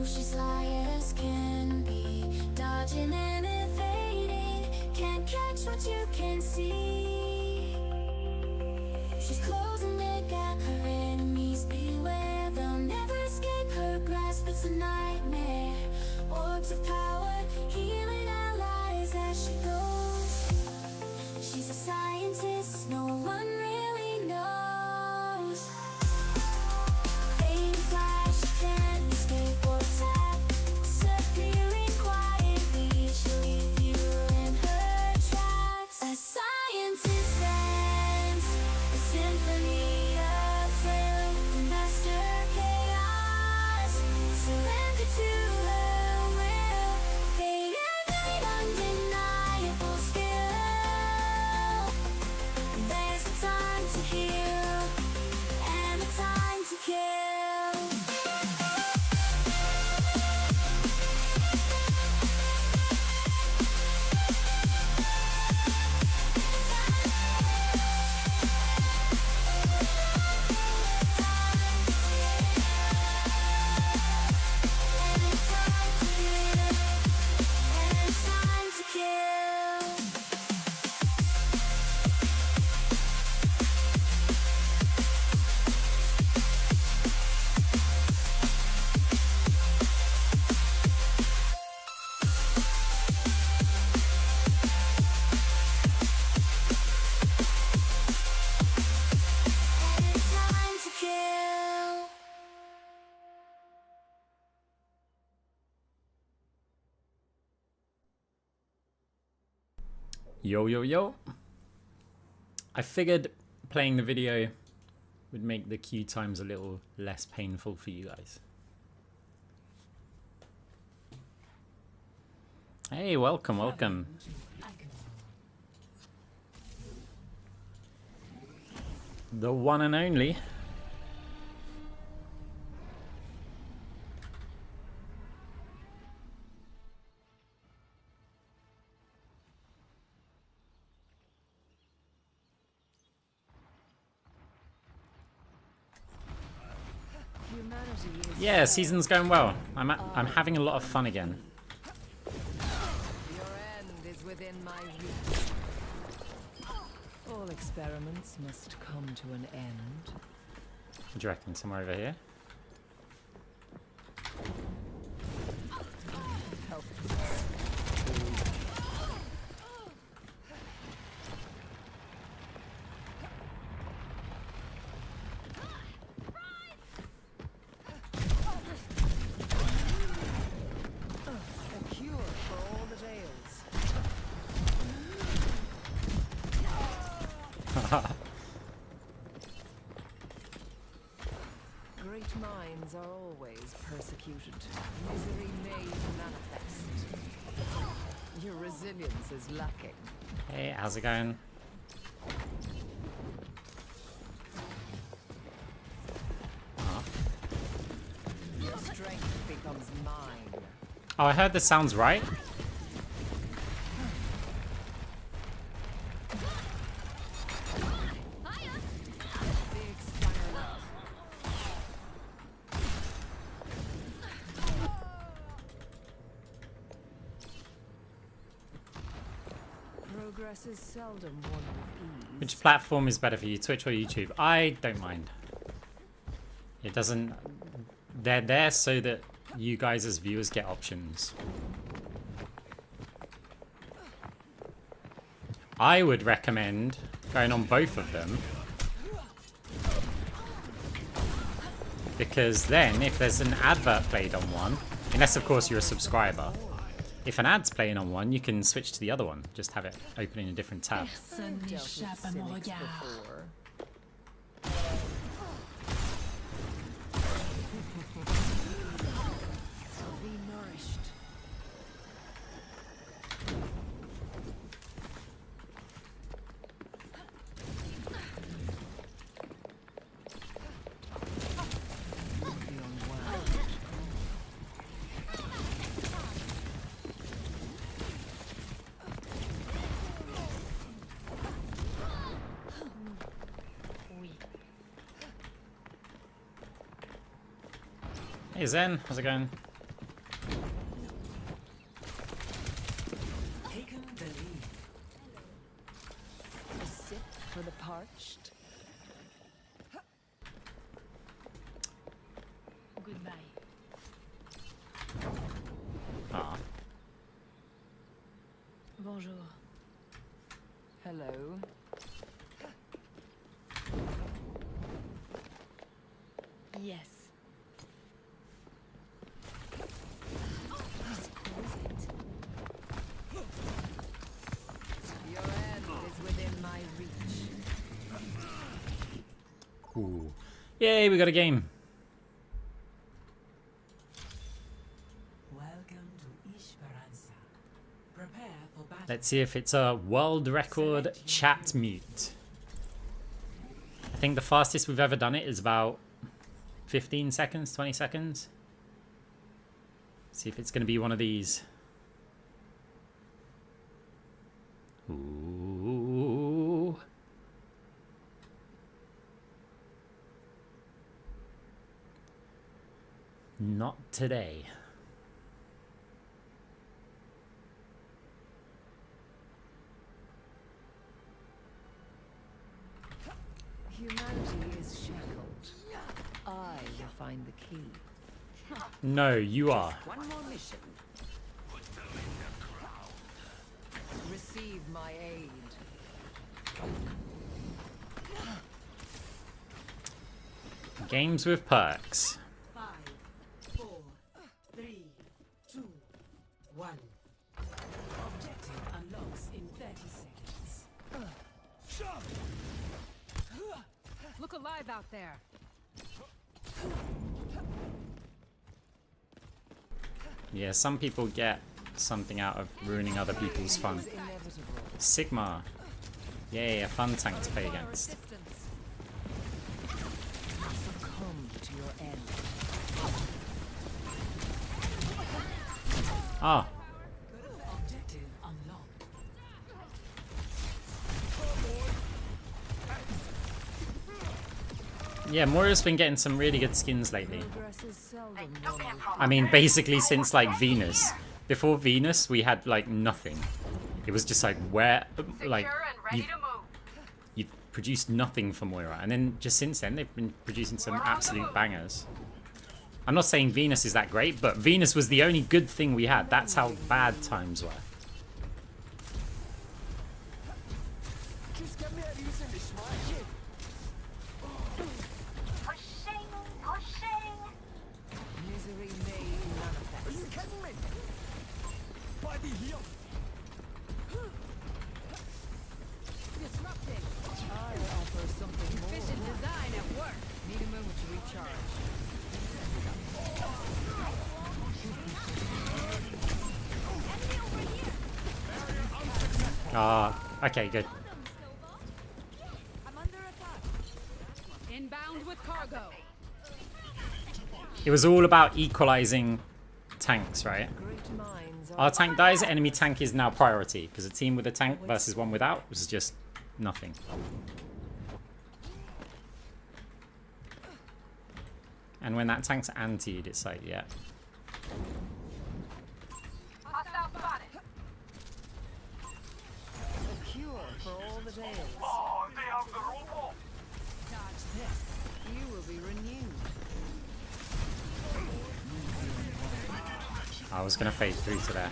she's sly as can be, dodging and evading, can't catch what you can see. She's closing in at her enemies, beware, they'll never escape her grasp. It's a nightmare, orbs of power, healing allies as she goes. She's a scientist no one really knows. Fame flash, can't escape or tap, disappearing quietly, she'll leave you in her tracks. A scientist dance, a symphony of thrill, master chaos, surrender to her will, fate and undeniable skill. There's a time to heal and a time to kill. Yo, yo, yo. I figured playing the video would make the queue times a little less painful for you guys. Hey, welcome, welcome. The one and only. Yeah, season's going well. I'm having a lot of fun again. Your end is within my reach. All experiments must come to an end. What do you reckon? Somewhere over here? Help. A cure for all the ails. Great minds are always persecuted. Misery made manifest. Your resilience is lacking. Hey, how's it going? Your strength becomes mine. Oh, I heard this sounds right. Big spiral. Progress is seldom won with ease. Which platform is better for you, Twitch or YouTube? I don't mind. It doesn't... They're there so that you guys as viewers get options. I would recommend going on both of them. Because then, if there's an advert played on one, unless of course you're a subscriber, if an ad's playing on one, you can switch to the other one. Just have it open in a different tab. Dealt with cynics before. Be nourished. Be unwound. Hey Zen, how's it going? touched. Goodbye. Ah. Bonjour. Hello. Yes. Exquisite. Your end is within my reach. Ooh. Yay, we got a game. Welcome to Esperanza. Prepare for battle. Let's see if it's a world record chat mute. I think the fastest we've ever done it is about 15 seconds, 20 seconds. See if it's going to be one of these. Ooh. Not today. Humanity is shackled. I will find the key. No, you are. One more mission. Receive my aid. Games with perks. 5, 4, 3, 2, 1. Objective unlocks in 30 seconds. Look alive out there. Yeah, some people get something out of ruining other people's fun. It's inevitable. Sigma. Yay, a fun tank to play against. Succumb to your end. Ah, Objective unlocked. yeah, Moira's been getting some really good skins lately. Progress is seldom won. I mean, basically since like Venus. Before Venus, we had like nothing. It was just like where, like you've produced nothing for Moira, and then just since then they've been producing some absolute bangers. I'm not saying Venus is that great, but Venus was the only good thing we had. That's how bad times were. Misery made manifest. Disrupting. I offer something more. Efficient design at work. Need a moment to recharge. Ah, okay, good. I'm under attack. Inbound with cargo. It was all about equalizing tanks, right? Great minds are Our tank dies, enemy tank is now priority, because a team with a tank versus one without was just nothing. And when that tank's antied, it's like, yeah. a cure for all the tales. Dodge this. You will be renewed. I was going to fade through to there.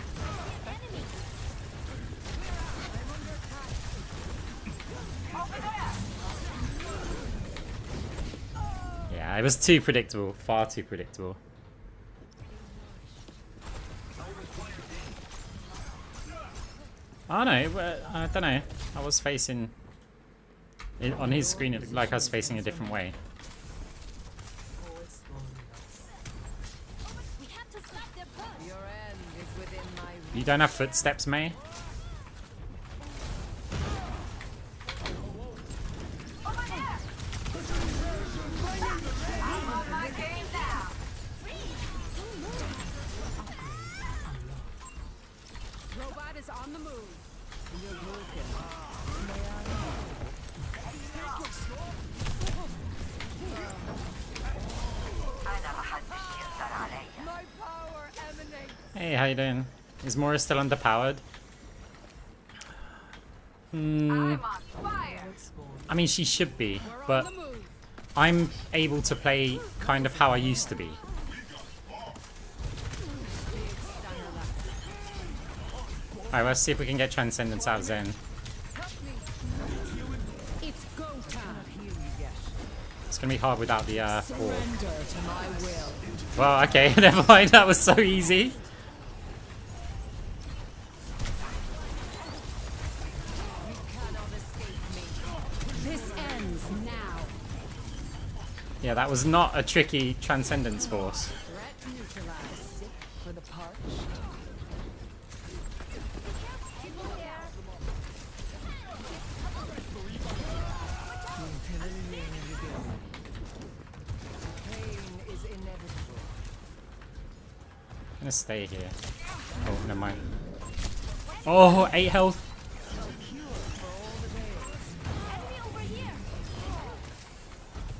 Yeah, it was too predictable. Far too predictable. Oh no, I don't know. I was facing... on his screen it looked like I was facing a different way. We have to stop their push. Your end is within my reach. You don't have footsteps, May? Robot is on the move. You're broken. My power emanates. Hey, how you doing? Is Moira still underpowered? Hmm. Spawn. I mean, she should be, We're but on the move. I'm able to play kind of how I used to be. Big stunner left. Alright, let's see if we can get Transcendence out of Zen. It's go time. Here you get. It's gonna be hard without the orb. Surrender to my will. Well, okay, never mind, that was so easy. You cannot escape me. This ends now. Yeah, that was not a tricky Transcendence force. Threat neutralized. Sick for the parched. Pain is inevitable. I'm gonna stay here. Oh, never mind. Oh, 8 health. Cure for all the days. Enemy over here.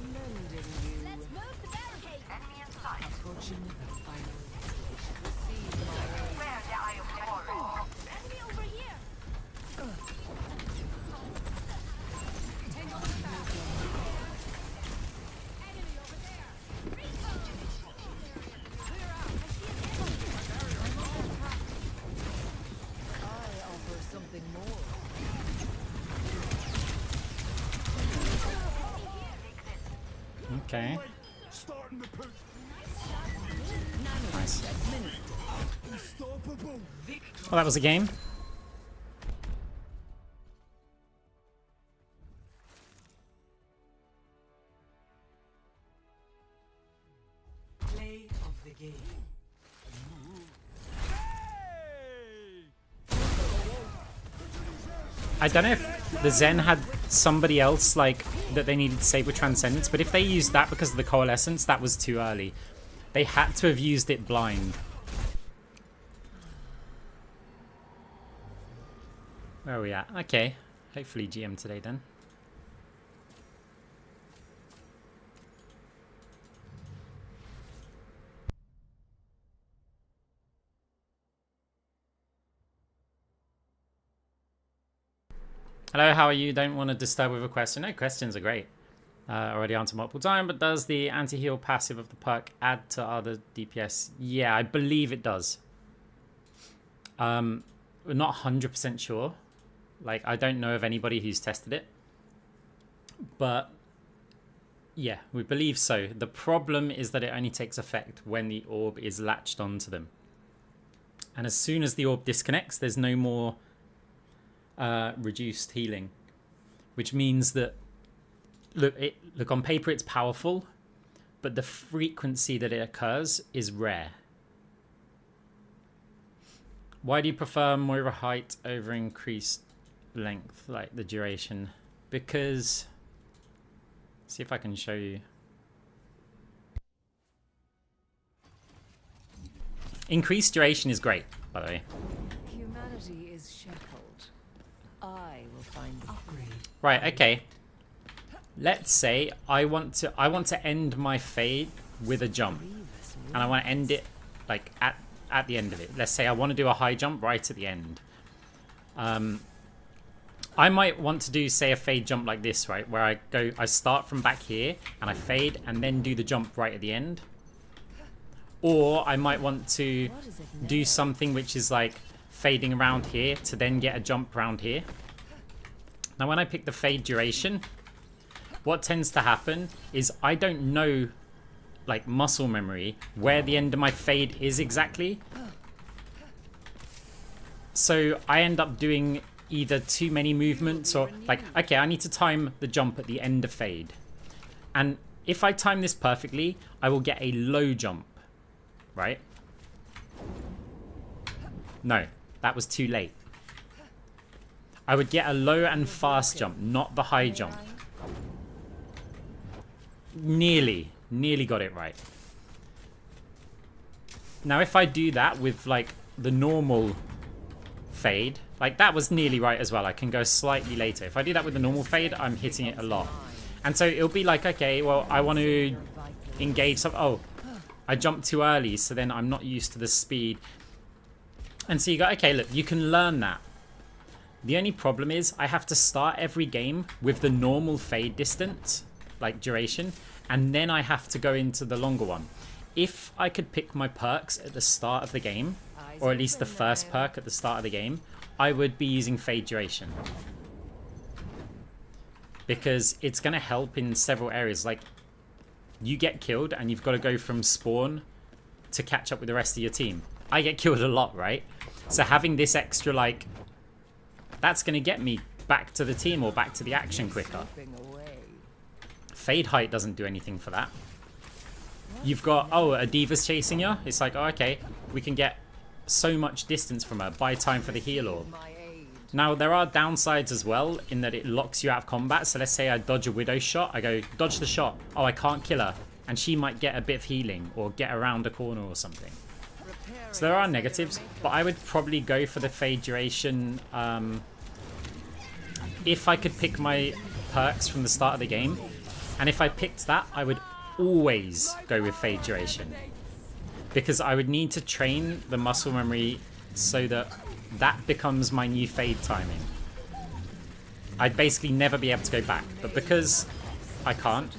Mending you. Let's move the barricade. Enemy in sight. Approaching the final stage. Receive my aid. Enemy over here. Enemy over there. Clear out. I offer something more. Okay. Starting to push. Nice. Unstoppable. Well, that was a game. Play of the game. I don't know if the Zen had somebody else like that they needed to save with Transcendence, but if they used that because of the Coalescence, that was too early. They had to have used it blind. Where are we at? Okay. Hopefully GM today then. Hello, how are you? Don't want to disturb with a question. No, questions are great. Already answered multiple times, but does the anti-heal passive of the perk add to other DPS? Yeah, I believe it does. We're not 100% sure. Like, I don't know of anybody who's tested it. But, yeah, we believe so. The problem is that it only takes effect when the orb is latched onto them. And as soon as the orb disconnects, there's no more reduced healing. Which means that, look, on paper it's powerful, but the frequency that it occurs is rare. Why do you prefer Moira height over increased length, like the duration? Because, see if I can show you. Increased duration is great, by the way. Humanity is shackled. I will find the Upgrade. Right, okay. Let's say I want to end my fade with a jump. grievous And I want to end it like at the end of it. Let's say I want to do a high jump right at the end. I might want to do, say, a fade jump like this, right? Where I start from back here and I fade and then do the jump right at the end. Or I might want to What is it do now? something which is like fading around here to then get a jump around here. Now when I pick the fade duration, what tends to happen is I don't know, like muscle memory, where the end of my fade is exactly. So I end up doing either too many movements or like, okay, I need to time the jump at the end of fade. And if I time this perfectly, I will get a low jump, right? No, that was too late. I would get a low and fast jump, not the high jump. Nearly got it right. Now if I do that with like the normal fade, like that was nearly right as well. I can go slightly later. If I do that with the normal fade, I'm hitting it a lot. And so it'll be like, okay, well, I want to engage some. Oh, I jumped too early, so then I'm not used to the speed. And so you go, okay, look, you can learn that. The only problem is I have to start every game with the normal fade distance, like duration, and then I have to go into the longer one. If I could pick my perks at the start of the game, or at least the first perk at the start of the game, I would be using fade duration. Because it's going to help in several areas. Like, you get killed and you've got to go from spawn to catch up with the rest of your team. I get killed a lot, right? So having this extra, like, that's going to get me back to the team or back to the action quicker. Fade height doesn't do anything for that. You've got, oh, a diva's chasing you. It's like, oh, okay, we can get so much distance from her. Buy time for the heal orb. Now, there are downsides as well in that it locks you out of combat. So let's say I dodge a widow shot. I go, dodge the shot. Oh, I can't kill her. And she might get a bit of healing or get around a corner or something. So there are negatives, but I would probably go for the fade duration. If I could pick my perks from the start of the game, and if I picked that, I would always go with fade duration. Because I would need to train the muscle memory so that that becomes my new fade timing. I'd basically never be able to go back, but because I can't,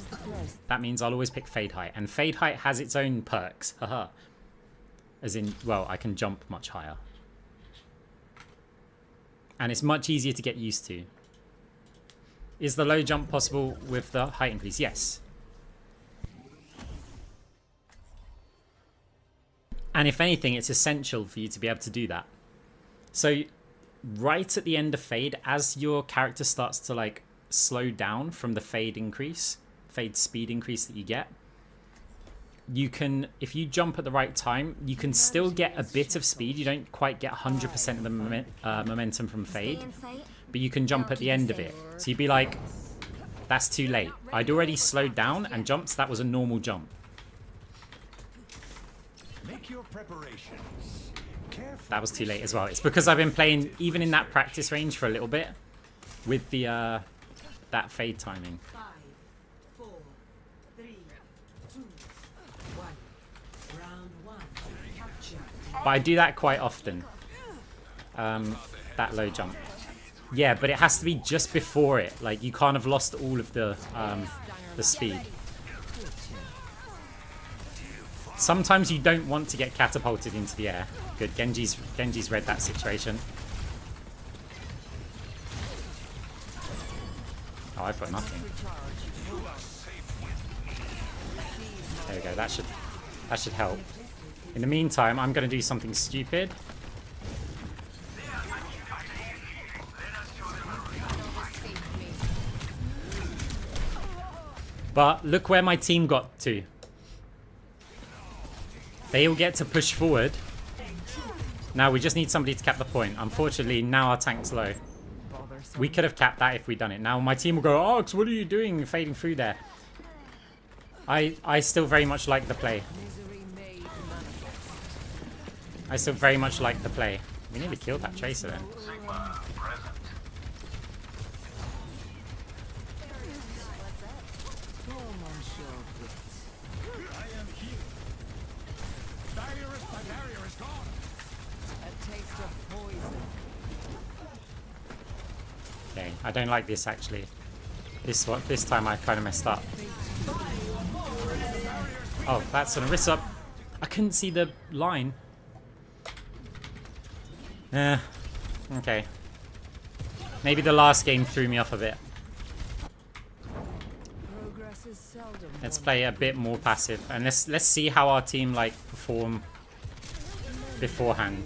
that means I'll always pick fade height. And fade height has its own perks. Haha. As in, well, I can jump much higher. And it's much easier to get used to. Is the low jump possible with the height increase? Yes. And if anything, it's essential for you to be able to do that. So right at the end of fade, as your character starts to like slow down from the fade speed increase that you get, you can, if you jump at the right time, you can still get a bit of speed. You don't quite get 100% of the momentum from fade, but you can jump at the end of it. So you'd be like, that's too late. I'd already slowed down and jumped, so that was a normal jump. Make your preparations. That was too late as well. It's because I've been playing, even in that practice range for a little bit, with the that fade timing. 5, 4, 3, 2, 1. Round 1. Capture. But I do that quite often. That low jump. Yeah, but it has to be just before it. Like, you can't have lost all of the speed. Sometimes you don't want to get catapulted into the air. Good, Genji's read that situation. Oh, I've got nothing. There we go, that should help. In the meantime, I'm gonna do something stupid. But look where my team got to. They all get to push forward. Now we just need somebody to cap the point. Unfortunately, now our tank's low. We could have capped that if we'd done it. Now my team will go, Ox, what are you doing fading through there? I still very much like the play. I still very much like the play. We nearly killed that Tracer then. Okay, I don't like this actually. This time I kind of messed up. Oh, that's an Orisa up. I couldn't see the line. Okay. Maybe the last game threw me off a bit. Let's play a bit more passive, and let's see how our team like perform beforehand.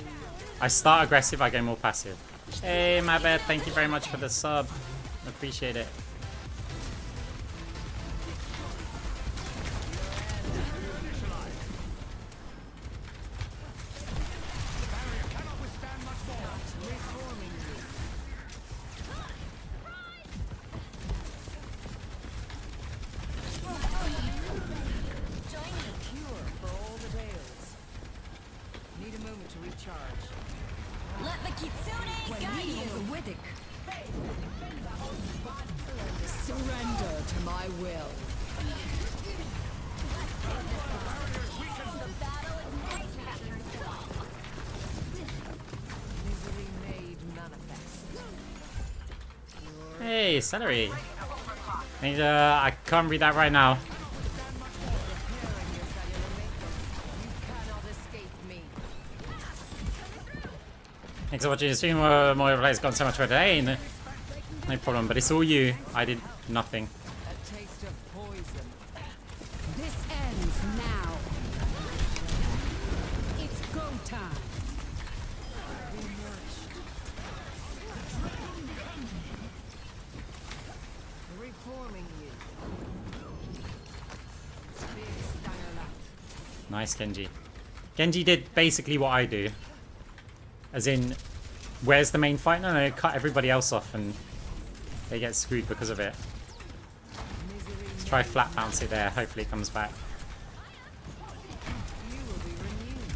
I start aggressive, I go more passive. Hey, my bad. Thank you very much for the sub. Appreciate it. Let the Kitsune guide you. Surrender to my will. Misery made manifest. Hey, celery. I can't read that right now. Cannot escape me. Thanks for watching the stream. Moira Play's gone so much for today. No problem, but it's all you. I did nothing. A taste of poison. This ends now. It's go time. Reforming you. Big Stangerlat. Nice, Genji. Genji did basically what I do. As in, where's the main fight? No, cut everybody else off and they get screwed because of it. Let's try flat bounce it there. Hopefully it comes back. You will be renewed.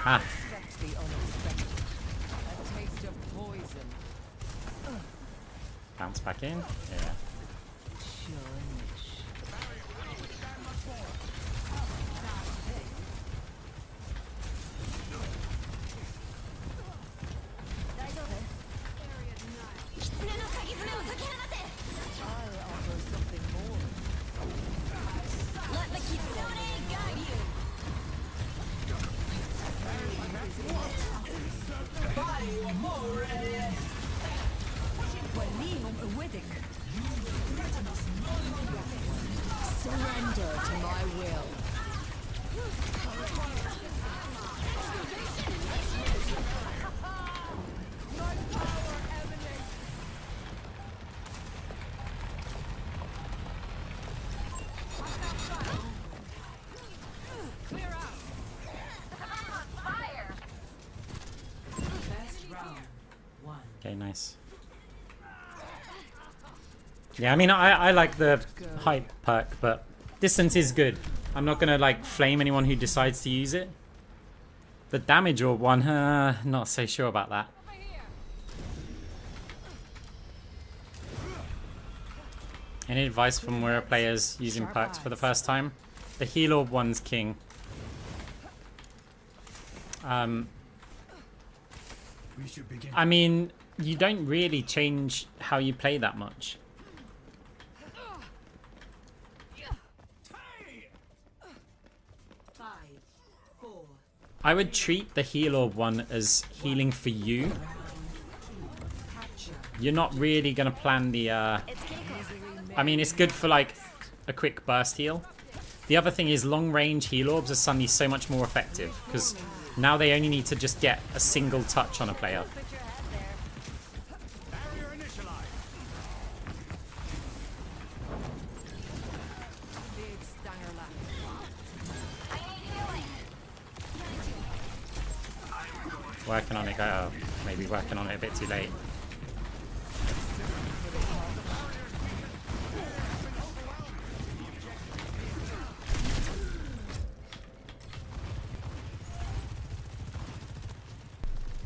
Ah, Expect the unexpected. A taste of poison. bounce back in. Yeah. Shunish. I'll offer something more. Let the kitsune guide you. Surrender to my will. Best round. 1. Okay, nice. Yeah, I mean, I like the hype perk, but distance is good. I'm not gonna like flame anyone who decides to use it. The damage orb one, not so sure about that. Any advice from Moira players using perks for the first time? The heal orb one's king. We should begin. I mean, you don't really change how you play that much. 5, 4, I would treat the heal orb one as healing for you. capture. You're not really going to plan the... I mean, it's good for like a quick burst heal. The other thing is long range heal orbs are suddenly so much more effective because now they only need to just get a single touch on a player. Barrier initialized. Big Stangerlat. Working on it, oh, maybe working on it a bit too late.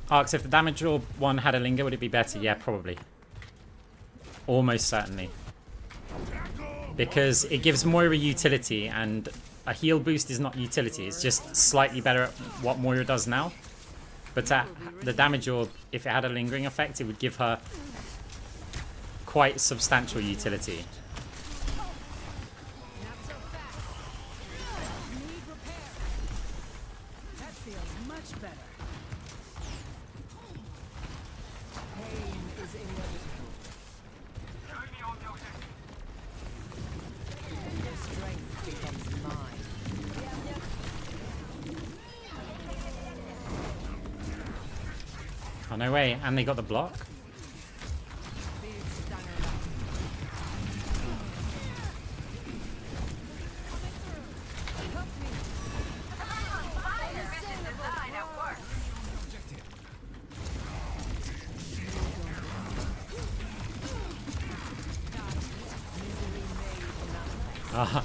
Arx, if the damage orb one had a linger, would it be better? Yeah, probably. Almost certainly. Because it gives Moira utility, and a heal boost is not utility. It's just slightly better at what Moira does now. But the damage orb, if it had a lingering effect, it would give her quite substantial utility. Not so fast. Need repair. That feels much better. Pain is inevitable. Your strength becomes mine. Oh, no way. And they got the block? Big Stangerlat. Help me.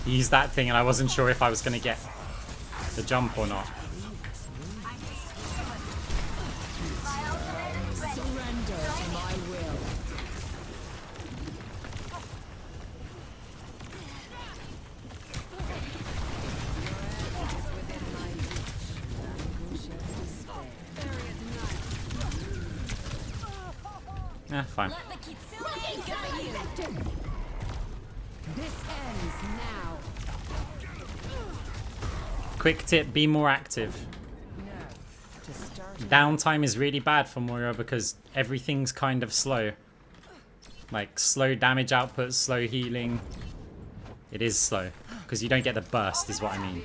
He used that thing and I wasn't sure if I was going to get the jump or not. Surrender to my will. Your end is within Fine. Let the Kitsune guide you. This ends now. Quick tip, be more active. Now, to start. Downtime is really bad for Moira because everything's kind of slow. Like slow damage output, slow healing. It is slow because you don't get the burst is what I mean.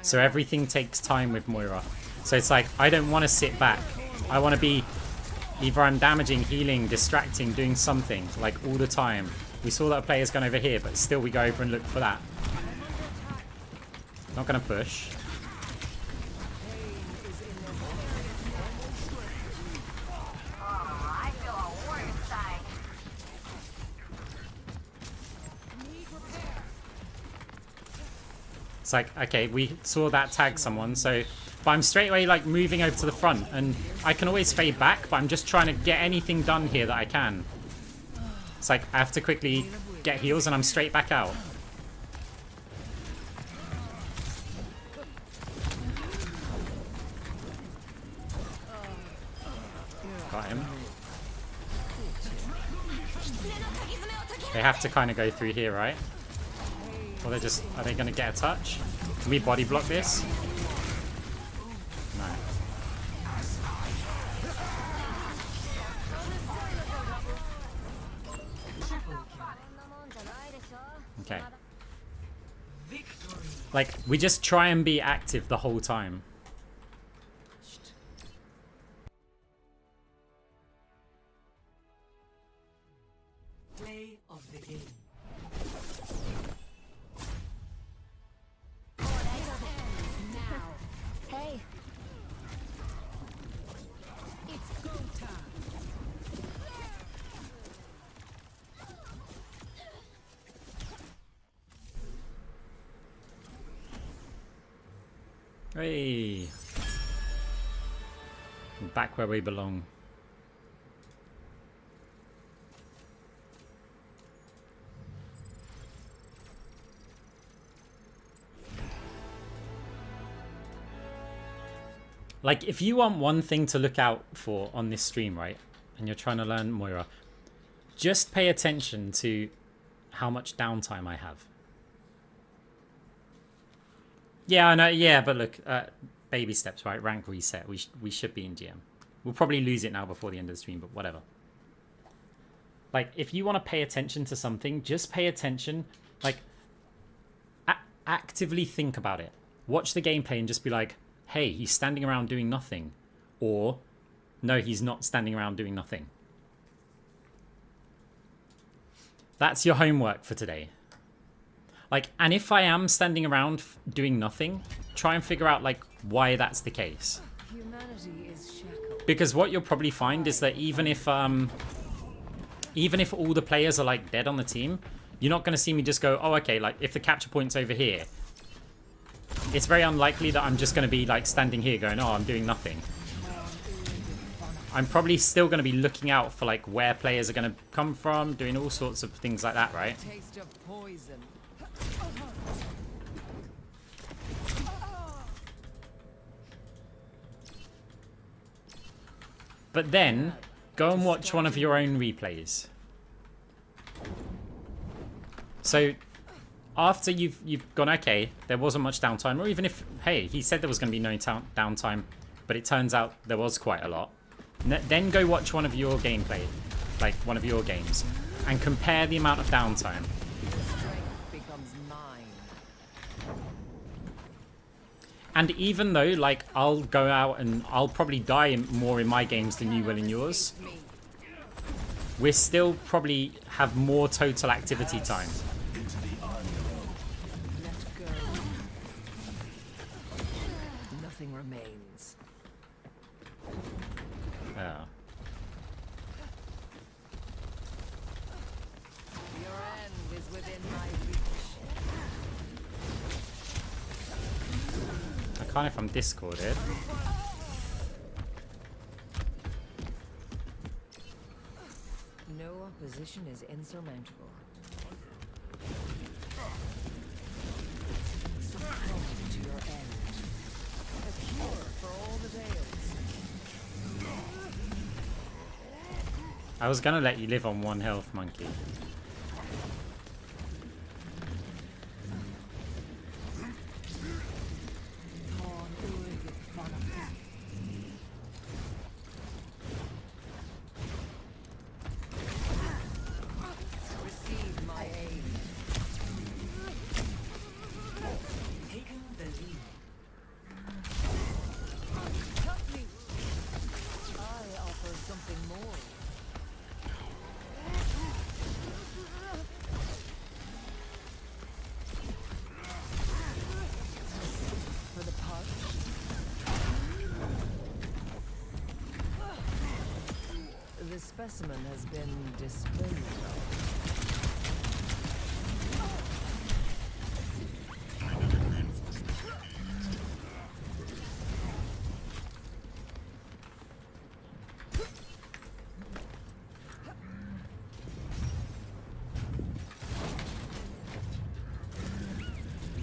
So everything takes time with Moira. So it's like, I don't want to sit back. I want to be, either I'm damaging, healing, distracting, doing something like all the time. We saw that a player's gone over here, but still we go over and look for that. Not going to push. It's like, okay, we saw that tag someone, so... But I'm straight away, like, moving over to the front, and I can always fade back, but I'm just trying to get anything done here that I can. It's like, I have to quickly get heals, and I'm straight back out. Got him. They have to kind of go through here, right? Or they're just... Are they going to get a touch? Can we body block this? No. Okay. Like, we just try and be active the whole time. Play of the game. Hey. It's go time. Hey. Back where we belong. Like, if you want one thing to look out for on this stream, right, and you're trying to learn Moira, just pay attention to how much downtime I have. Yeah, I know, yeah, but look, baby steps, right? Rank reset. We should be in GM. We'll probably lose it now before the end of the stream, but whatever. Like, if you want to pay attention to something, just pay attention. Like, actively think about it. Watch the gameplay and just be like, hey, he's standing around doing nothing. Or, no, he's not standing around doing nothing. That's your homework for today. Like, and if I am standing around doing nothing, try and figure out, like, why that's the case. Humanity is shackled. Because what you'll probably find is that even if all the players are, like, dead on the team, you're not going to see me just go, oh, okay, like, if the capture point's over here, it's very unlikely that I'm just going to be, like, standing here going, oh, I'm doing nothing. I'm probably still going to be looking out for, like, where players are going to come from, doing all sorts of things like that, right? Taste of poison. But then, go and watch one of your own replays. So, after you've gone, okay, there wasn't much downtime, or even if, hey, he said there was going to be no downtime, but it turns out there was quite a lot. Then go watch one of your gameplay, like one of your games, and compare the amount of downtime. Strength becomes mine. And even though, like, I'll go out and I'll probably die more in my games than you will in yours, we still probably have more total activity time. Let go. Nothing remains. Yeah. Your end is within my reach. I can't if I'm discorded. No opposition is insurmountable. Succumb to your end. A cure for all the tales. I was gonna let you live on 1 health, monkey. Receive my aid. Taken the lead. Help me. I offer something more. For the punch. The specimen has been disposed of.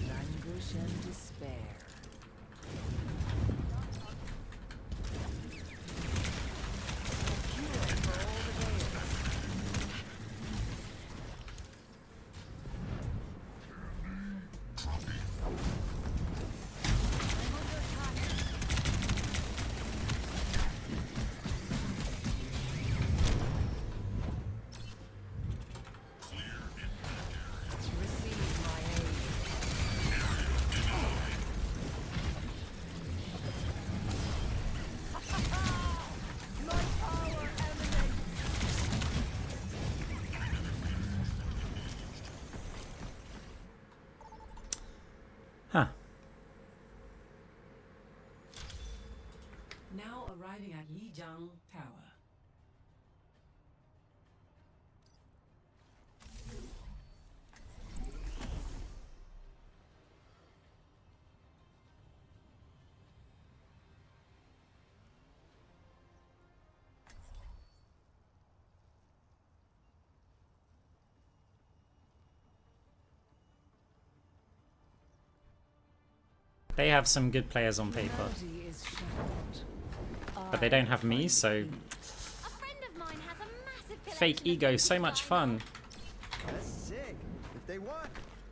Languish and despair. Cure for all the gales. Receive my aid. My power emanates. Huh. Now arriving at Lijiang Tower. They have some good players on paper, Reality is shattered. but they don't have me, so A friend of mine has a massive fake collection of ego, so much fun. That's sick. If they want,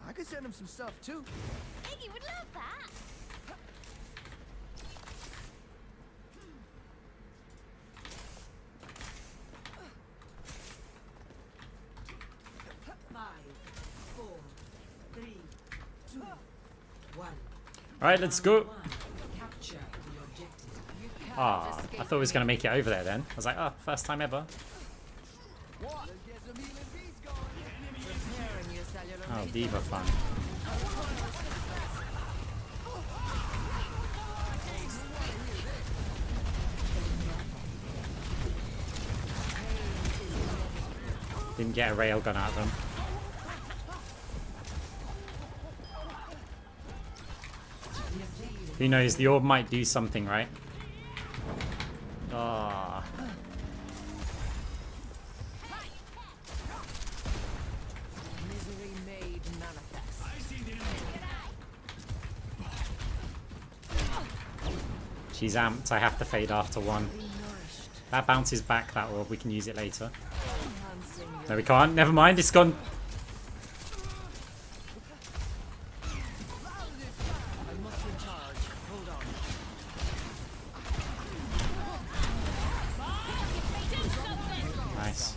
I could send them some stuff too. Iggy would love that. Five, four, three, two, one. Alright, let's go. One. Capture the objective. You can't Ah, escape I thought we was me. gonna make it over there then. I was like, oh, first time ever. Let's get some healing beats going. Repairing your cellular Oh, matrix. Diva fun. Didn't get a railgun out of them. Who knows, the orb might do something, right? Ah. Misery made manifest. She's amped, I have to fade after 1. Be nourished. That bounces back, that orb, we can use it later. Enhancing your No, we can't, never mind, it's gone. I must recharge. Hold on. Nice.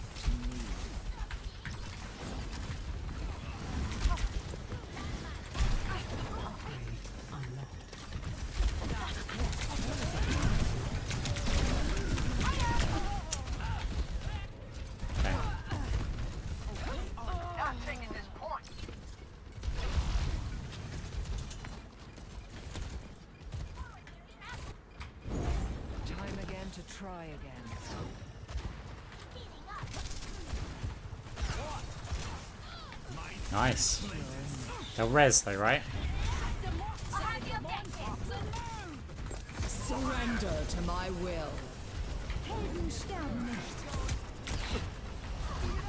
Okay. Not taking this point. Time again to try again. Nice. They'll res though, right? Surrender to my will.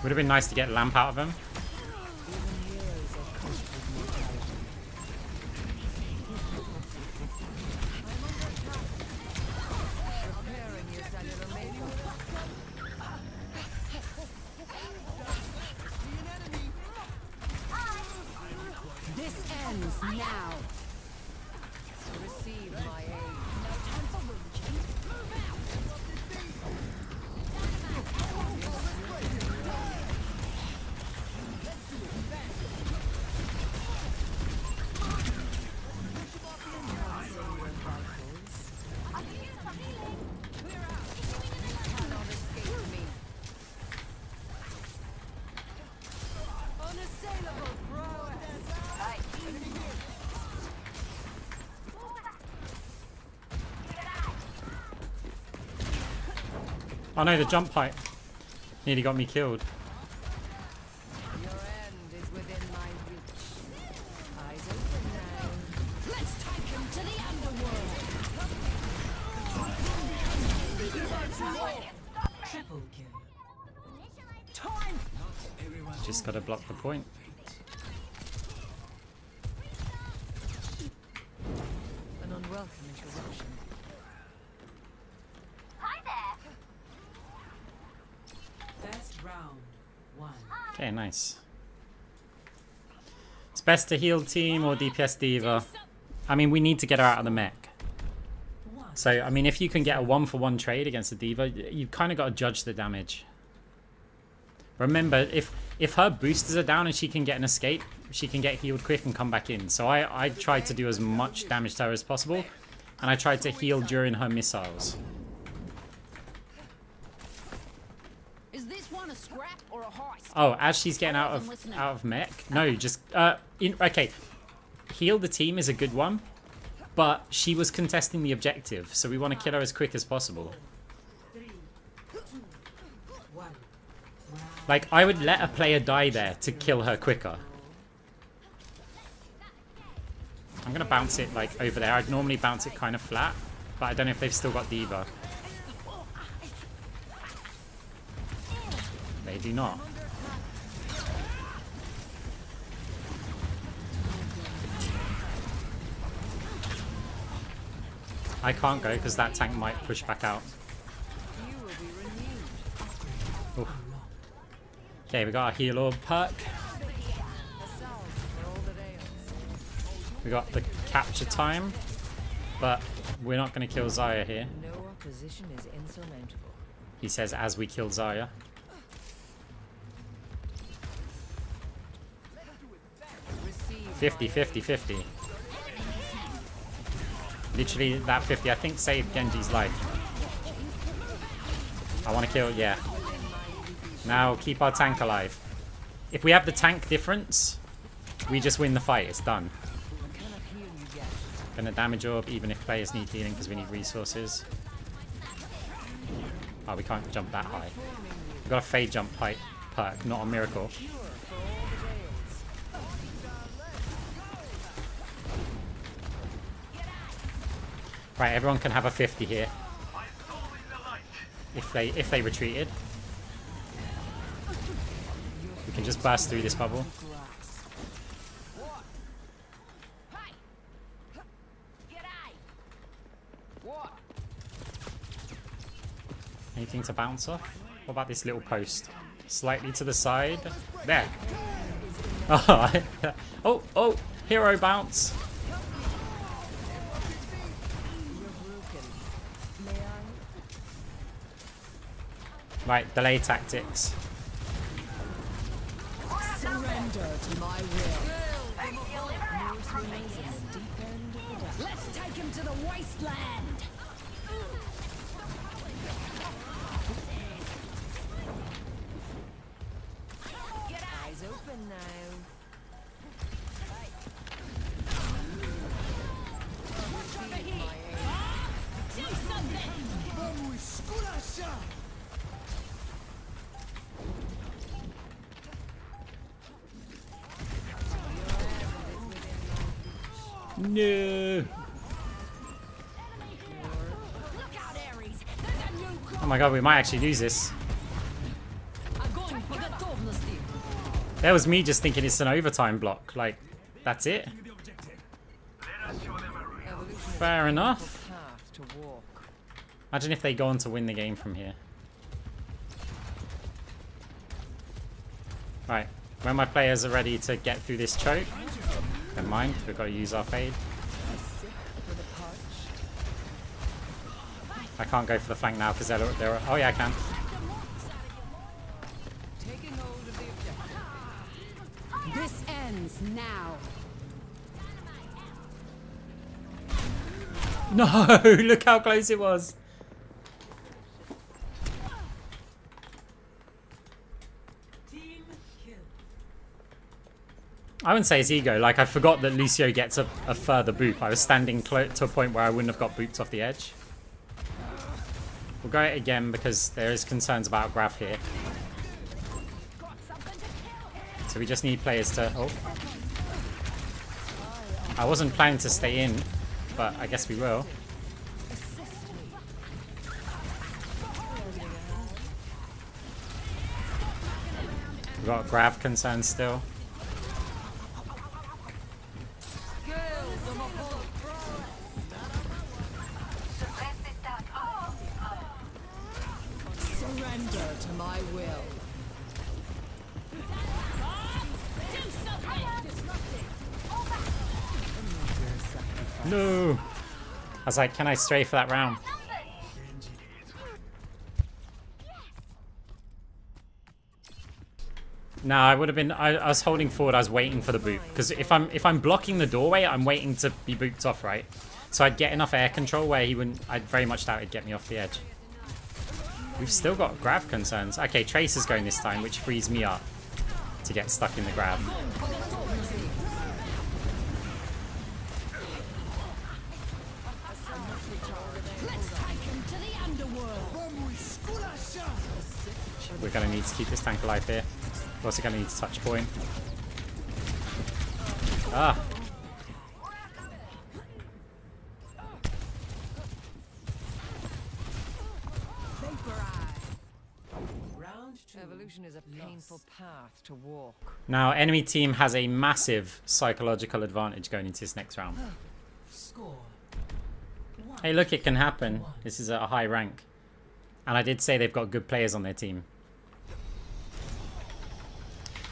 Would have been nice to get lamp out of him. Even years are cursed with mortality. Repairing your cellular matrix. now. Receive my aid. No time for routine. Move out. Cannot escape me. Unassailable prowess. Oh no, the jump height nearly got me killed. Your end is within my reach. Eyes open now. Let's take him to the underworld. Triple kill. Time. Just gotta block the point. An unwelcome interruption. First round. 1. Okay, nice. It's best to heal team or DPS diva. I mean, we need to get her out of the mech. 1. So, I mean, if you can get a 1-for-1 trade against a diva, you've kind of got to judge the damage. Remember, if her boosters are down and she can get an escape, she can get healed quick and come back in. So I tried to do as much damage to her as possible, and I tried to heal during her missiles. Is this one a scrap or a heist? Oh, as she's getting out of mech, no, just okay. Heal the team is a good one, but she was contesting the objective, so we want to kill her as quick as possible. 3. 2. 1. Like, I would let a player die there to kill her quicker. I'm gonna bounce it like over there. I'd normally bounce it kind of flat, but I don't know if they've still got diva. They do not. I can't go because that tank might push back out. You will be renewed. Oof. Okay, we got a heal orb perk. A salve for all that ails. We got the capture time, but we're not going to kill Zarya here. No opposition is insurmountable. He says as we kill Zarya. Receive 50, 50, 50. Literally that 50, I think, saved Genji's life. I want to kill, yeah. Now keep our tank alive. If we have the tank difference, we just win the fight. It's done. What kind of heal you get? Gonna damage orb even if players need healing because we need resources. Oh, we can't jump that high. We've got a fade jump height perk, not a miracle. Cure for all that ails. Right, everyone can have a 50 here. If they retreated. We can just burst through this bubble. Grass. Hey. G'day. What? Anything to bounce off? What about this little post? Slightly to the side. There. Oh, oh, hero bounce. You're broken. May I? Right, delay tactics. Surrender to my will. Yours remains in the deep end of the depths. Let's take him to the wasteland. Eyes open now. Receive my aid. Do something. Vamos, esculacha! No. Look out, Ares. There's a new Oh my god, we might actually lose this. Огонь по готовности. That was me just thinking it's an overtime block. Like, that's it? Evolution Fair is a enough. path to walk. Imagine if they go on to win the game from here. Right, when my players are ready to get through this choke, Never mind, we've got to use our fade. I can't go for the flank now because they're. Oh yeah, I can. Taking hold of the objective. This ends now. No, look how close it was. Team kill. I wouldn't say it's ego. Like, I forgot that Lucio gets a further boop. I was standing to a point where I wouldn't have got booped off the edge. We'll go it again because there is concerns about Grav here. So we just need players to... Oh. I wasn't planning to stay in, but I guess we will. We've got Grav concerns still. Surrender to my will. No! I was like, can I stray for that round? No, I would have been. I was holding forward. I was waiting for the boot because if I'm blocking the doorway, I'm waiting to be booped off, right? So I'd get enough air control where he wouldn't. I'd very much doubt he'd get me off the edge. We've still got Grav concerns. Okay, Tracer's going this time, which frees me up to get stuck in the Grav. We're going to need to keep this tank alive here. We're also going to need to touch point. Ah! Round 2. Evolution is a painful path to walk. Now, enemy team has a massive psychological advantage going into this next round. Score. Hey, look, it can happen. This is at a high rank. And I did say they've got good players on their team.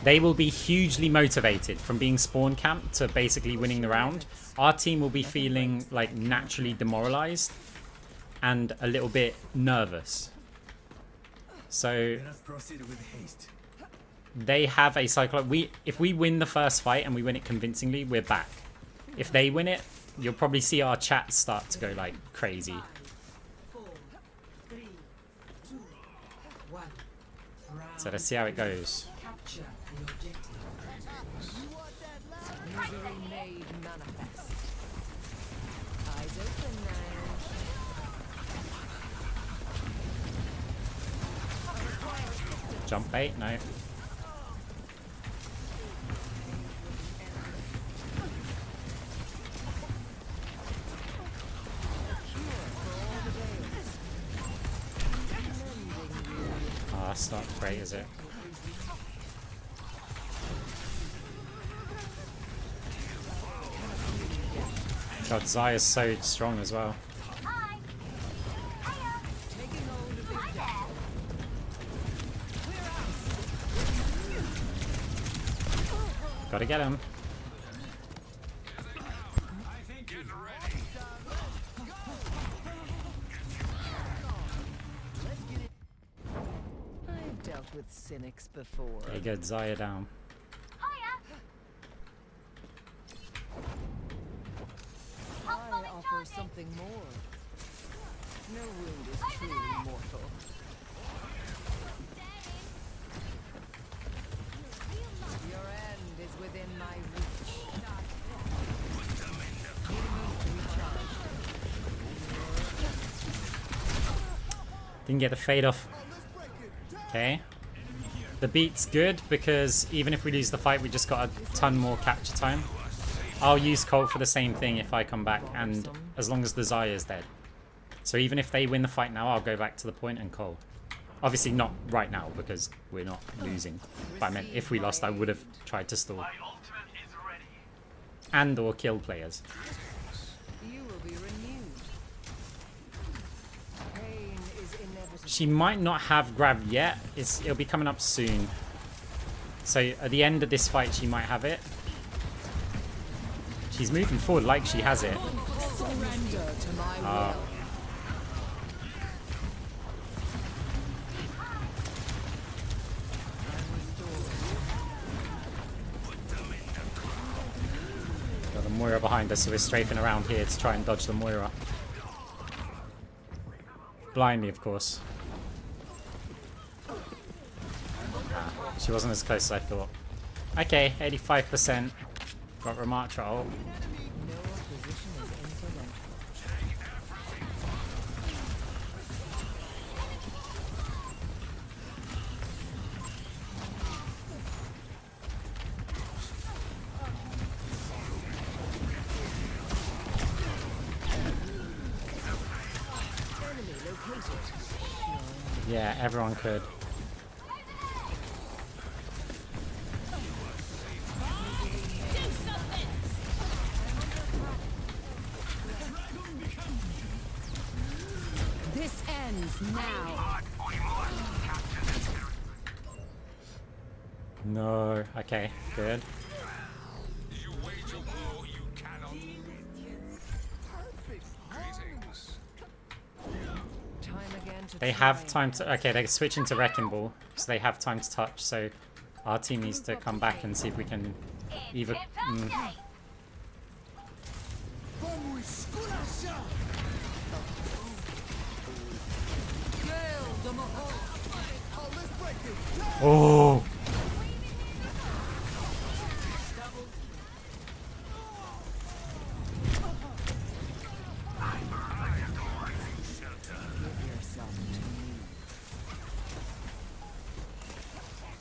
They will be hugely motivated from being spawn camped to basically winning the round. Our team will be feeling like naturally demoralized and a little bit nervous. So they have a cycle. If we win the first fight and we win it convincingly, we're back. If they win it, you'll probably see our chat start to go like crazy. 4, 3, 2, 1. So let's see how it goes. Capture the objective. Misery made manifest. Eyes open now. Jump bait? No. Oh, that's not great, is it? God, Zaya's so strong as well. Gotta get him. I've dealt with cynics before. Okay, good. Zaya down. I offer something more. No wound is truly mortal. Your end is within my reach. Didn't get the fade off. Okay. The beat's good because even if we lose the fight, we just got a ton more capture time. I'll use Cole for the same thing if I come back, and as long as the Zaya is dead. So even if they win the fight now, I'll go back to the point and Cole. Obviously not right now because we're not losing. But I meant if we lost, I would have tried to stall. And or kill players. You will be renewed. Pain is inevitable. She might not have Grav yet. It'll be coming up soon. So at the end of this fight, she might have it. She's moving forward like she has it. Surrender to my Ah. will. Got the Moira behind us, so we're strafing around here to try and dodge the Moira. Blindly, of course. She wasn't as close as I thought. Okay, 85%. Got Ramatra ult. No opposition is insurmountable. Yeah, everyone could. This ends now. No. Okay, good. You wage a war you cannot win. Greetings. Time again to They have time to... Okay, they're switching to Wrecking Ball, so they have time to touch, so our team needs to come back and see if we can either... Oh!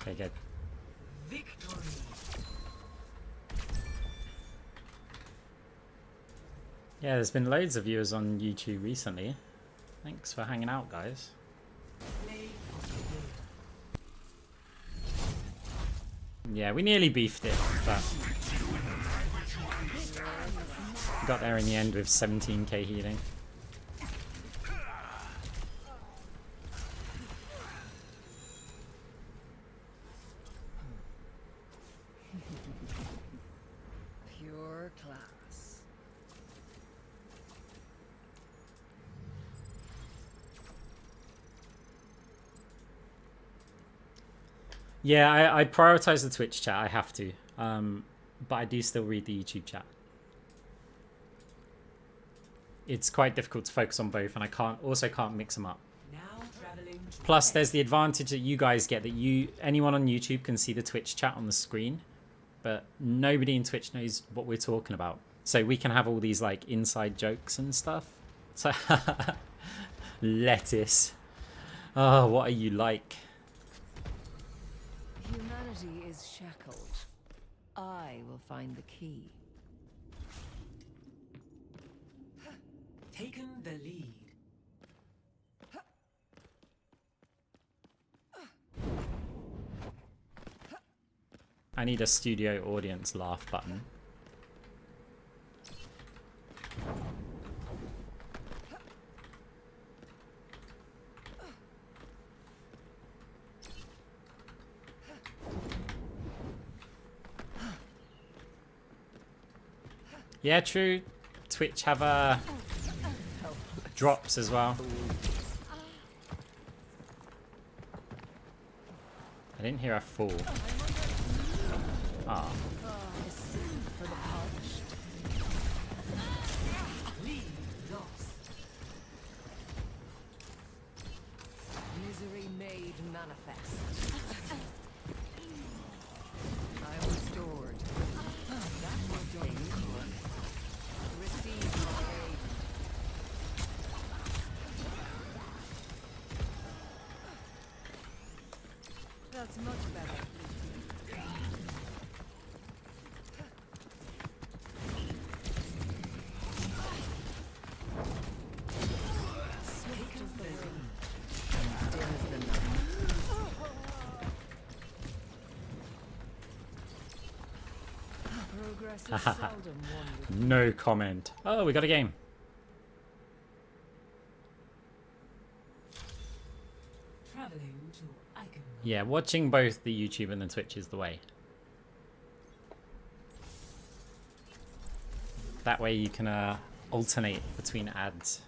Okay, good. Victory. Yeah, there's been loads of viewers on YouTube recently. Thanks for hanging out, guys. Play of the game. Yeah, we nearly beefed it, but got there in the end with 17k healing. pure class. Yeah, I prioritize the Twitch chat. I have to, but I do still read the YouTube chat. It's quite difficult to focus on both, and I can't mix them up. Now traveling to Plus, there's the advantage that you guys get that anyone on YouTube can see the Twitch chat on the screen, but nobody in Twitch knows what we're talking about. So we can have all these like inside jokes and stuff. So lettuce. Oh, what are you like? Humanity is shackled. I will find the key. taken the lead. I need a studio audience laugh button. Yeah, true. Twitch have drops as well. I didn't hear a fall. Ah. For the polished. Lead lost. Misery made manifest. I am restored. That was your unicorn. Receive my aid. That's much better. Swift as the wind, and dim as the night. Progress is seldom won with No comment. Oh, we got a game. Traveling to Icon. Yeah, watching both the YouTube and the Twitch is the way. That way you can alternate between ads.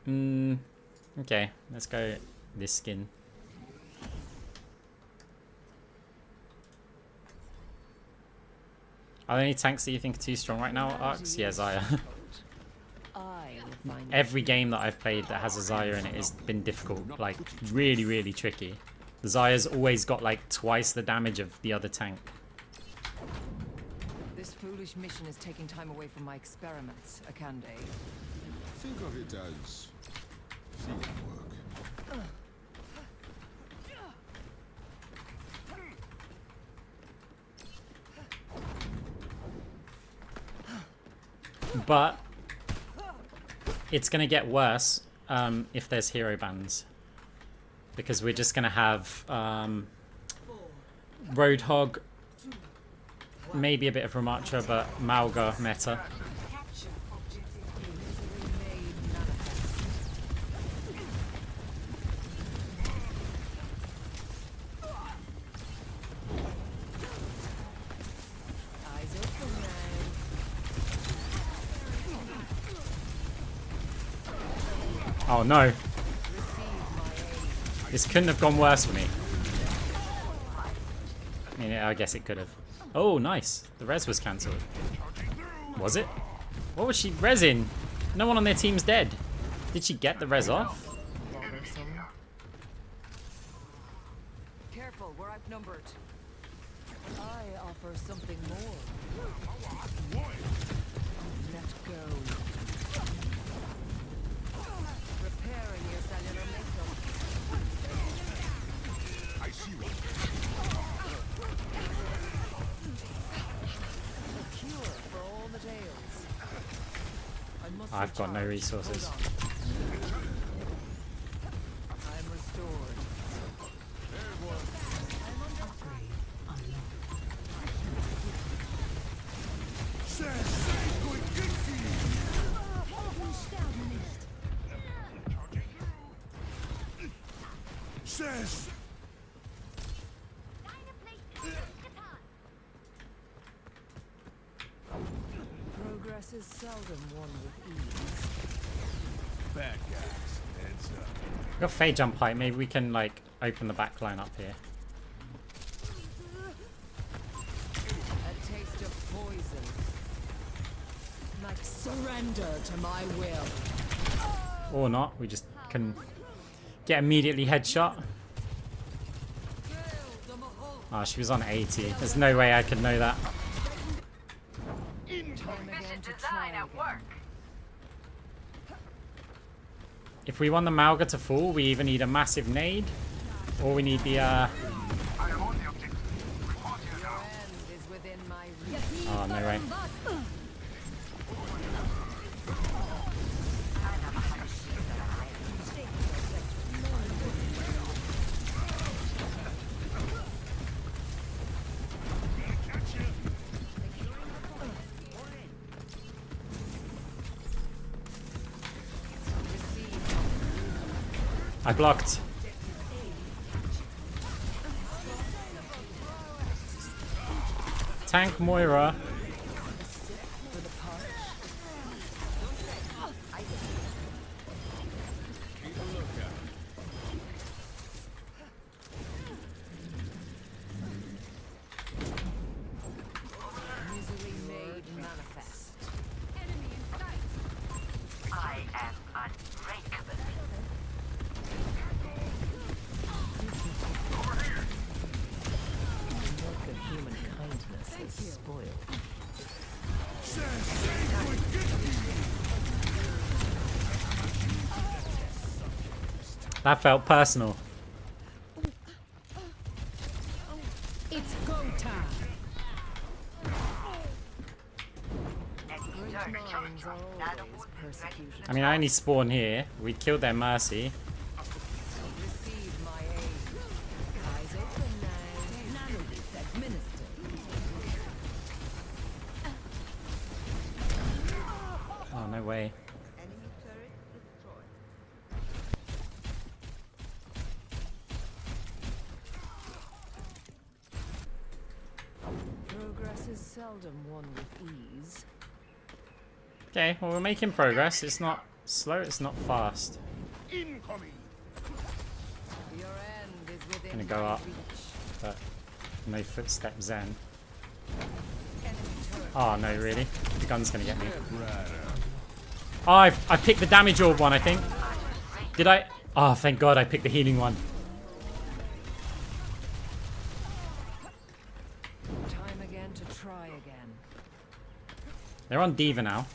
Okay, let's go this skin. Are there any tanks that you think are too strong right now, Arx? Yeah, Xayah. I will find Every game that I've played that has a Xayah in it has been difficult, like really, really tricky. The Xayah's always got like twice the damage of the other tank. This foolish mission is taking time away from my experiments, Akande. Think of it as field work. But it's gonna get worse if there's hero bans, because we're just gonna have Roadhog, maybe a bit of Ramatra, but Malga meta. Eyes open now. Oh no, Receive my aid. this couldn't have gone worse for me. I mean, I guess it could have. Oh, nice. The res was cancelled. Was it? What was she resing? No one on their team's dead. Did she get the res off? Bothersome. Careful, we're outnumbered. I offer something more. Let go. Repairing your cellular makeup. I see one. A cure for all the tales. I must I've got no recharge. resources. Hold on. I'm restored. Says Progress is seldom won with ease. bad guys. Heads up. Got Fey jump height. Maybe we can like open the back line up here. A taste of poison. Like surrender to my will. Or not. We just can get immediately headshot. Oh, she was on 80. There's no way I could know that. Time again to try again. If we want the Malga to fall, we either need a massive nade, or we need the Your end is within my reach. oh, no way. I blocked. Tank Moira. Easily made manifest. I am unbreakable. Milk of human kindness is spoiled. That felt personal. It's go time. Great minds are always persecuted. I mean, I only spawn here. We killed their Mercy. Receive my aid. Eyes open now. Nanobit administered. Oh, no way. Enemy turret destroyed. is seldom won with ease. Okay, well we're making progress. It's not slow, it's not fast. Incoming. Your end is within Gonna go my up. reach. But no footsteps then. Enemy turret. Oh no, really? The gun's gonna get me. Oh, I picked the damage orb one, I think. Did I? Oh, thank God I picked the healing one. Time again to try again. They're on Diva now,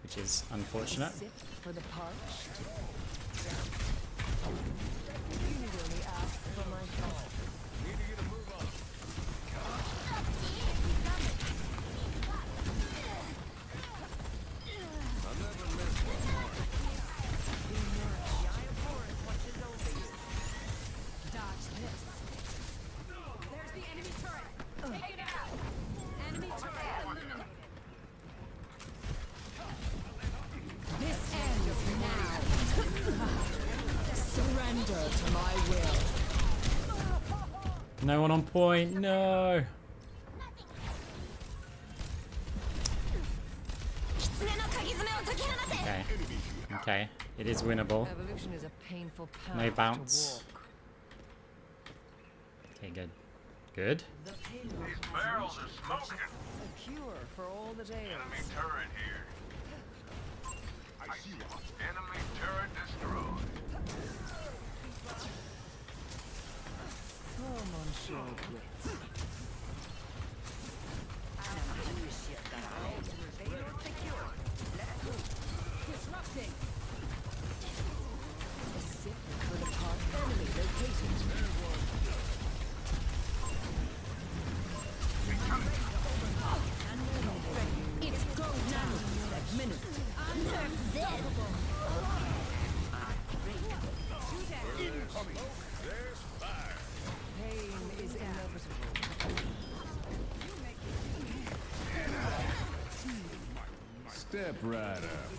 which is unfortunate. Sip for the parched. You need only ask for my help. Dodge this. There's the enemy turret. Take it out. Enemy turret eliminated. This ends now. Surrender to my will. No one on point, no. Okay. Okay. It is winnable. Evolution is a painful path No bounce. to walk. Okay, good. Good. The payload These has barrels reached are smoking. A cure for all the Enemy tales. turret here. I see one. Enemy turret destroyed. Oh, Monsieur Blitz. Disrupting. A sip for the parched. Enemy located. It's go down. Administered. Pain is inevitable. Step right up.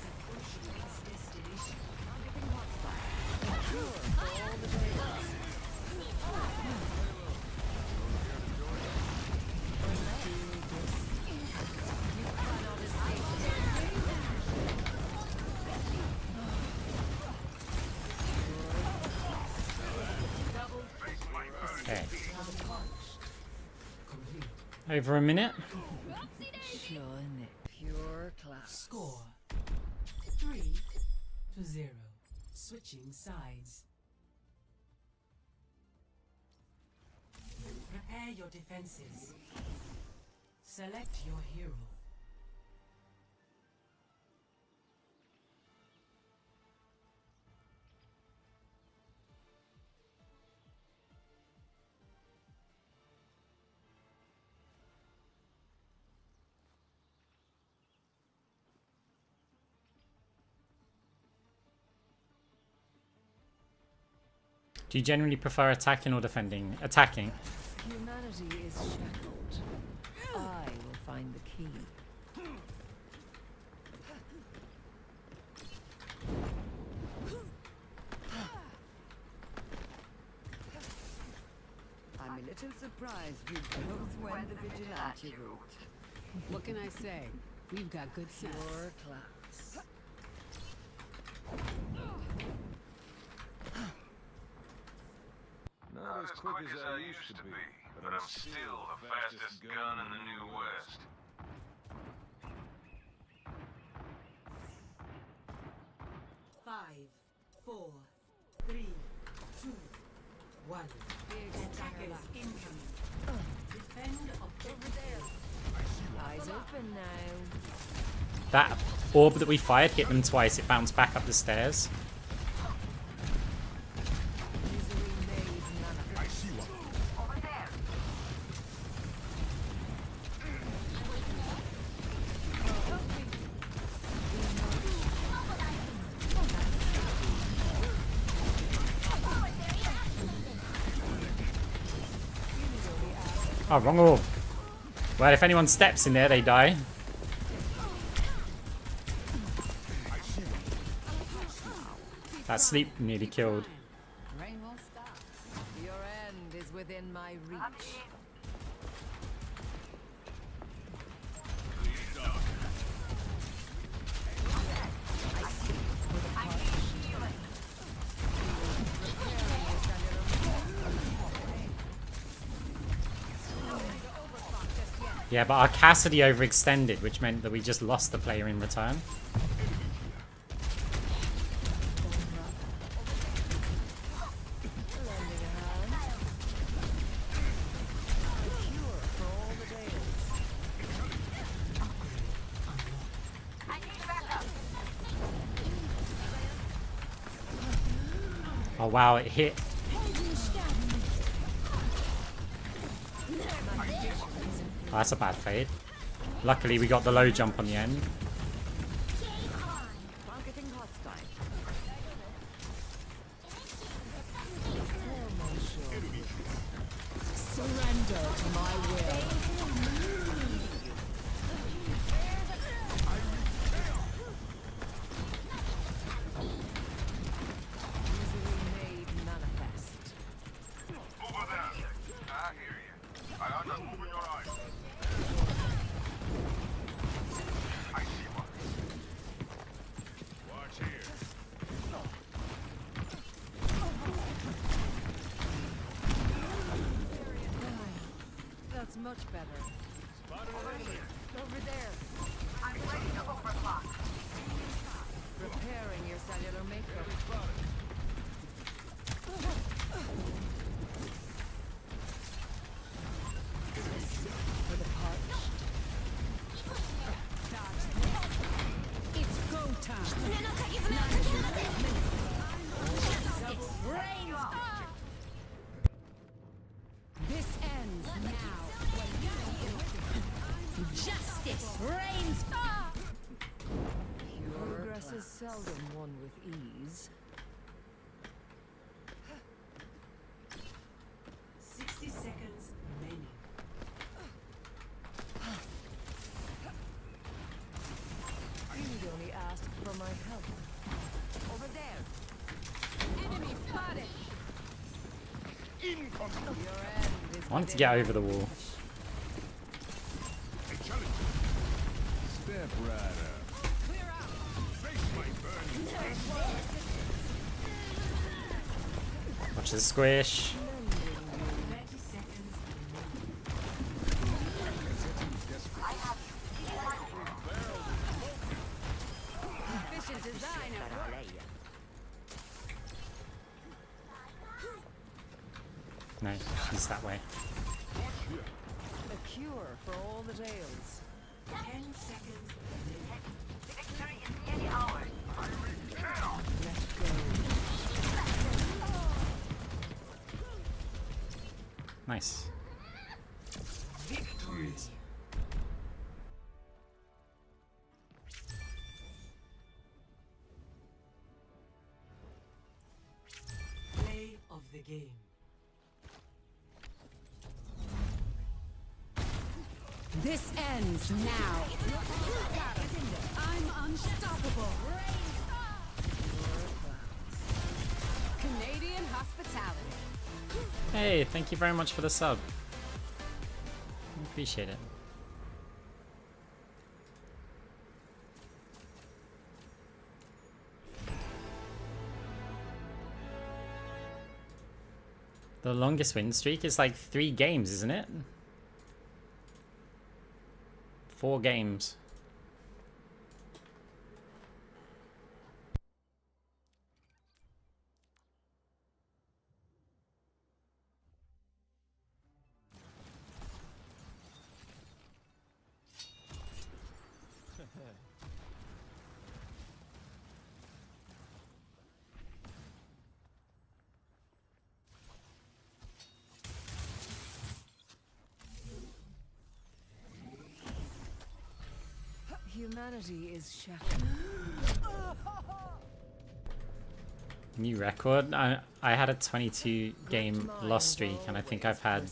Okay. Over a minute. Pure class. Score 3-0. Switching sides. Prepare your defenses. Select your hero. Do you generally prefer attacking or defending? Attacking. Humanity is shackled. I will find the key. I'm a little surprised you both went the vigilante route. What can I say? We've got good sense. Pure class. Not as quick as I used to be, but I'm still the fastest gun in the New West. Five, 4, 3, 2, 1. Attackers incoming. Defend objective. Eyes open now. That orb that we fired hit them twice. It bounced back up the stairs. Misery made manifest. Over there. Oh, wrong orb. Well, if anyone steps in there, they die. That sleep nearly killed. Rain won't stop. Your end is within my reach. Yeah, but our Cassidy overextended, which meant that we just lost the player in return. Oh wow, it hit. Oh, that's a bad fade. Luckily, we got the low jump on the end. Targeting hostile. Surrender to my will. Misery made manifest. Over there. I hear you. I just moving your eyes. I see one. Watch here. That's much better. Over there. I'm ready to overclock. Preparing your cellular makeup. For the parched. It's go time. This ends now. Justice reigns. Progress is seldom won with ease. 60 seconds remaining. You need only ask for my help. Over there. Enemy spotted. Your end is I wanted to get over the wall. Step right up. Clear out. Face my burning. Watch the squish. 30 seconds remaining. efficient design at work. No, she's that way. A cure for all the tales. 10 seconds remaining. Victory is nearly ours. Let go. Nice. Victory. Play of the game. This ends now. I'm unstoppable. Canadian hospitality. Hey, thank you very much for the sub. Appreciate it. The longest win streak is like 3 games, isn't it? 4 games. Humanity is shattered. New record. I had a 22 game loss streak, and I think I've had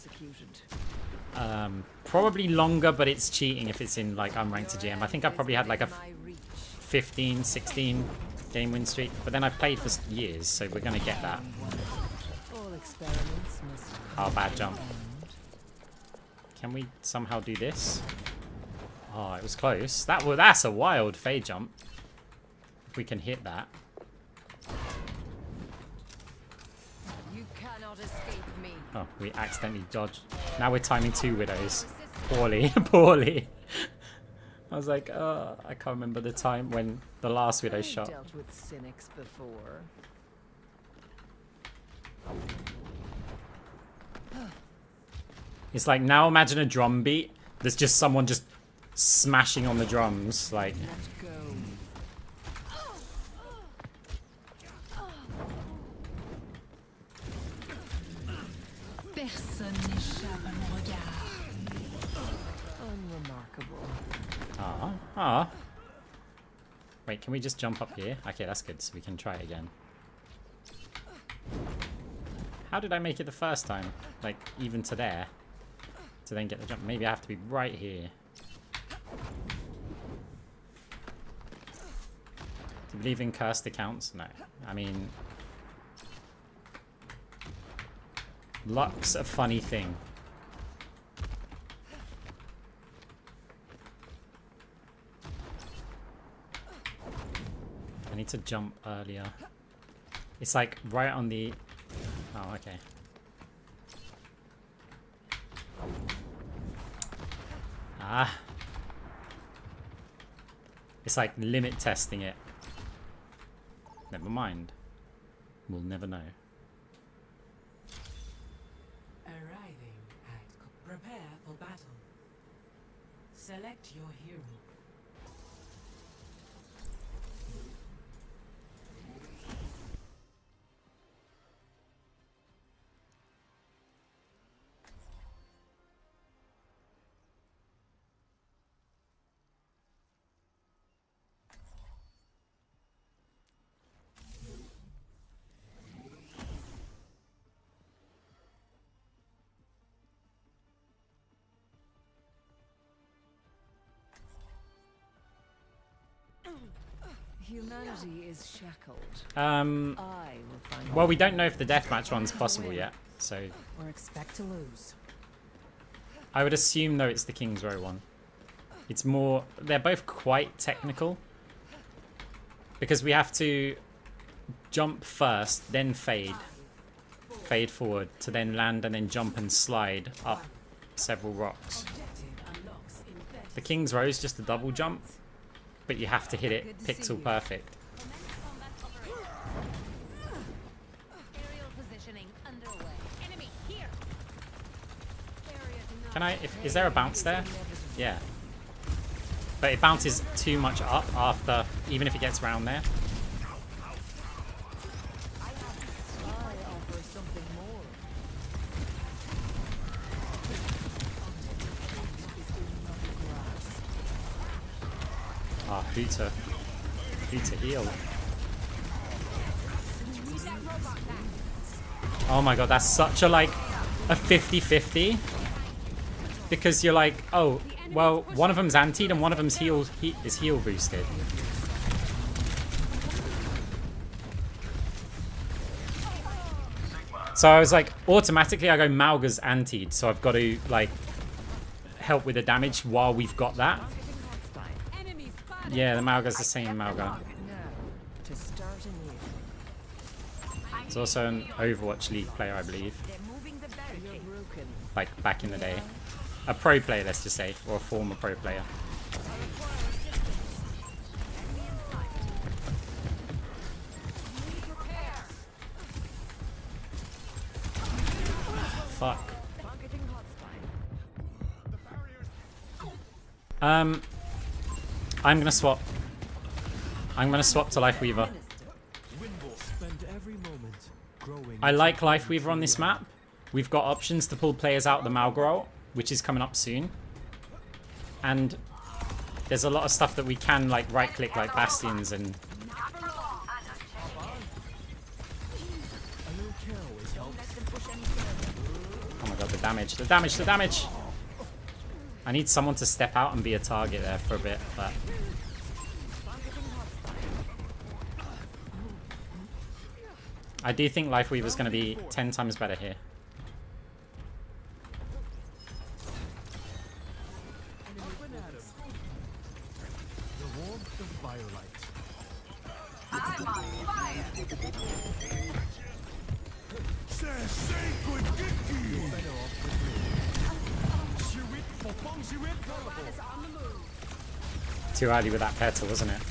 probably longer, but it's cheating if it's in like unranked to GM. I think I probably had like a 15, 16 game win streak, but then I've played for years, so we're gonna get that. All experiments must. Oh, bad jump. Can we somehow do this? Oh, it was close. That's a wild fade jump. If we can hit that. You cannot escape me. Oh, we accidentally dodged. Now we're timing 2 widows. Poorly, poorly. I was like, I can't remember the time when the last widow I've shot. dealt with cynics before. It's like, now imagine a drum beat. There's just someone just smashing on the drums, like. Let's go. Personne n'échappe à mon regard. Unremarkable. Wait, can we just jump up here? Okay, that's good, so we can try it again. How did I make it the first time? Like, even to there? To then get the jump. Maybe I have to be right here. Do you believe in cursed accounts? No. I mean... luck's a funny thing. I need to jump earlier. It's like right on the... oh, okay. Ah. It's like limit testing it. Never mind. We'll never know. Arriving at prepare for battle. Select your hero. Humanity is shackled. I will find Well, we don't know if the deathmatch one's possible yet, so or expect to lose. I would assume though it's the King's Row one. It's more, they're both quite technical because we have to jump first, then fade forward to then land and then jump and slide up several rocks. The King's Row is just a double jump, but you have to hit it pixel perfect. Aerial positioning underway. Enemy here. Can I, is there a bounce there? Yeah. But it bounces too much up after, even if it gets around there. I offer something more. Ah, Hooter. Hooter heal. Oh my god, that's such a like, a 50-50. Because you're like, oh, well, one of them's antied and one of them's heal boosted. So I was like, automatically I go Malga's antied, so I've got to like help with the damage while we've got that. Enemy spotted. Yeah, the Malga's the same Malga. Now, to start anew. He's also an Overwatch League player, I believe. They're moving the barricade. You're broken. Like back in the day. A pro player, let's just say, or a former pro player. Fuck. I'm gonna swap. I'm gonna swap to Lifeweaver. I like Lifeweaver on this map. We've got options to pull players out of the Malga ult, which is coming up soon. And there's a lot of stuff that we can like right click like Bastions and oh my god, the damage, the damage, the damage! I need someone to step out and be a target there for a bit, but I do think Lifeweaver's going to be 10 times better here. Too early with that petal, wasn't it?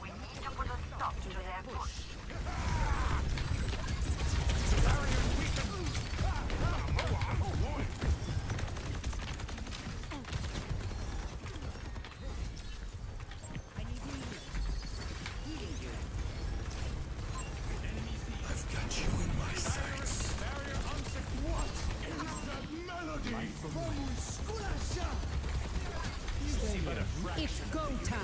We need to put a stop to their push. It's go time.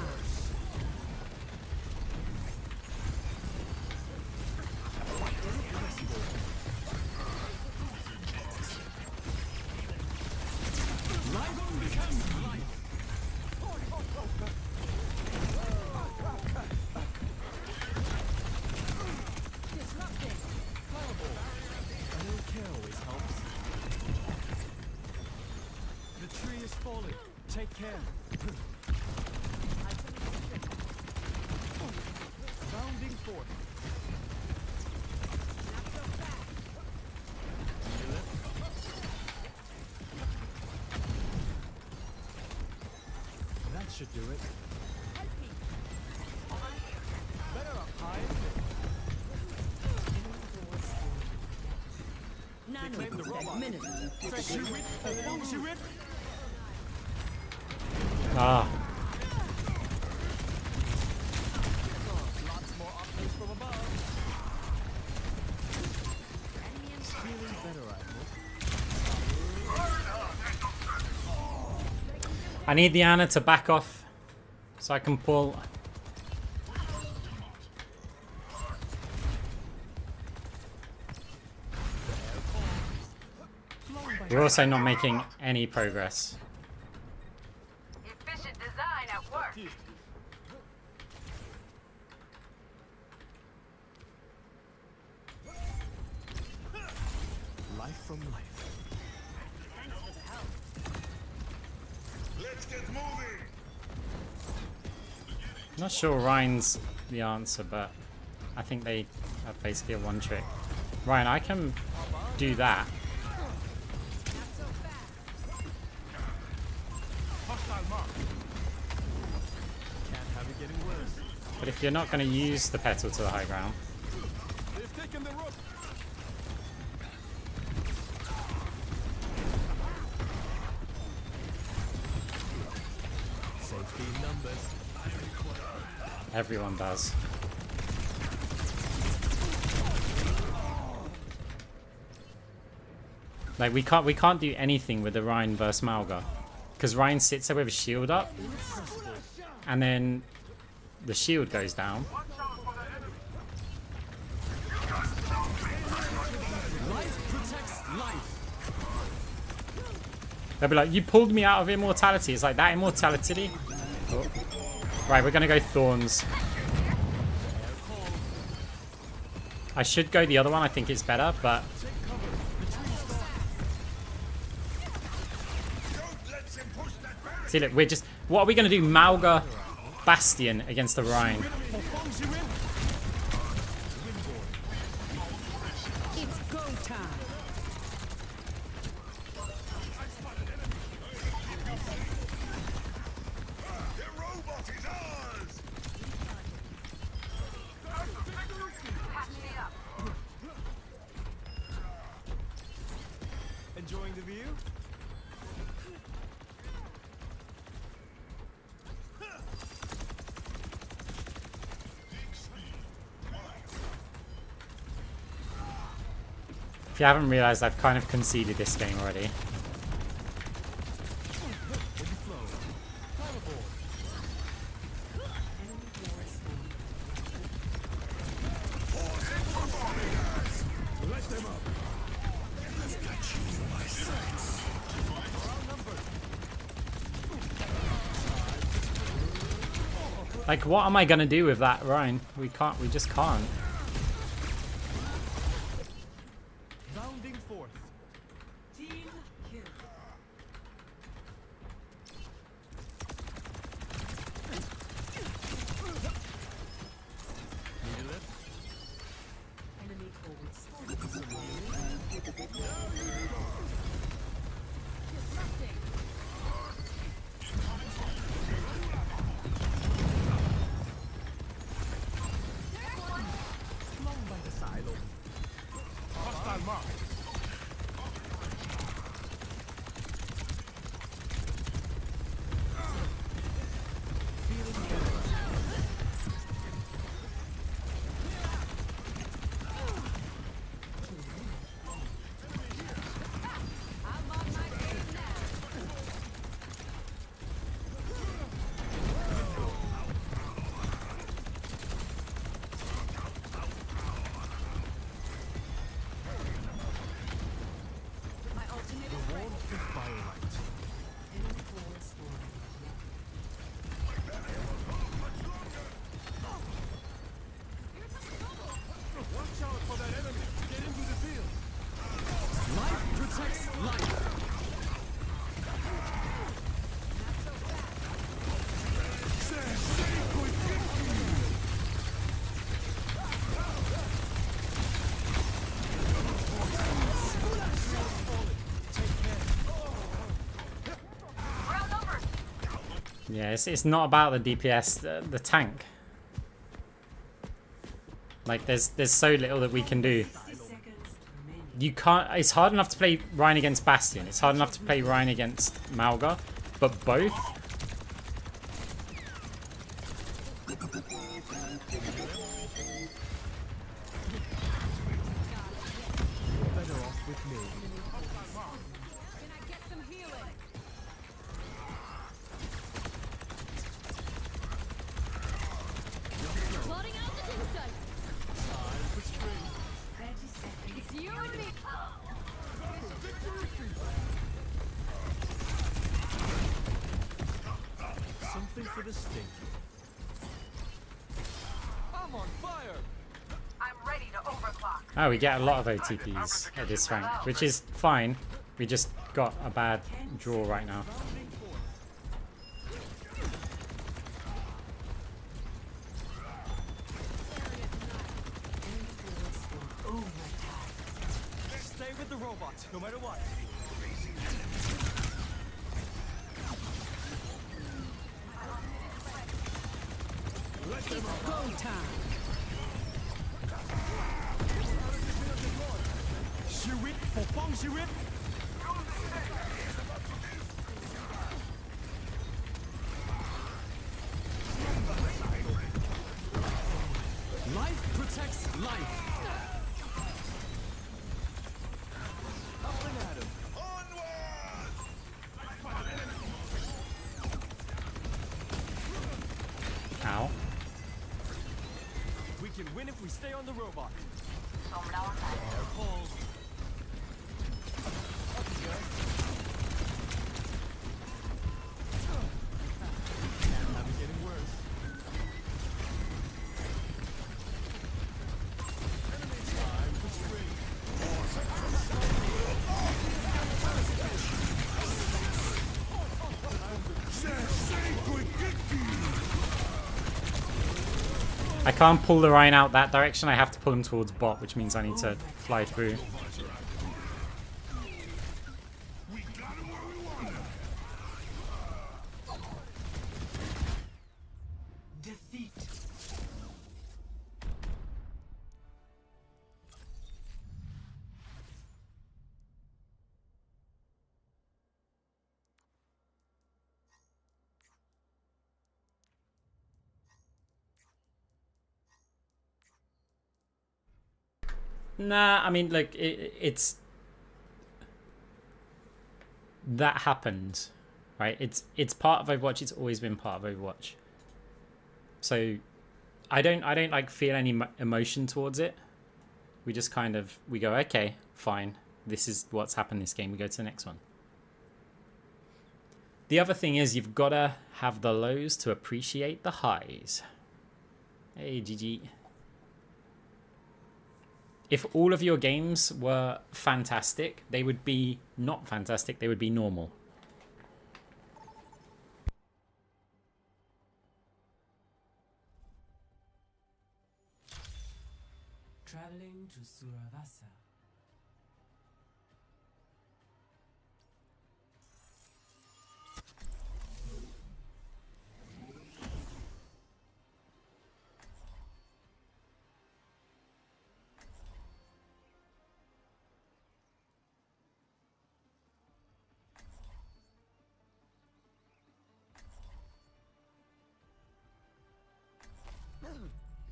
The tree is falling. Take care. Bounding forth. That should do it. Better up high. Claim the robot. Ah. Lots more options from above. Feeling better, I hope. I need the Anna to back off so I can pull. We're also not making any progress. Efficient design at work. Life from life. Let's get moving! Not sure Ryan's the answer, but I think they are basically a one trick. Ryan, I can do that. Hostile mark. Can't have it getting worse. But if you're not going to use the petal to the high ground, They've taken the rook. Safety in numbers. everyone does. Like we can't do anything with the Ryan versus Malga, because Ryan sits there with his shield up, and then the shield goes down. Life protects life. They'll be like, you pulled me out of immortality. It's like, that immortality? Oh. Right, we're gonna go Thorns. I should go the other one, I think it's better, but see, look, we're just, what are we gonna do? Malga Bastion against the Rhine. It's go time. The robot is ours! Patch me up. Enjoying the view? If you haven't realized, I've kind of conceded this game already. Like, what am I gonna do with that, Ryan? We just can't. Bounding forth. Team kill. Need a lift? Enemy forward step. Yeah, it's not about the DPS, the tank. Like, there's so little that we can do. You can't. It's hard enough to play Ryan against Bastion. It's hard enough to play Ryan against Malga, but both. Better off with me. Can I get some healing? Plotting out the inside. It's you and me. Something for the stink. I'm on fire. I'm ready to overclock. Oh, we get a lot of OTPs at this rank, which is fine. We just got a bad draw right now. Stay with the robot, no matter what. Go time. Shirip, Fofong Shirip. Life protects life. Up and at him. Ow. We can win if we stay on the robot. Sombra on fire. Pulls. I'm getting worse. Time to swing. I can't pull the Ryan out that direction. I have to pull him towards bot, which means I need to fly through. Defeat. Nah, I mean, like, it's... That happened, right? It's part of Overwatch. It's always been part of Overwatch. So, I don't like feel any emotion towards it. We just kind of, we go, okay, fine. This is what's happened this game. We go to the next one. The other thing is you've got to have the lows to appreciate the highs. Hey, GG. If all of your games were fantastic, they would be not fantastic, they would be normal. Traveling to Suravasa.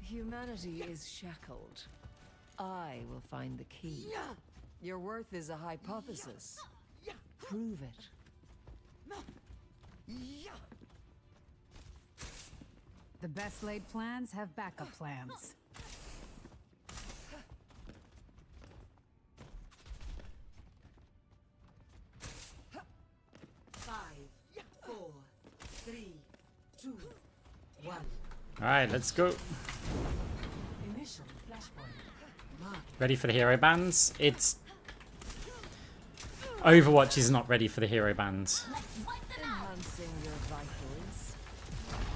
Humanity is shackled. I will find the key. Your worth is a hypothesis. Prove it. The best laid plans have backup plans. Five, 4, 3, 2, 1. Alright, let's go. Initial flashpoint. Mark. Ready for the hero bands? It's... Overwatch is not ready for the hero bands. Enhancing your vitals.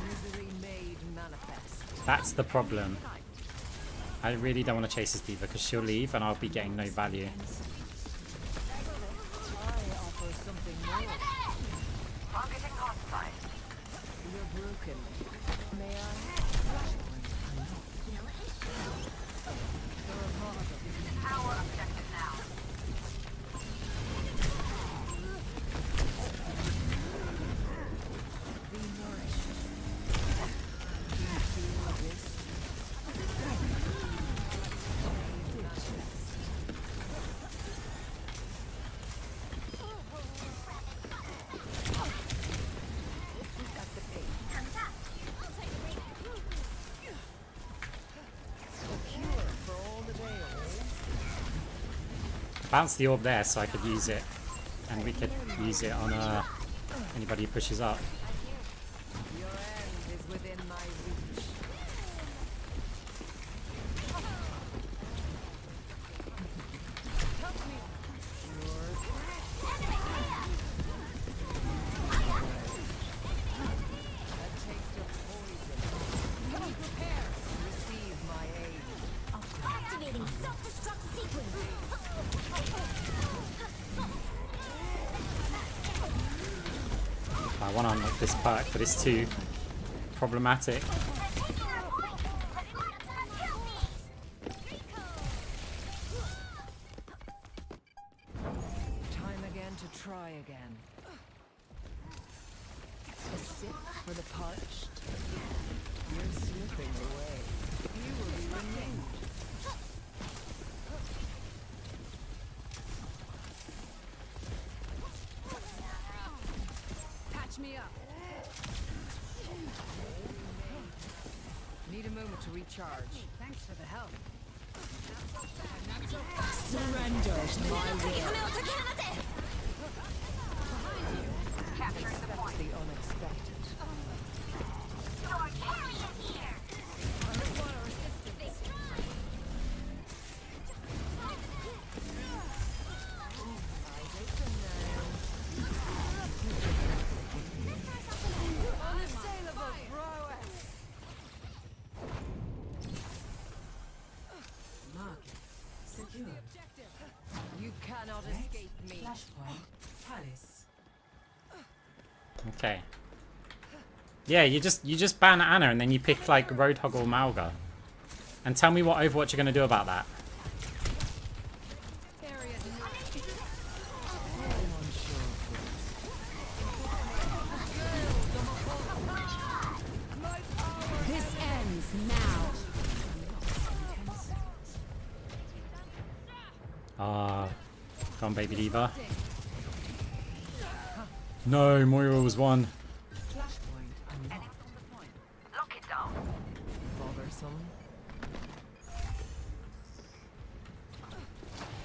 Misery made manifest. That's the problem. I really don't want to chase this diva because she'll leave and I'll be getting no value. I offer something more. Targeting hostile. broken. May I? Our objective now. Be nourished. Do you feel this? Bounce the orb there so I could use it, and we could use it on anybody who pushes up. Your end is within my reach. A taste of poison. Receive my aid. Activating self-destruct sequence. I want to unlock this perk, but it's too problematic. Time again to try again. A sip for the parched. You're slipping away. You will be renewed. Patch me up. Need a moment to recharge. Thanks for the help. Surrender to my will. Capturing the point. The unexpected. Your carrier here. Unassailable prowess. Market secured. You cannot Next, escape me. Flashpoint Palace. Okay. Yeah, you just ban Anna and then you pick like Roadhog or Malga. And tell me what Overwatch are going to do about that. This ends now. Ah, come on, baby diva. No, Moira was one. Flashpoint unlocked. Lock it down. Bothersome.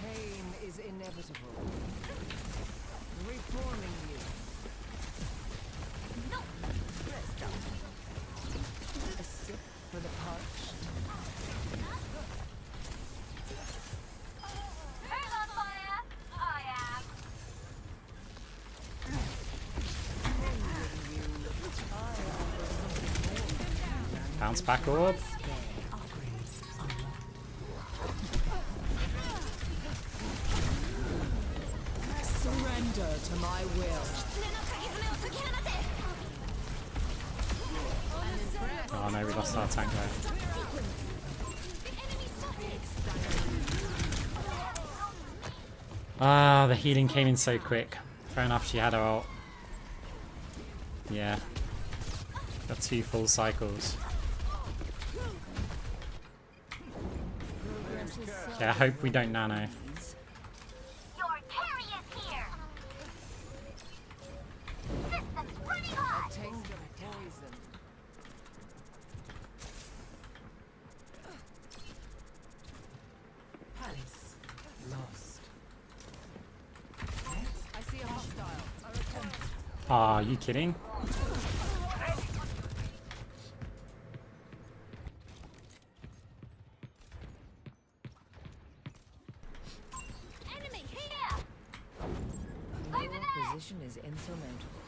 Pain is inevitable. Reforming you. A sip for the parched. Who's on fire? I am. Bounce back orb. Surrender to my will. Oh no, we lost our tank there. Ah, the healing came in so quick. Fair enough, she had her ult. Yeah. Got 2 full cycles. Okay, I hope we don't nano. Your carrier's here. System's running hot. Taste of poison. Palace lost. I see a hostile. I return. Ah, are you kidding? Enemy here. Your position is insurmountable.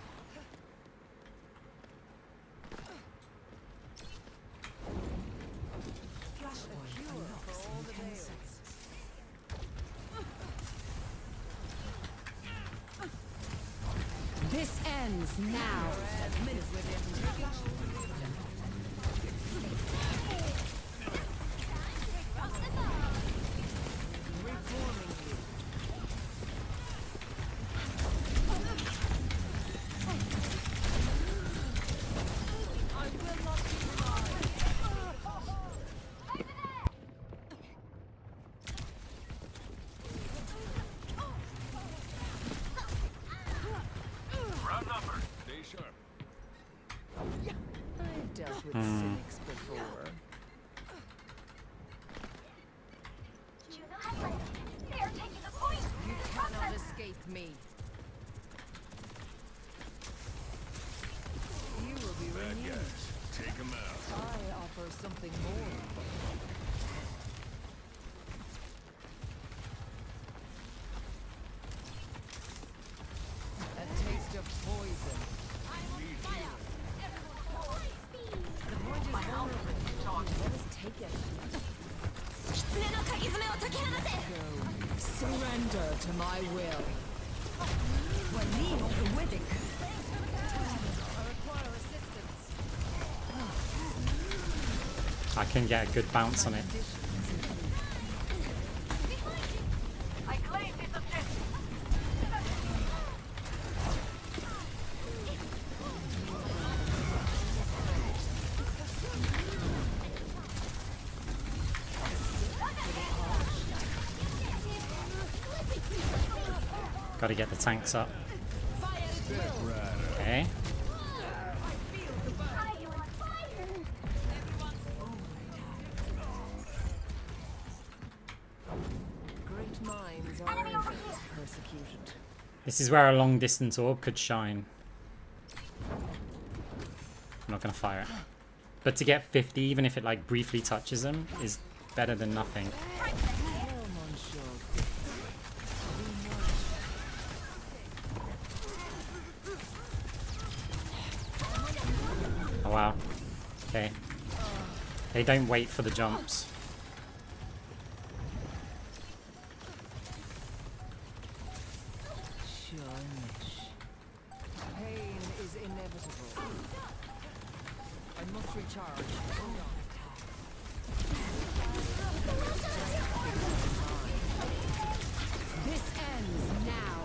Flashpoint unlocks in 10 seconds. This ends now. Flashpoint I've dealt with cynics before. You know how they're taking the point. You cannot escape me. You will be renewed. Take him out. I offer something more. A taste of poison. The void is vulnerable. Let us take it. Go. Surrender to my will. I require assistance. I can get a good bounce on it. I claim this objective. Gotta get the tanks up. Okay. Great minds are always persecuted. This is where a long distance orb could shine. I'm not gonna fire it. But to get 50, even if it like briefly touches them, is better than nothing. Oh wow. Okay. They don't wait for the jumps. Pain is inevitable. I must recharge. This ends now.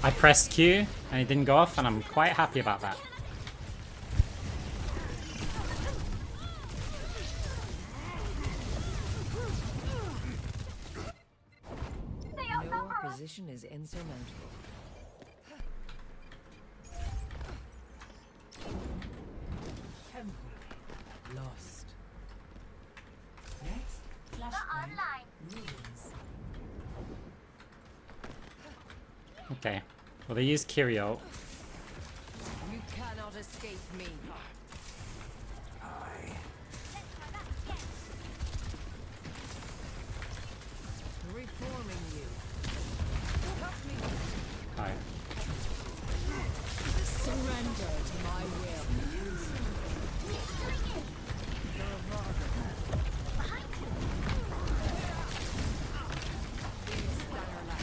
I pressed Q and it didn't go off, and I'm quite happy about that. No opposition is insurmountable. Temple lost. Next, flashpoint Online. ruins. Okay. Well, they used Kirio. You cannot escape me. Reforming you. Help me. Hi. Surrender to my will.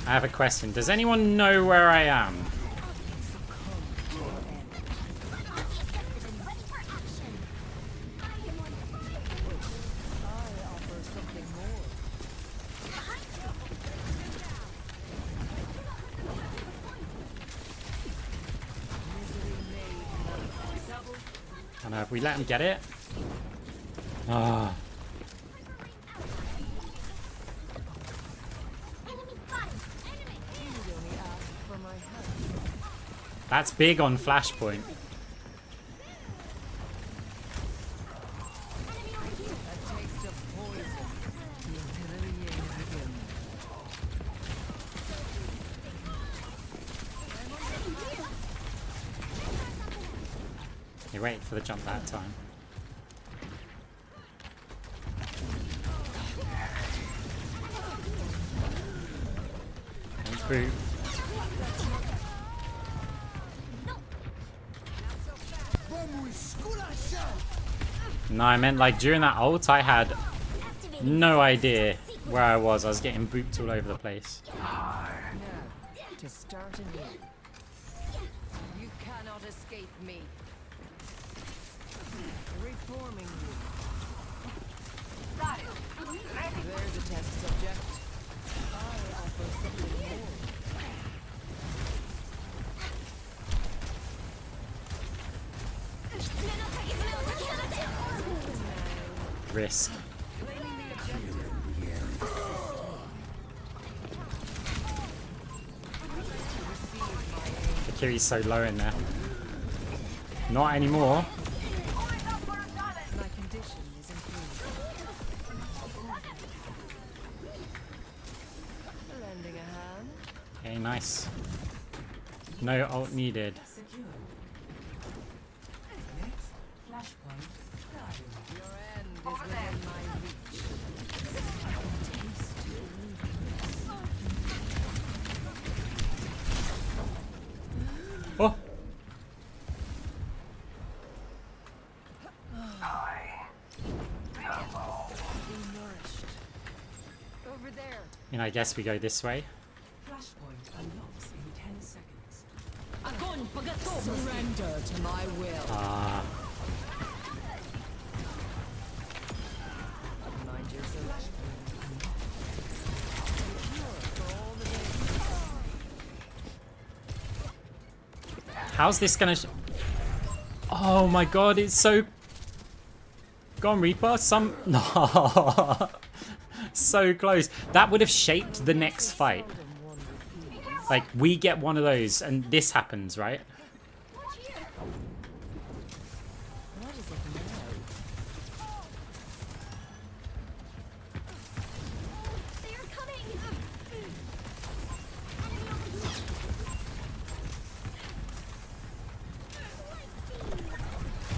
I have a question. Does anyone know where I am? I know, if we let him get it. Ah. That's big on Flashpoint. You wait for the jump that time. Don't boot. No, I meant like during that ult I had no idea where I was. I was getting booped all over the place. Now, to start anew. You cannot escape me. Reforming you. Got it. There's a test subject. I offer something more. Risk. Claiming the objective. Kiri's so low in there. Not anymore. My condition is improved. Lending a hand. Okay, nice. No ult needed. Secure. Next, flashpoint. Guarded. Your end is within my reach. Taste your weakness. Oh! Be nourished. Over there. And I guess we go this way. Flashpoint unlocks in 10 seconds. Surrender to my will. Ah, Mind yourself. how's this gonna? Oh my god, it's so. Go on, Reaper. Some no, so close. That would have shaped the next fight. Like we get one of those, and this happens, right? Watch here. What is it now? They are coming.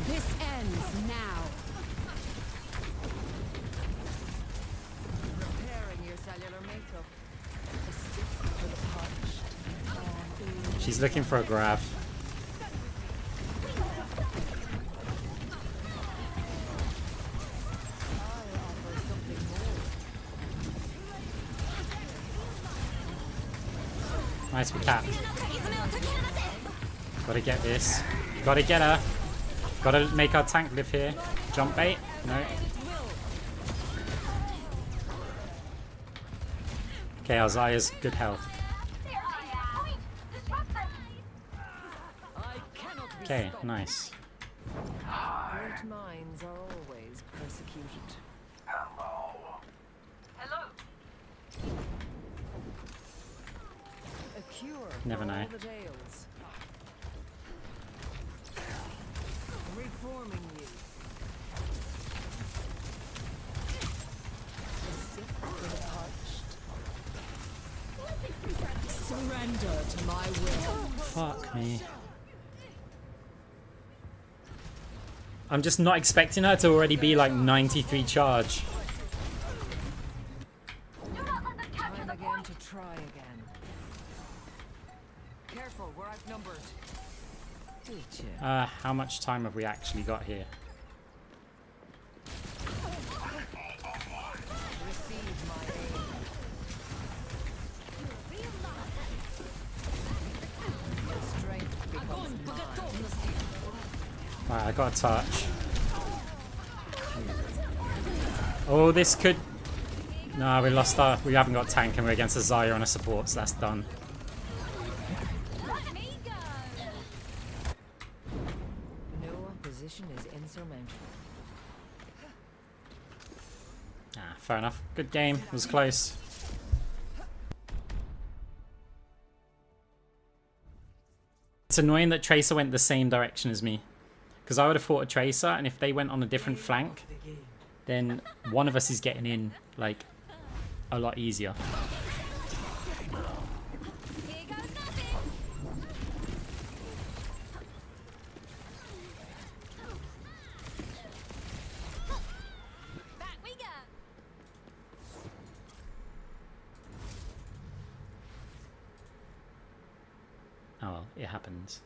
This ends now. Repairing your cellular makeup. A stick for the parched. She's looking for a grab. I offer something more. Nice, we capped. Gotta get this. Gotta get her. Gotta make our tank live here. Jump bait? No. Okay, Isaiah's good health. They're on that point. Disrupt them. I cannot be Okay, stopped. nice. Great minds are always persecuted. Hello. A cure Never for know. all the tales. Reforming you. A stick for the parched. Surrender to my will. Fuck me. I'm just not expecting her to already be like 93 charge. Time again to try again. Careful, we're outnumbered. Did you? How much time have we actually got here? Receive my aid. Your strength becomes mine. Right, I got a touch. Oh, this could... No, we lost our... We haven't got tank and we're against a Xayah on a support, so that's done. Let me go. No opposition is insurmountable. Ah, fair enough. Good game. It was close. It's annoying that Tracer went the same direction as me. Because I would have fought a Tracer, and if they went on a different flank, The game. then one of us is getting in, like, a lot easier. Here goes nothing. Back we go. Oh well, it happens.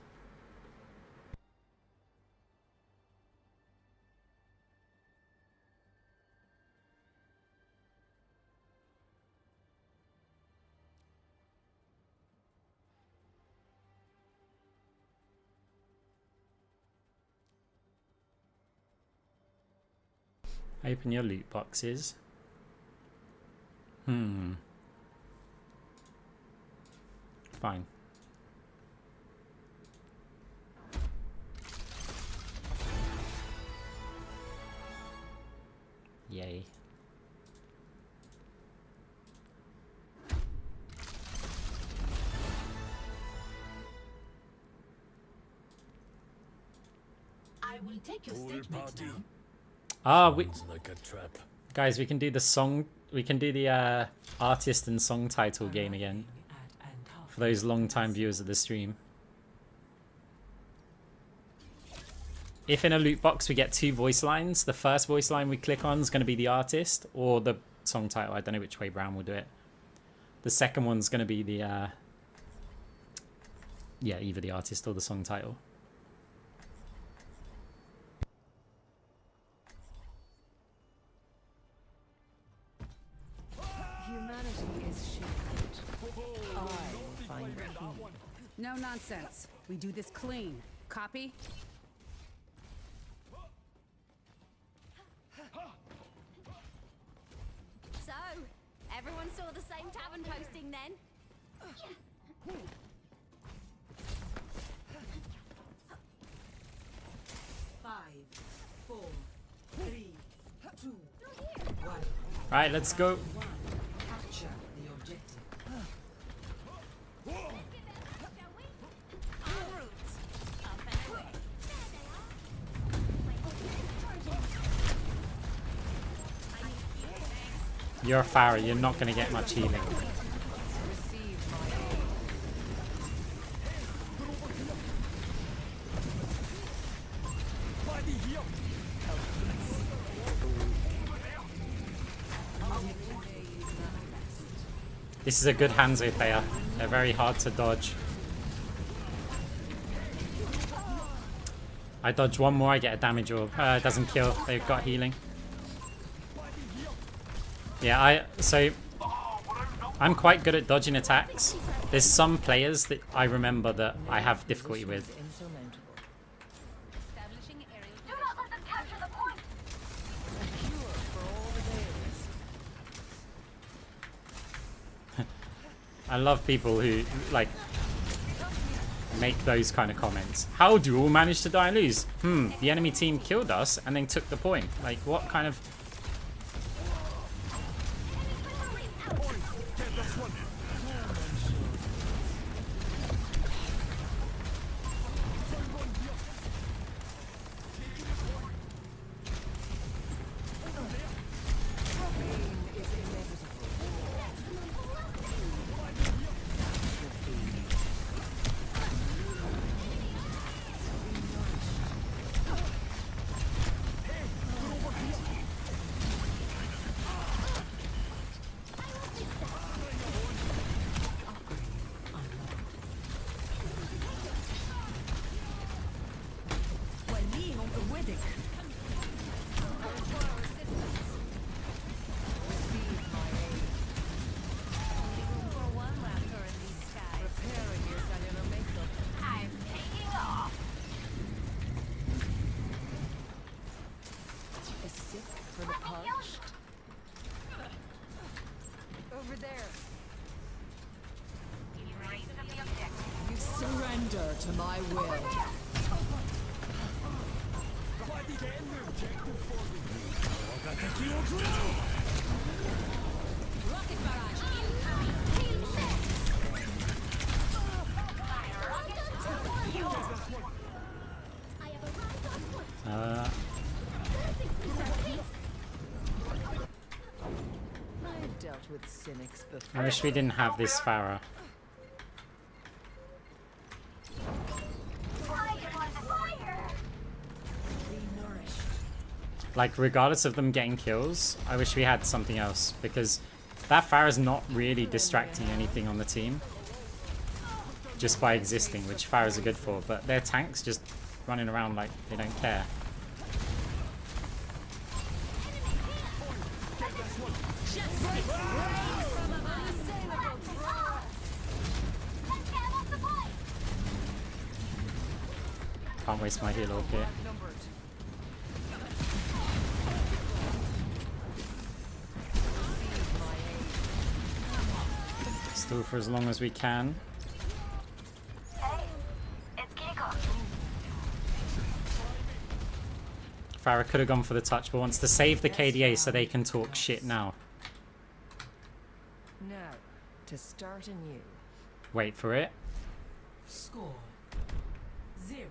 Open your loot boxes. Fine. Yay. will take your statement now. Ah, Like a trap. guys, we can do the song. We can do the artist and song title game again At Antarctica. for those long-time viewers of the stream. If in a loot box we get 2 voice lines, the first voice line we click on is going to be the artist or the song title. I don't know which way Brown will do it. The second one's going to be the yeah, either the artist or the song title. Humanity is shackled. I will find the key. No nonsense. We do this clean. Copy? So, everyone saw the same tavern posting then? 5, 4, 3, 2, 1. Right, let's go. Capture the objective. You're a Farah, you're not going to get much healing. Receive my aid. This is a good Hanzo player. They're very hard to dodge. I dodge one more, I get a damage orb. It doesn't kill, they've got healing. Yeah, I'm quite good at dodging attacks. There's some players that I remember that I have difficulty with. Insurmountable. Establishing aerial Do not let them capture the point! A cure for all the days. I love people who, like, make those kind of comments. How do you all manage to die and lose? The enemy team killed us and then took the point. Like, what kind of... Over there. You surrender to my will. I've dealt with cynics before. I wish we didn't have this Farah. Like, regardless of them getting kills, I wish we had something else, because that Farah's not really distracting anything on the team. Just by existing, which Farahs are good for, but their tanks just running around like they don't care. Can't waste my heal orb here. Still for as long as we can. Farah could have gone for the touch, but wants to save the KDA so they can talk shit now. Now, to start anew. Wait for it. Score 0-1.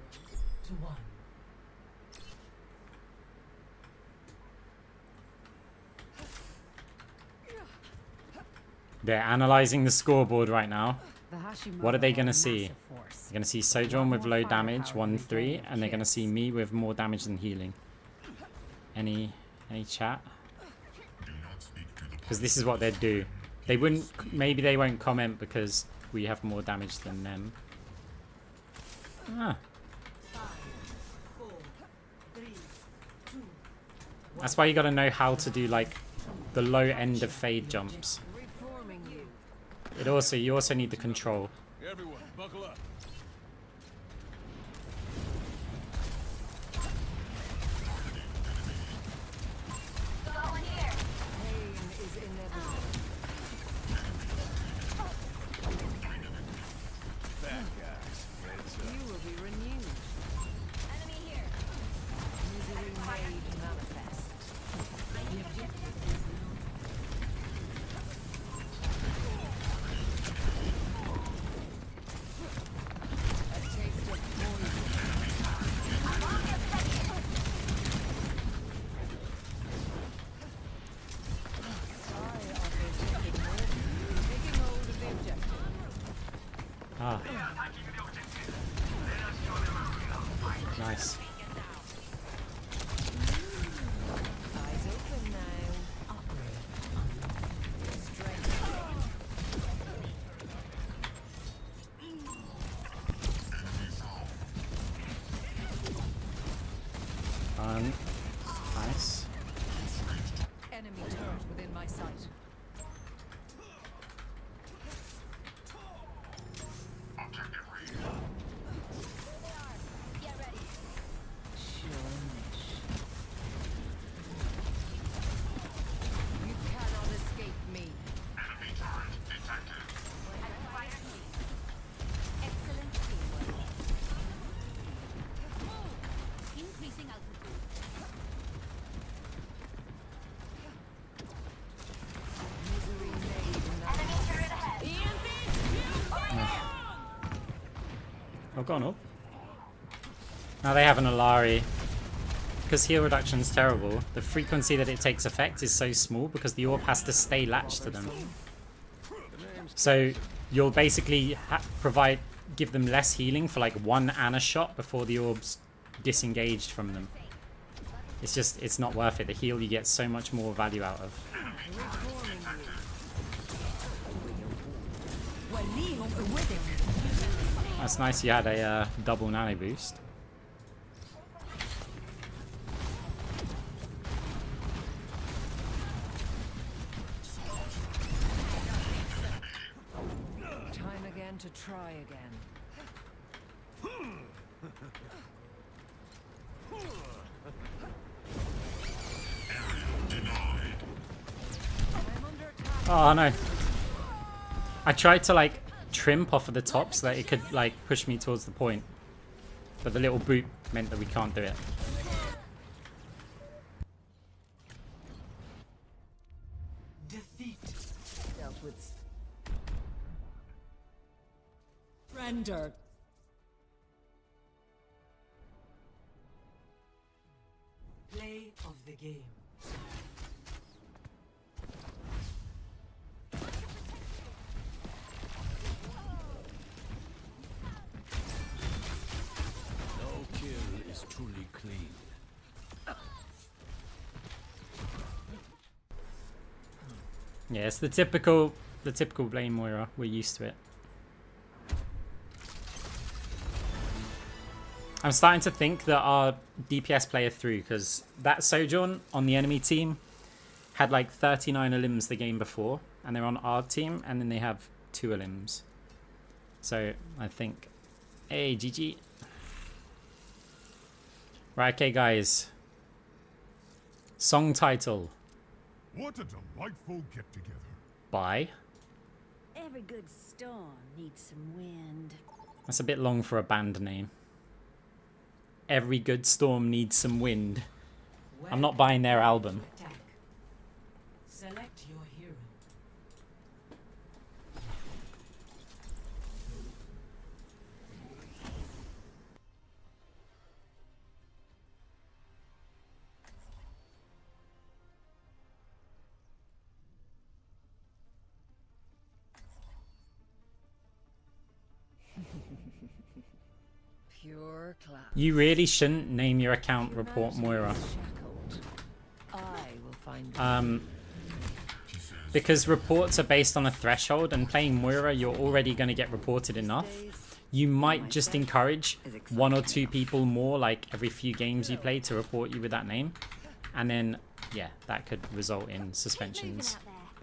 They're analyzing the scoreboard right now. The Hashimoto What are they have gonna see? massive force. They're gonna see Sojourn with low damage, 1-3, and they're gonna see me with more damage than healing. Any chat? Because this is what they'd do. They wouldn't. Maybe they won't comment because we have more damage than them. Ah. That's why you gotta know how to do like the low end of fade jumps. Reforming you. You also need the control. Everyone, buckle up. Going here. Pain is inevitable. Bad guys. Heads up. You will be renewed. Enemy here. Misery made manifest. A taste of poison. Taking hold of the objective. Ah. Nice. Eyes open now. Strength. Nice. Enemy turret within my sight. Get ready. You cannot escape me. Excellent teamwork. Increasing altitude. Misery made Enemy turret ahead. Oh, gone up. Now they have an Alari. Because heal reduction's terrible, the frequency that it takes effect is so small because the orb has to stay latched to them. So you'll basically give them less healing for like one Ana shot before the orb's disengaged from them. It's not worth it. The heal you get so much more value out of. That's nice you had a double nano boost. time again to try again. I'm under attack. Oh no. I tried to like trim off of the top so that it could like push me towards the point. But the little boot meant that we can't do it. Defeat. Dealt with. Render. Play of the game. No kill is truly clean. Yeah, it's the typical Blame Moira. We're used to it. I'm starting to think that our DPS player through, because that Sojourn on the enemy team had like 39 elims the game before, and they're on our team, and then they have 2 elims. So I think, hey, GG. Right, okay, guys. Song title What a delightful get-together. by. Every good storm needs some wind. That's a bit long for a band name. Every good storm needs some wind. I'm not buying their album. Attack. Select your hero. Pure class. You really shouldn't name your account Report Moira. Shackled. I will find Because reports are based on a threshold, and playing Moira, you're already going to get reported enough. You might just encourage 1 or 2 people more, like every few games you play, to report you with that name. And then, yeah, that could result in suspensions. Keep moving out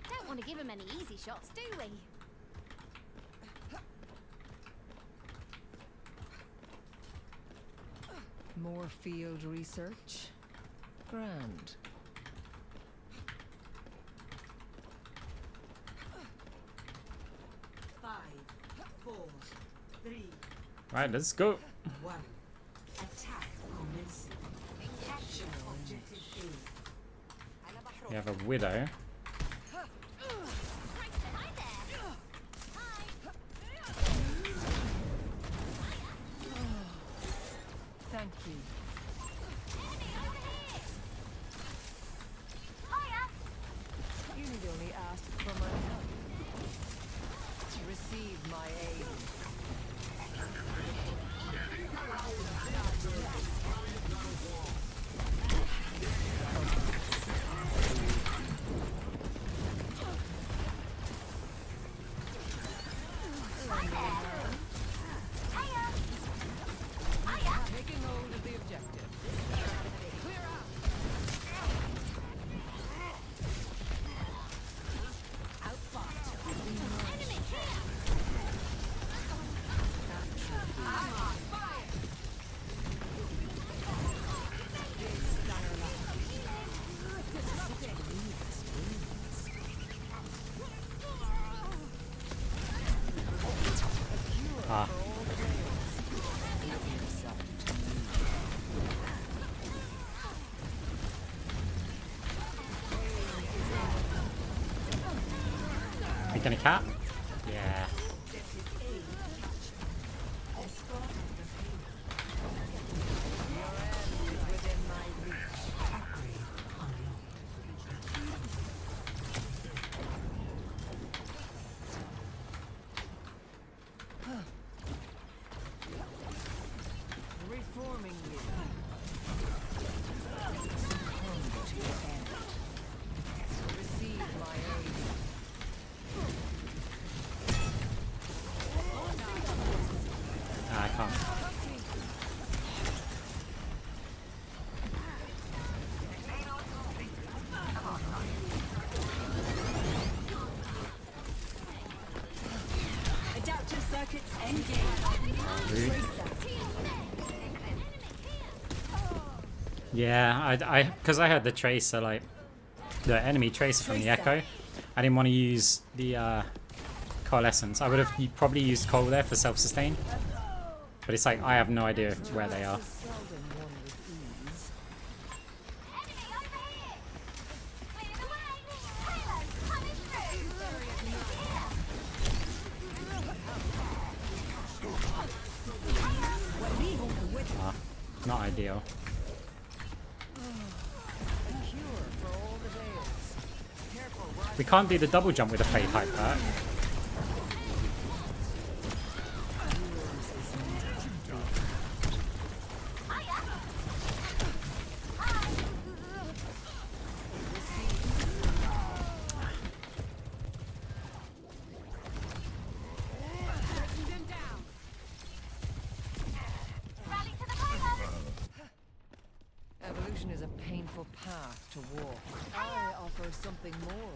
there. Don't want to give him any easy shots, do we? more field research. Grand. Right, let's go. We have a widow. Thank you. You need only ask for my help. Receive my aid. Taking hold of the objective. Clear out. Outfought. Enemy here. Fire. Ah. We gonna cap? Yeah. Reforming you. Succumb to your end. Receive my aid. I can't. Adaptive circuits engaged. Rude. Yeah, I because I had the tracer, like the enemy tracer from the Echo. I didn't want to use the coalescence. I would have probably used coal there for self-sustain, but it's like I have no idea where they are. Seldom won with ease. Ah, not ideal. Cure for all the veils. Careful, right? We can't do the double jump with a Fade Hype perk. Evolution is a painful path to walk. I offer something more.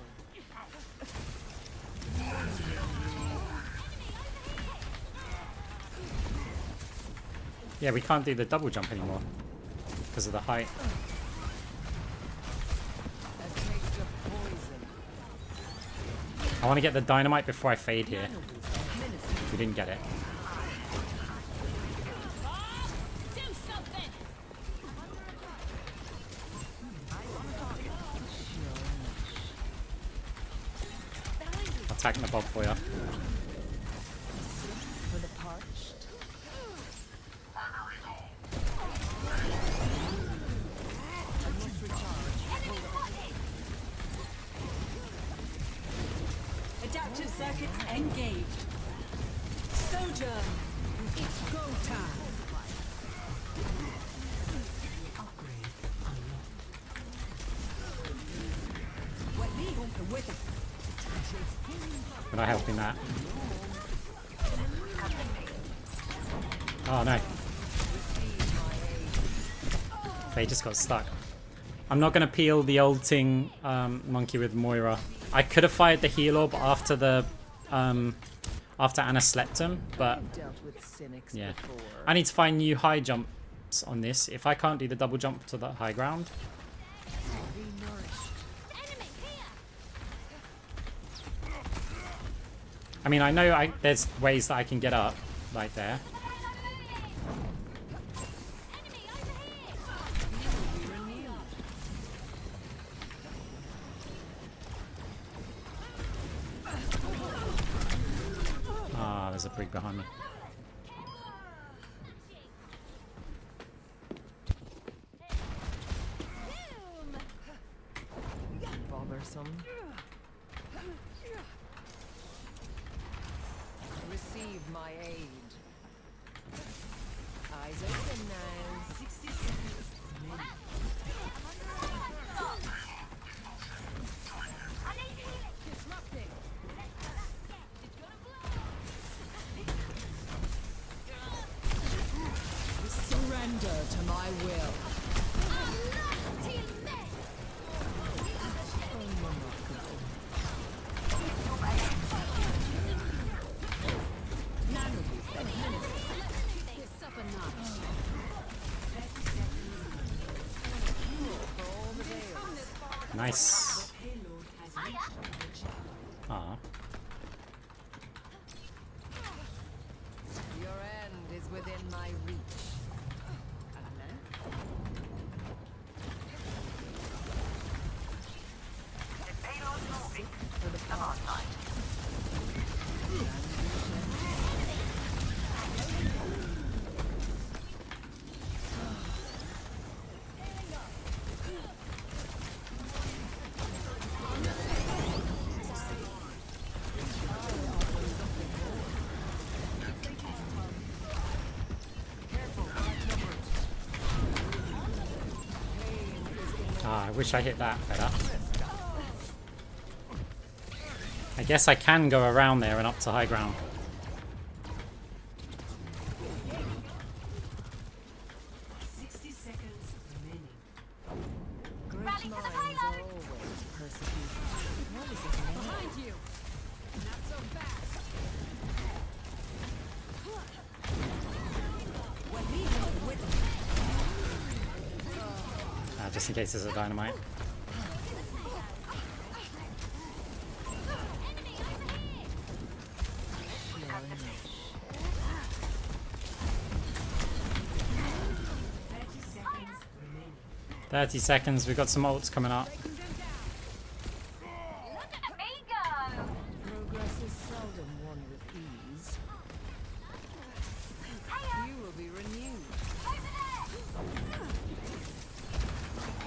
Yeah, we can't do the double jump anymore because of the height. A taste of poison. I want to get the dynamite before I fade here. We didn't get it. I'll attack the bob for you. For the parched. I must recharge. Adaptive circuits engaged. Sojourn. It's go time. Can I help in that? Oh no. They just got stuck. I'm not going to peel the ulting monkey with Moira. I could have fired the heal orb after the after Anna slept him, but yeah. I need to find new high jumps on this. If I can't do the double jump to the high ground. I mean, I know there's ways that I can get up, like there. Ah, there's a brig behind me. Bothersome. Receive my aid. Eyes open now. 60 seconds remaining. Disrupting. Surrender to my will. Nice. Payload has reached the channel. Ah. Your end is within my reach. For the past. Ah, I wish I hit that better. I guess I can go around there and up to high ground. Great minds are always persecuted. What is it now? Behind you. Not so fast. Just in case there's a dynamite. Seconds remaining. 30 seconds, we've got some ults coming up. Progress is seldom won with ease. You will be renewed.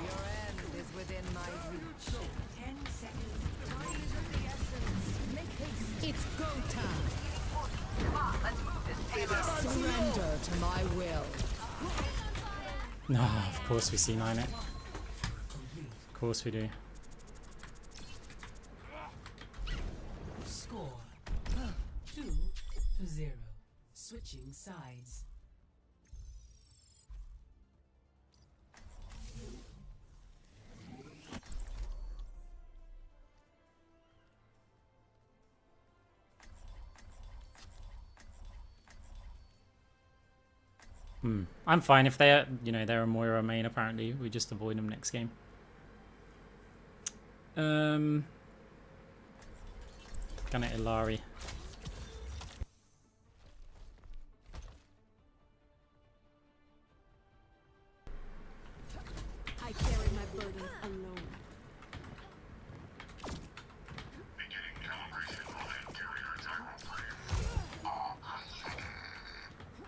Your end is within my reach. 10 seconds. It's go time. Surrender to my will. No, of course we C9 it. Of course we do. Score 2-0. Switching sides. I'm fine if they're, they're a Moira main. Apparently, we just avoid them next game. Gonna Ilari. I carry my burdens alone. Beginning calibration on interior attack roleplay.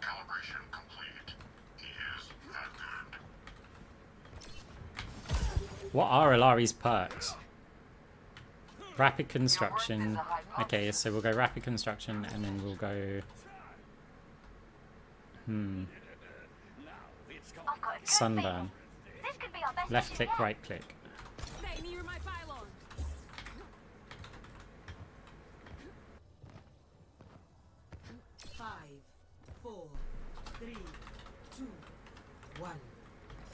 Calibration complete. He is that good. What are Ilari's perks? Rapid construction. Okay, so we'll go rapid construction and then we'll go. Sunburn. Left click, right click. Stay near my pylon. 3, 2, 1.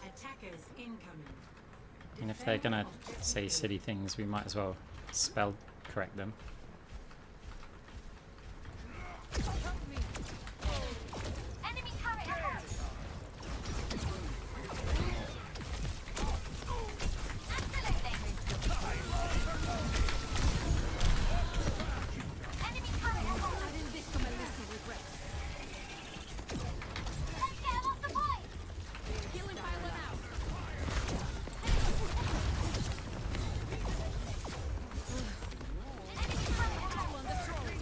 Attackers incoming. And if they're gonna say silly things, we might as well spell correct them. Enemy turret ahead. Absolutely. Enemy turret ahead. Adding this to my list of regrets. Let's get him off the point. Healing pylon out. Enemy turret ahead. Pylon destroyed.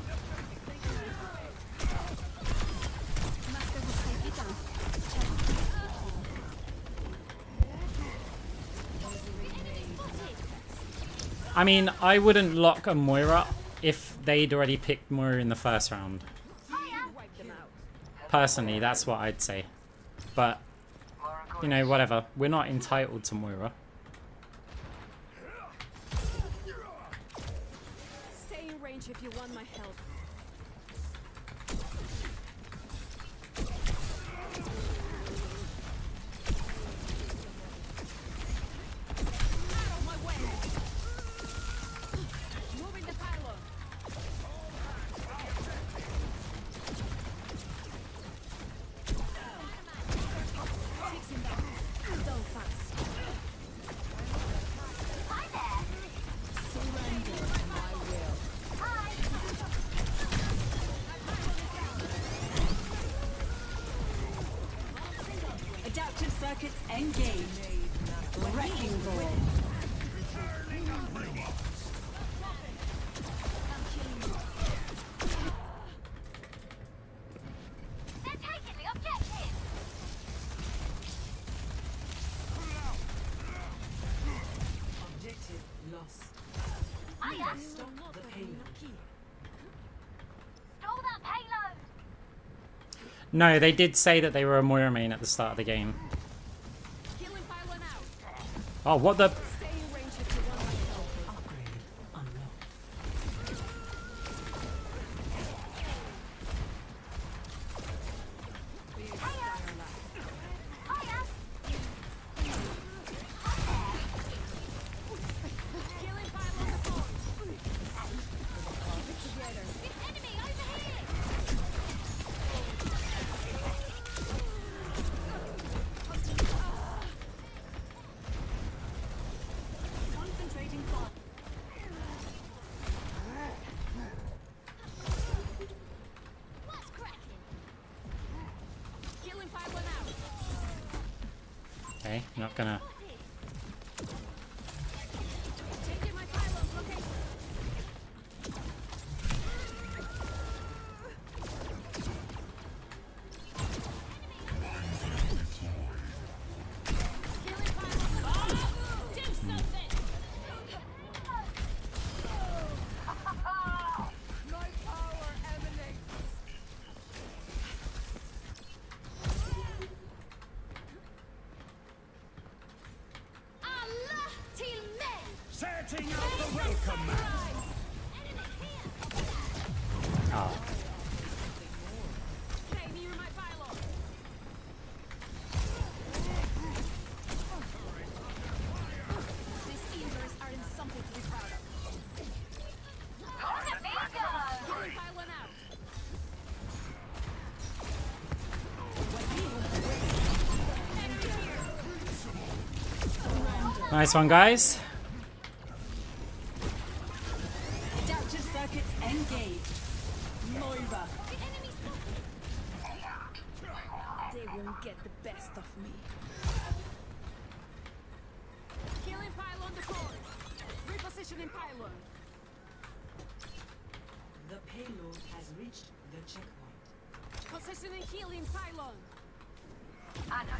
Master was taken. I mean, I wouldn't lock a Moira if they'd already picked Moira in the first round. Wipe them out. Personally, that's what I'd say. But, you know, whatever. We're not entitled to Moira. Stay in range if you want my help. Out of my way. Moving the pylon. Fixing them. So fast. Hi there. Surrender to my will. Hi. Adaptive circuits engaged. Wrecking ball. They're taking the objective. Objective lost. Hiya. Stop the payload. Stole that payload. No, they did say that they were a Moira main at the start of the game. Healing pylon out. Oh, what the... Stay in range if you want my help. Upgrade unlocked. Hiya. Healing pylon deployed. Together. Enemy over here. Concentrating fire. What's cracking? Healing pylon out. Okay, not gonna... Changing my pylon location. Healing pylon. Do something. My power emanates. Allah till men. Setting out the welcome mat. Oh. Stay near my pylon. These eaters are in something to be proud of. Look at me go. Healing pylon out. Nice one, guys. Adaptive circuits engaged. Moira. They won't get the best of me. Healing pylon deployed. Repositioning pylon. The payload has reached the checkpoint. Positioning healing pylon. I know.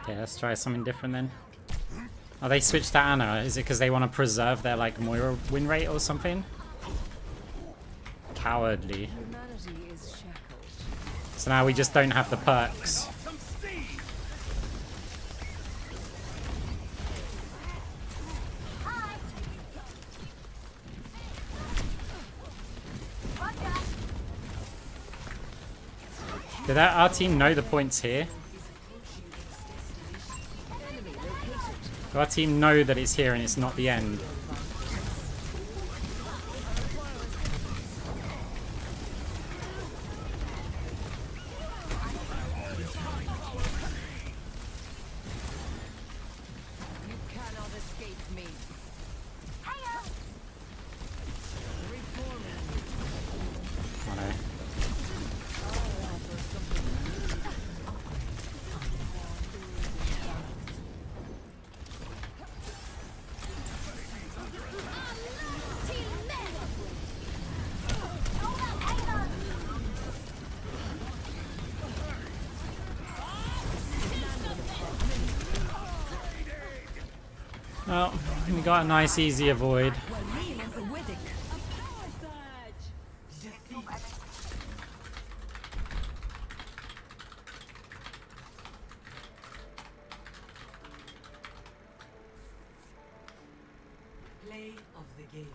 Okay, let's try something different then. Oh, they switched to Anna. Is it because they want to preserve their, like, Moira win rate or something? Cowardly. Humanity is shackled. So now we just don't have the perks. Some steam. Did our team know the points here? Do our team know that it's here and it's not the end? You cannot escape me. I know. Well, we got a nice easy avoid. Play of the game.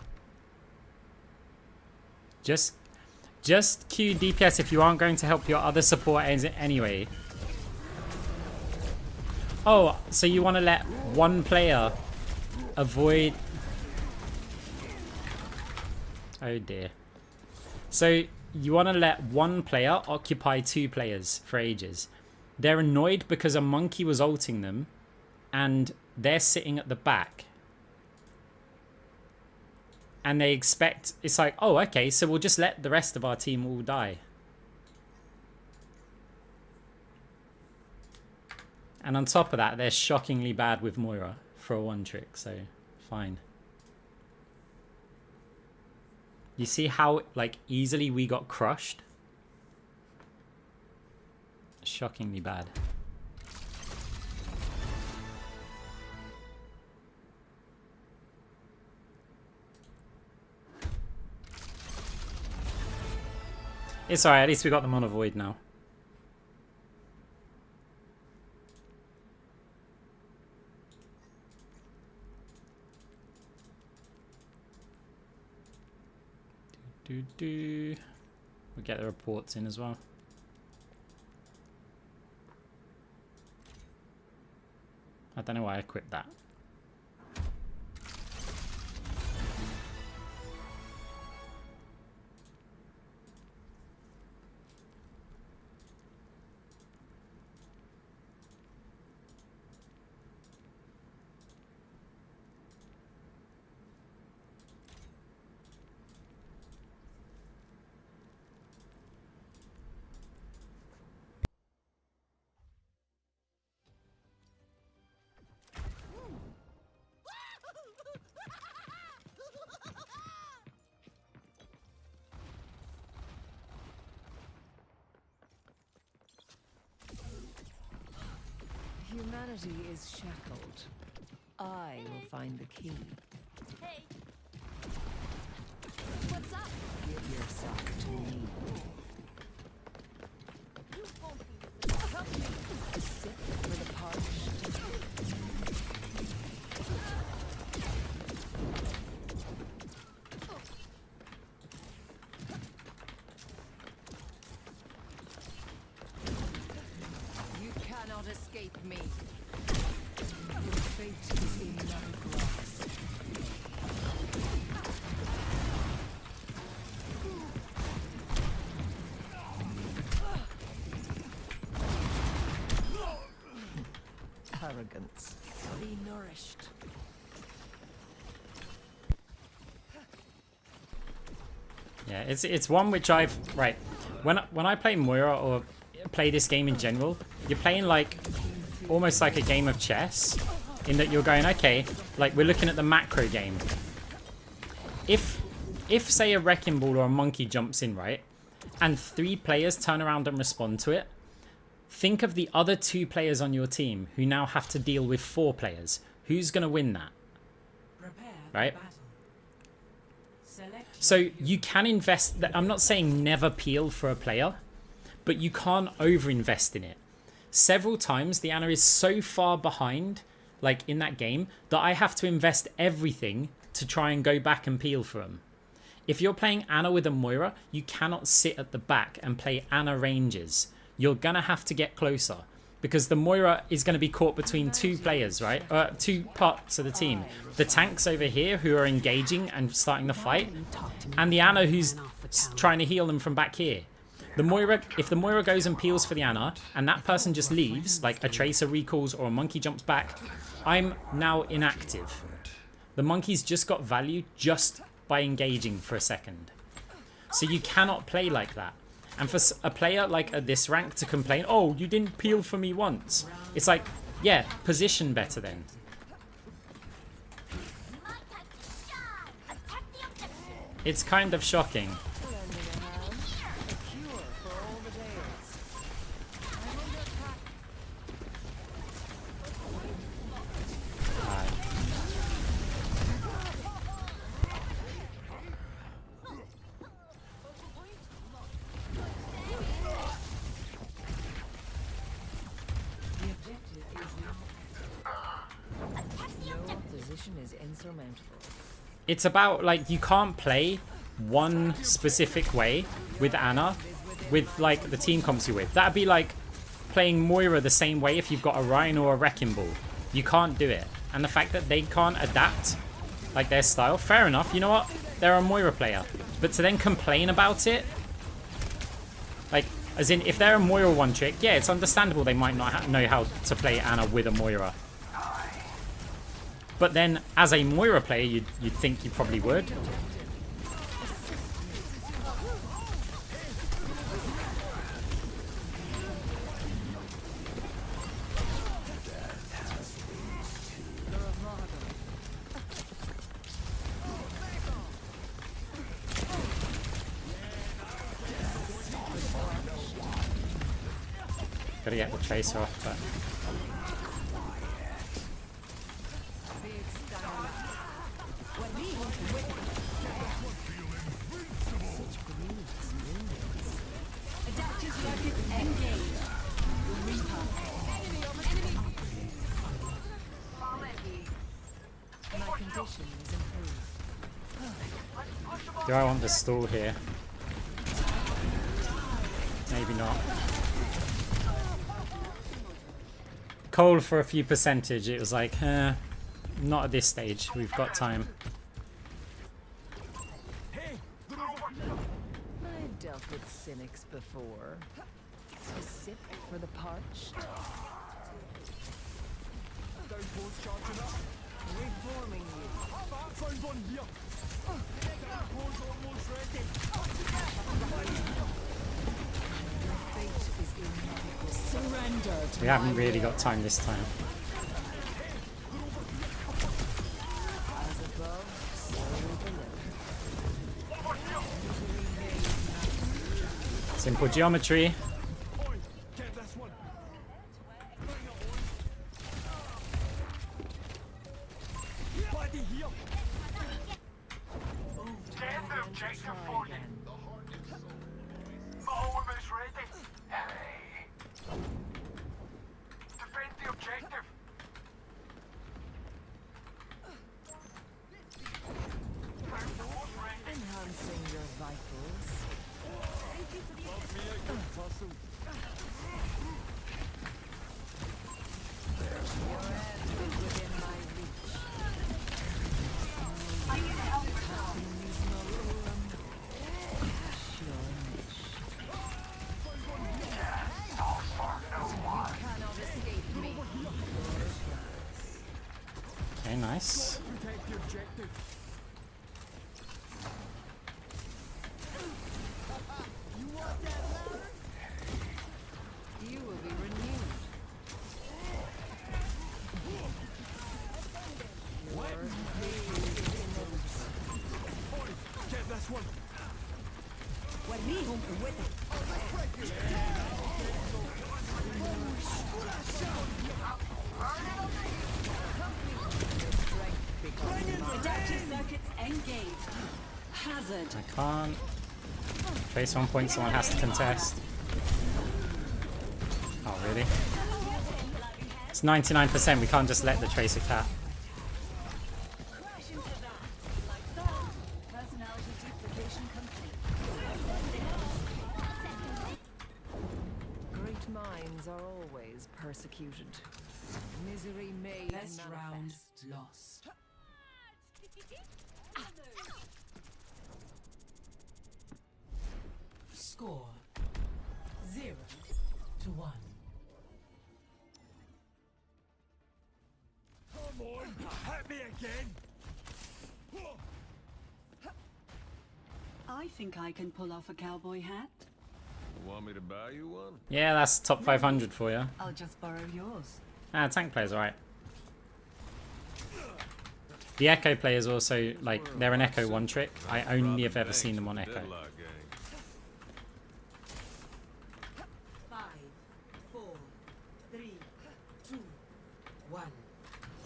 Just Q DPS if you aren't going to help your other support anyway. Oh, so you want to let one player avoid... Oh dear. So you want to let one player occupy two players for ages. They're annoyed because a monkey was ulting them and they're sitting at the back. And they expect... It's like, oh, okay, so we'll just let the rest of our team all die. And on top of that, they're shockingly bad with Moira for a one trick, so fine. You see how, like, easily we got crushed? Shockingly bad. It's alright, at least we got them on a void now. We'll get the reports in as well. I don't know why I equipped that. Humanity is shackled. I will find the key. Hey. What's up? Give yourself to me. You won't be. Help me. A sip for the parched. You cannot escape me. Your fate is in my grasp. Arrogance. Be nourished. Yeah, it's one which I've... Right. When I play Moira or play this game in general, you're playing like... almost like a game of chess. In that you're going, okay, like we're looking at the macro game. If say a wrecking ball or a monkey jumps in, right? And 3 players turn around and respond to it. Think of the other 2 players on your team who now have to deal with 4 players. Who's going to win that? Prepare Right? for battle. Select So you can invest... I'm not saying never peel for a player, but you can't over-invest in it. Several times the Ana is so far behind, like in that game, that I have to invest everything to try and go back and peel for them. If you're playing Ana with a Moira, you cannot sit at the back and play Ana ranges. you're gonna have to get closer. Because the Moira is going to be caught between two players, right? Two parts of the team. The tanks over here who are engaging and starting the fight. And the Ana who's trying to heal them from back here. The Moira, if the Moira goes and peels for the Ana, and that person just leaves, like a Tracer recalls or a Monkey jumps back, I'm now inactive. The Monkey's just got value just by engaging for a second. So you cannot play like that. And for a player like at this rank to complain, oh, you didn't peel for me once. It's like, yeah, position better then. It's kind of shocking. Is insurmountable. It's about, like, you can't play one specific way with Ana with, like, the team comps you're with. That'd be like playing Moira the same way if you've got a Rhino or a Wrecking Ball. You can't do it. And the fact that they can't adapt, like, their style, fair enough. You know what? They're a Moira player. But to then complain about it, like, as in, if they're a Moira one trick, yeah, it's understandable they might not know how to play Ana with a Moira. But then, as a Moira player, you'd think you probably would. Gotta get the Tracer off, but... Do I want the stall here? Maybe not. Cold for a few percentage. It was like, not at this stage. We've got time. I've dealt with cynics before. Specific for the parched. Reforming you. We haven't really got time this time. Simple geometry. Okay, nice. You will be renewed. Adaptive circuits engaged. Hazard. I can't. Trace 1 point, someone has to contest. Oh, really? It's 99%, we can't just let the Tracer cap. Great kings are always persecuted. Misery made Best round manifest. lost. Score 0-1. Come on, hit me again. I think I can pull off a cowboy hat. Want me to buy you one? Yeah, that's top 500 for you. I'll just borrow yours. Ah, tank player's alright. The Echo players also, like, they're an Echo one trick. I only have ever seen them on Echo. Deadlock gang. 5, 4, 3, 2, 1.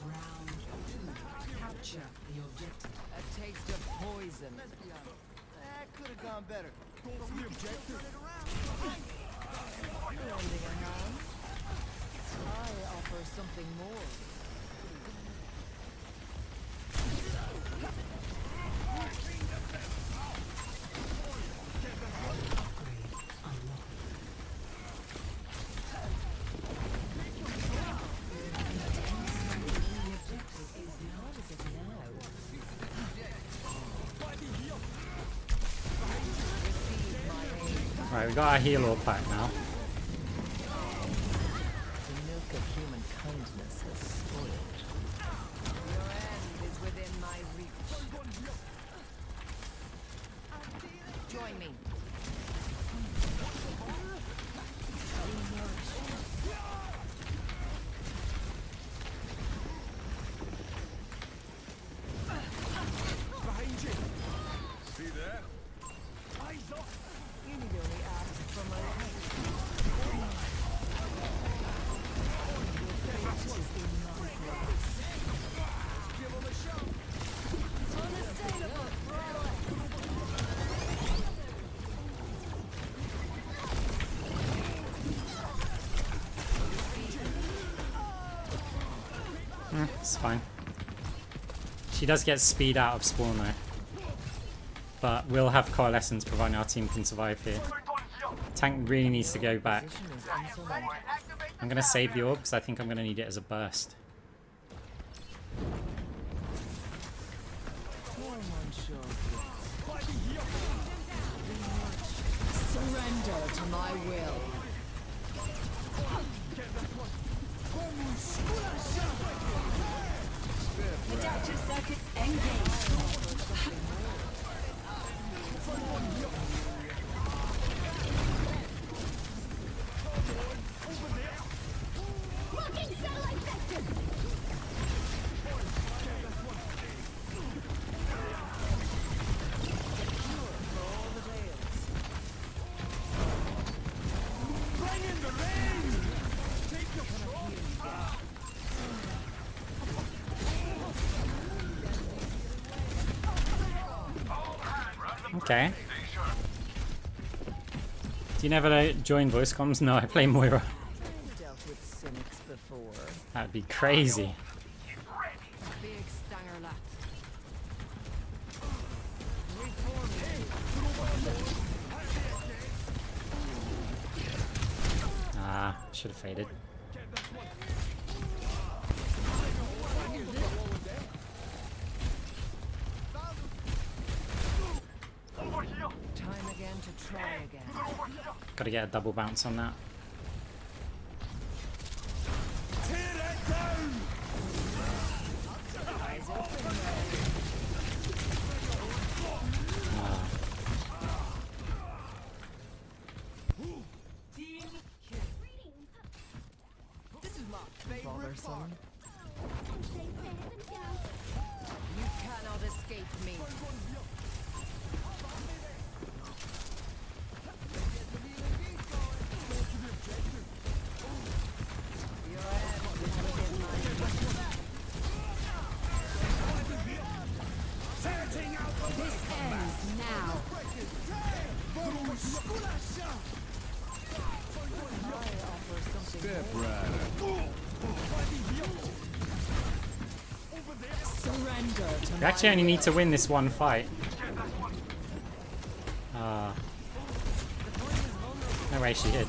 Round 2. Capture the objective. A taste of poison. That could have gone better. Go for the objective. Lending a hand. I offer something more. Upgrade unlocked. Right, we got our heal all pack now. The milk of human kindness has spoiled. Your end is within my reach. Join me. Behind you. See that? Eyes up. You need only ask for my help. Give him a shot. Unassailable. It's fine. She does get speed out of spawn though. But we'll have coalescence providing our team can survive here. Tank really needs to go back. Position is unsurrendered. I'm going to save the orb because I think I'm going to need it as a burst. Surrender to my will. Adaptive circuits engaged. Looking satellite vector! Bring in the rain. Take the Okay. Do you never join voice comms? No, I play Moira. Dealt with cynics before. That'd be crazy. Big stanger lap. Ah, should have faded. Time again to try again. Got to get a double bounce on that. tear it down. Eyes open. Ah. This is my favorite Bothersome. part. You cannot escape me. Your end is within my reach. Setting out the This ends now. I offer something Step more. right. Surrender to We my actually only need to will. win this one fight. Ah. No way she did.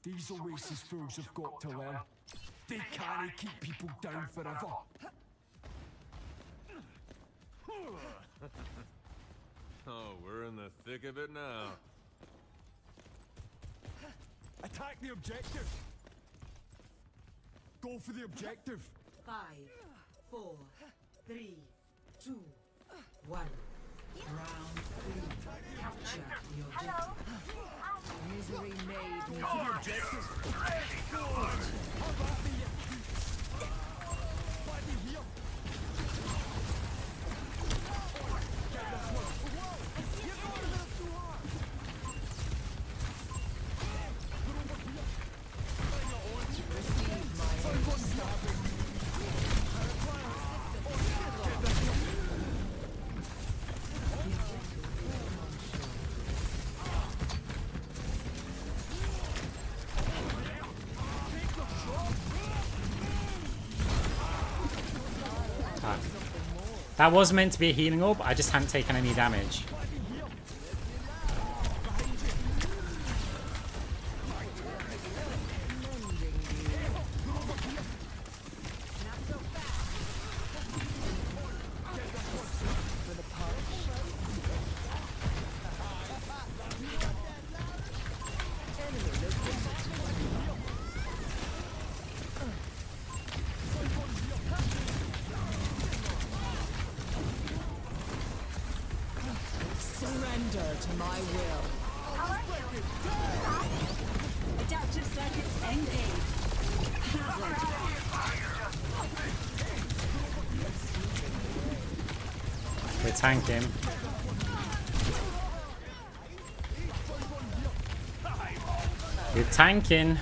These Oasis fools have got to learn. They can't keep people down forever. Oh, we're in the thick of it now. Attack the objective. Go for the objective. 5, 4, 3, 2, 1. Round 3. Capture the objective. Misery made me. Go for the objective. How about me? Body here. Get this one. Whoa! You're going a little too hard. Put over here. Bring it on. Receive my Someone stabbing me. Get this one. That was meant to be a healing orb. I just hadn't taken any damage. Surrender to my will. Adaptive circuits engaged. We're tanking. We're tanking.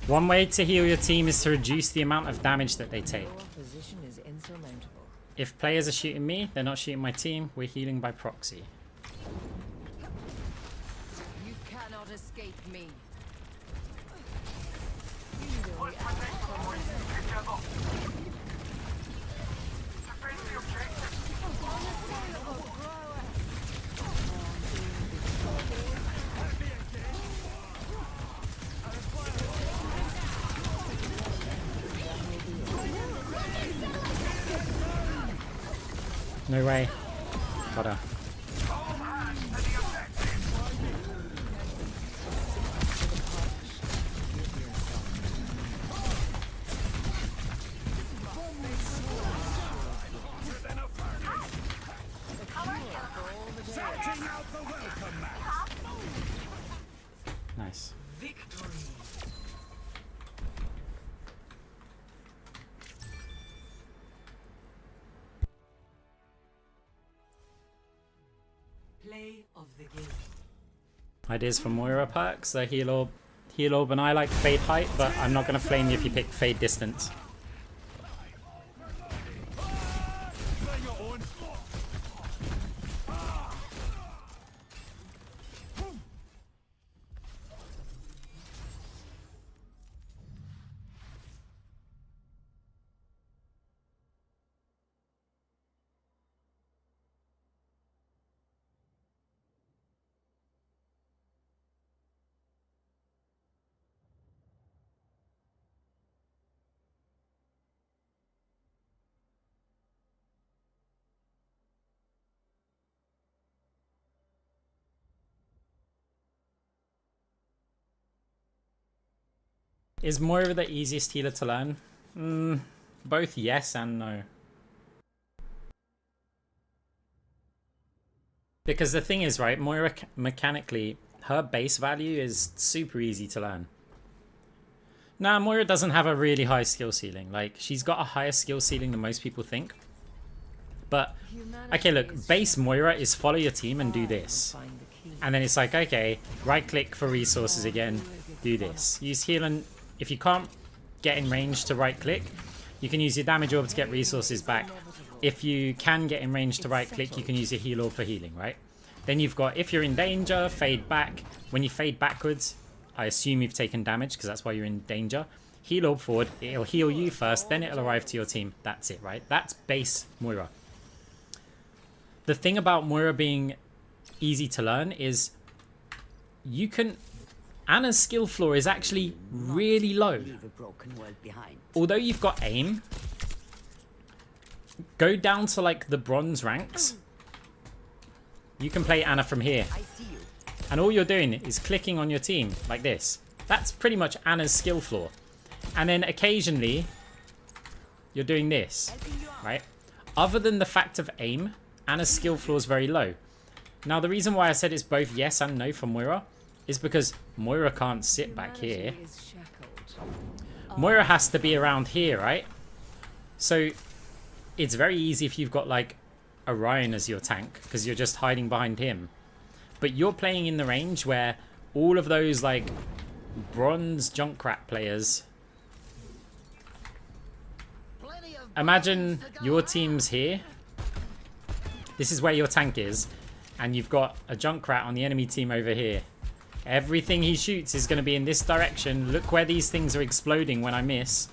One way to heal your team is to reduce the amount of damage that they take. Your position is insurmountable. If players are shooting me, they're not shooting my team. We're healing by proxy. You cannot escape me. No way. Got her. Nice. Victory. Play of the game. Ideas for Moira perks. The heal orb, and I like fade height, but I'm not going to flame you if you pick fade distance. Is Moira the easiest healer to learn? Both yes and no. Because the thing is, right, Moira mechanically, her base value is super easy to learn. Nah, Moira doesn't have a really high skill ceiling. Like, she's got a higher skill ceiling than most people think. But, okay, look, base Moira is follow your team and do this. And then it's like, okay, right click for resources again, do this. Use heal and if you can't get in range to right click, you can use your damage orb to get resources back. If you can get in range to right click, you can use your heal orb for healing, right? Then you've got, if you're in danger, fade back. When you fade backwards, I assume you've taken damage because that's why you're in danger. Heal orb forward, it'll heal you first, then it'll arrive to your team. That's it, right? That's base Moira. The thing about Moira being easy to learn is you can... Anna's skill floor is actually really low. Although you've got aim, go down to like the bronze ranks. You can play Anna from here. And all you're doing is clicking on your team like this. That's pretty much Anna's skill floor. And then occasionally, you're doing this, right? Other than the fact of aim, Anna's skill floor is very low. Now, the reason why I said it's both yes and no for Moira is because Moira can't sit back here. Moira has to be around here, right? So it's very easy if you've got like Orion as your tank because you're just hiding behind him. But you're playing in the range where all of those like bronze Junkrat players... Imagine your team's here. This is where your tank is. And you've got a Junkrat on the enemy team over here. Everything he shoots is going to be in this direction. Look where these things are exploding when I miss.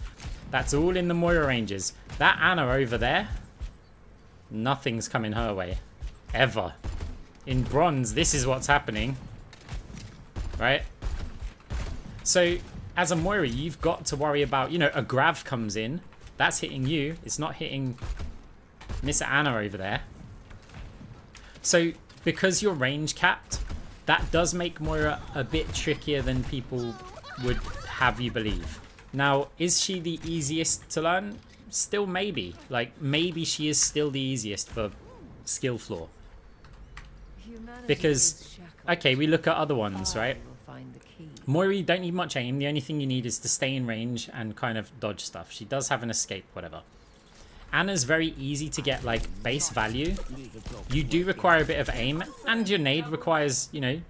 That's all in the Moira ranges. That Anna over there, nothing's coming her way. Ever. In bronze, this is what's happening. Right? So, as a Moira, you've got to worry about, you know, a grav comes in. That's hitting you. It's not hitting Miss Anna over there. So, because you're range capped, that does make Moira a bit trickier than people would have you believe. Now, is she the easiest to learn? Still maybe. Like, maybe she is still the easiest for skill floor. Because, okay, we look at other ones, right? Moira, you don't need much aim. The only thing you need is to stay in range and kind of dodge stuff. She does have an escape, whatever. Anna's very easy to get, like, base value. You do require a bit of aim, and your nade requires, you know,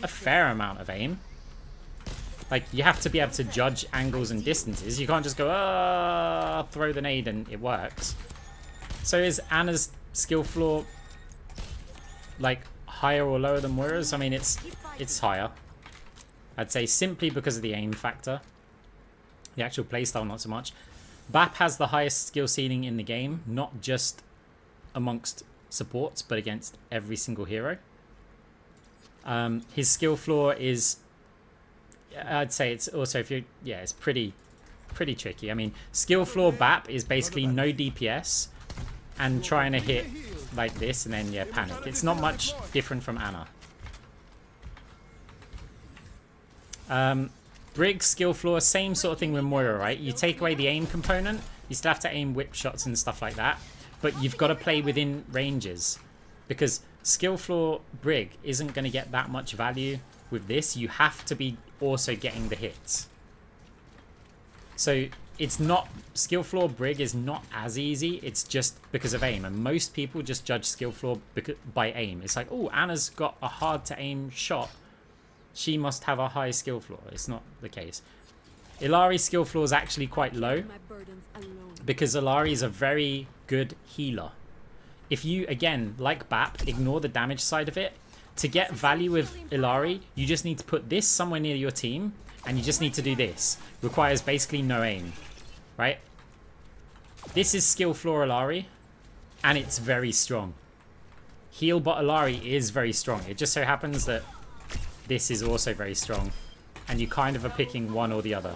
a fair amount of aim. Like, you have to be able to judge angles and distances. You can't just go, throw the nade and it works. So is Anna's skill floor, like, higher or lower than Moira's? I mean, it's higher. I'd say simply because of the aim factor. The actual playstyle, not so much. BAP has the highest skill ceiling in the game, not just amongst supports, but against every single hero. His skill floor is, I'd say it's also, if you, yeah, it's pretty tricky. I mean, skill floor BAP is basically no DPS and trying to hit like this and then, yeah, panic. It's not much different from Anna. Brig skill floor, same sort of thing with Moira, right? You take away the aim component, you still have to aim whip shots and stuff like that, but you've got to play within ranges because skill floor Brig isn't going to get that much value with this. You have to be also getting the hits. So it's not, skill floor Brig is not as easy, it's just because of aim, and most people just judge skill floor by aim. It's like, oh, Anna's got a hard to aim shot, she must have a high skill floor. It's not the case. Illari's skill floor is actually quite low because Illari is a very good healer. If you, again, like BAP, ignore the damage side of it, to get value with Illari, you just need to put this somewhere near your team and you just need to do this. Requires basically no aim, right? This is skill floor Illari and it's very strong. Heal bot Illari is very strong. It just so happens that this is also very strong, and you kind of are picking one or the other.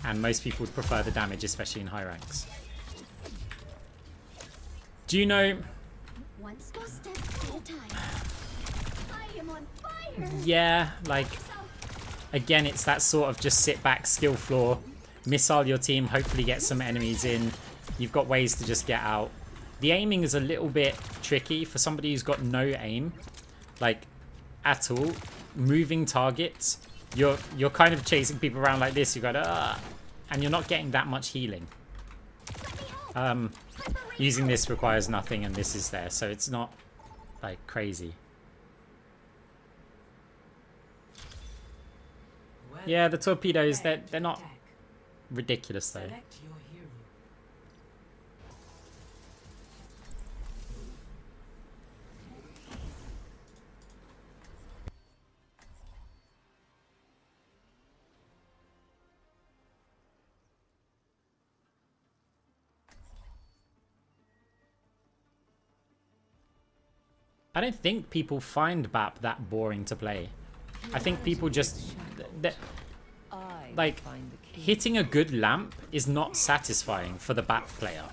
And most people would prefer the damage, especially in high ranks. Do you know... One small step at a time. I am on fire. Yeah, like... Again, it's that sort of just sit back, skill floor, missile your team, hopefully get some enemies in. You've got ways to just get out. The aiming is a little bit tricky for somebody who's got no aim, like, at all. Moving targets, you're kind of chasing people around like this. You got and you're not getting that much healing. Using this requires nothing, and this is there, so it's not like crazy. Yeah, the torpedoes, they're not ridiculous though. I don't think people find BAP that boring to play. I think people just like hitting a good lamp is not satisfying for the BAP player,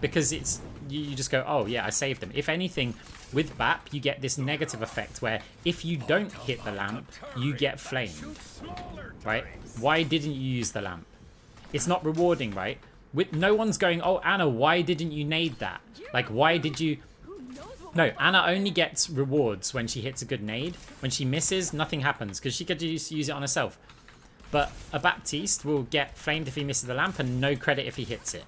because it's you just go, oh yeah, I saved them. If anything, with BAP you get this negative effect where if you don't hit the lamp, you get flamed, right? Why didn't you use the lamp? It's not rewarding, right? With no one's going, oh Anna, why didn't you nade that? Like, why did you? No, Anna only gets rewards when she hits a good nade. When she misses, nothing happens because she could just use it on herself. But a Baptiste will get flamed if he misses the lamp and no credit if he hits it.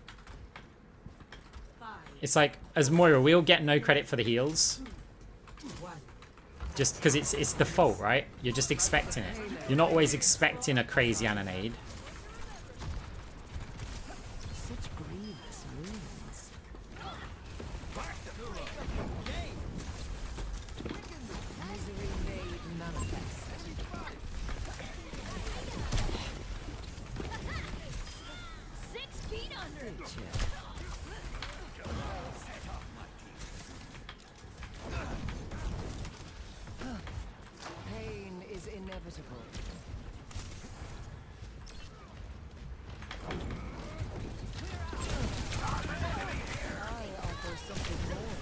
It's like, as Moira, we'll get no credit for the heals. Just because it's default, right? You're just expecting it. You're not always expecting a crazy Anna nade. Pain is inevitable. I offer something more.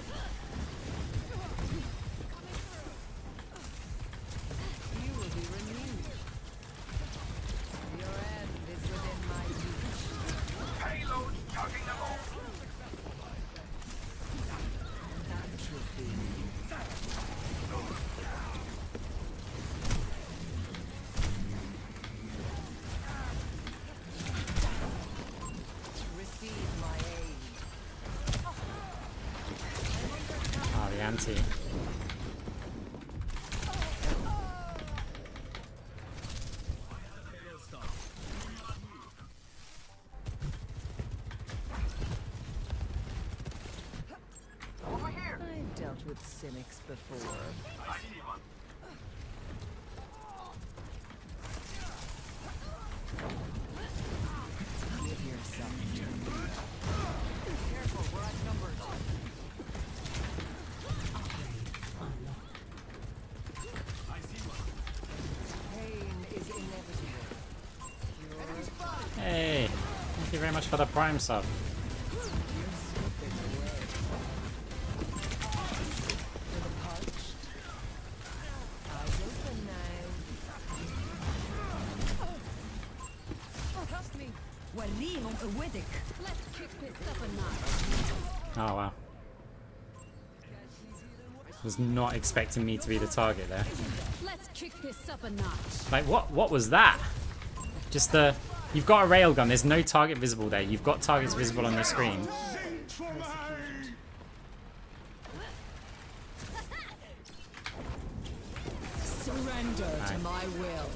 You will be renewed. Your end is within my reach. Payload's chugging along. Atrophy. Receive my aid. Oh, the anti. I've dealt with cynics before. Give yourself to me. Careful, we're outnumbered. Pain is inevitable. Hey, thank you very much for the Prime sub. You're slipping away. For the parched. Eyes open now. Trust me. Let's kick this up a notch. Oh wow. Was not expecting me to be the target there. Let's kick this up a notch. Like what was that? Just you've got a railgun, there's no target visible there. You've got targets visible on your screen. Surrender Aye. to my will.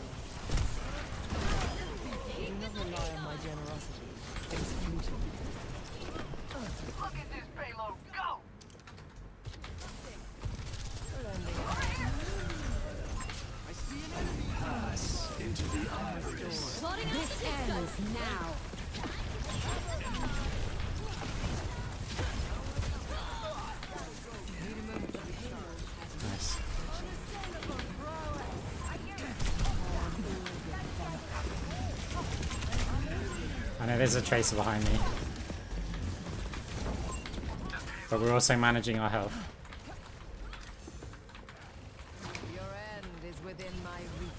Do not rely on my generosity. Execute me. Look at this payload go! This ends now. Nice. I know there's a tracer behind me. But we're also managing our health. Your end is within my reach.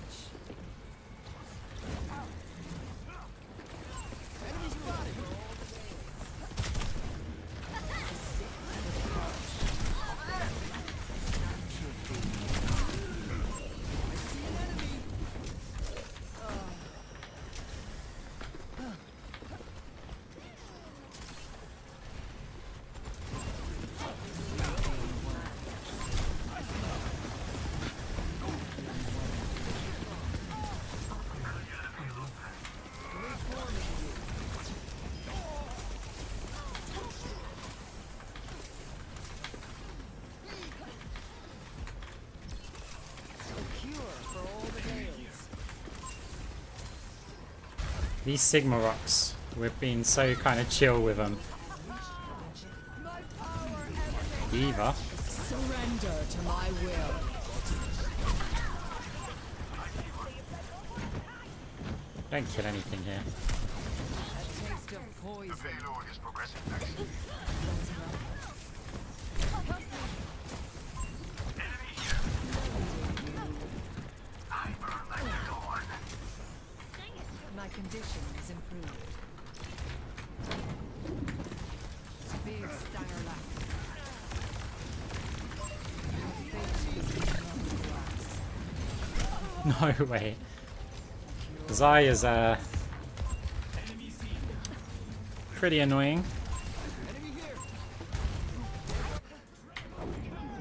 These Sigma rocks, we've been so kind of chill with them. Eva. Surrender to my will. Don't kill anything here. A taste of The poison. payload is progressing next. Enemy here. I burn like a thorn. My condition is improved. Big Starlack. No way. Zai is pretty annoying.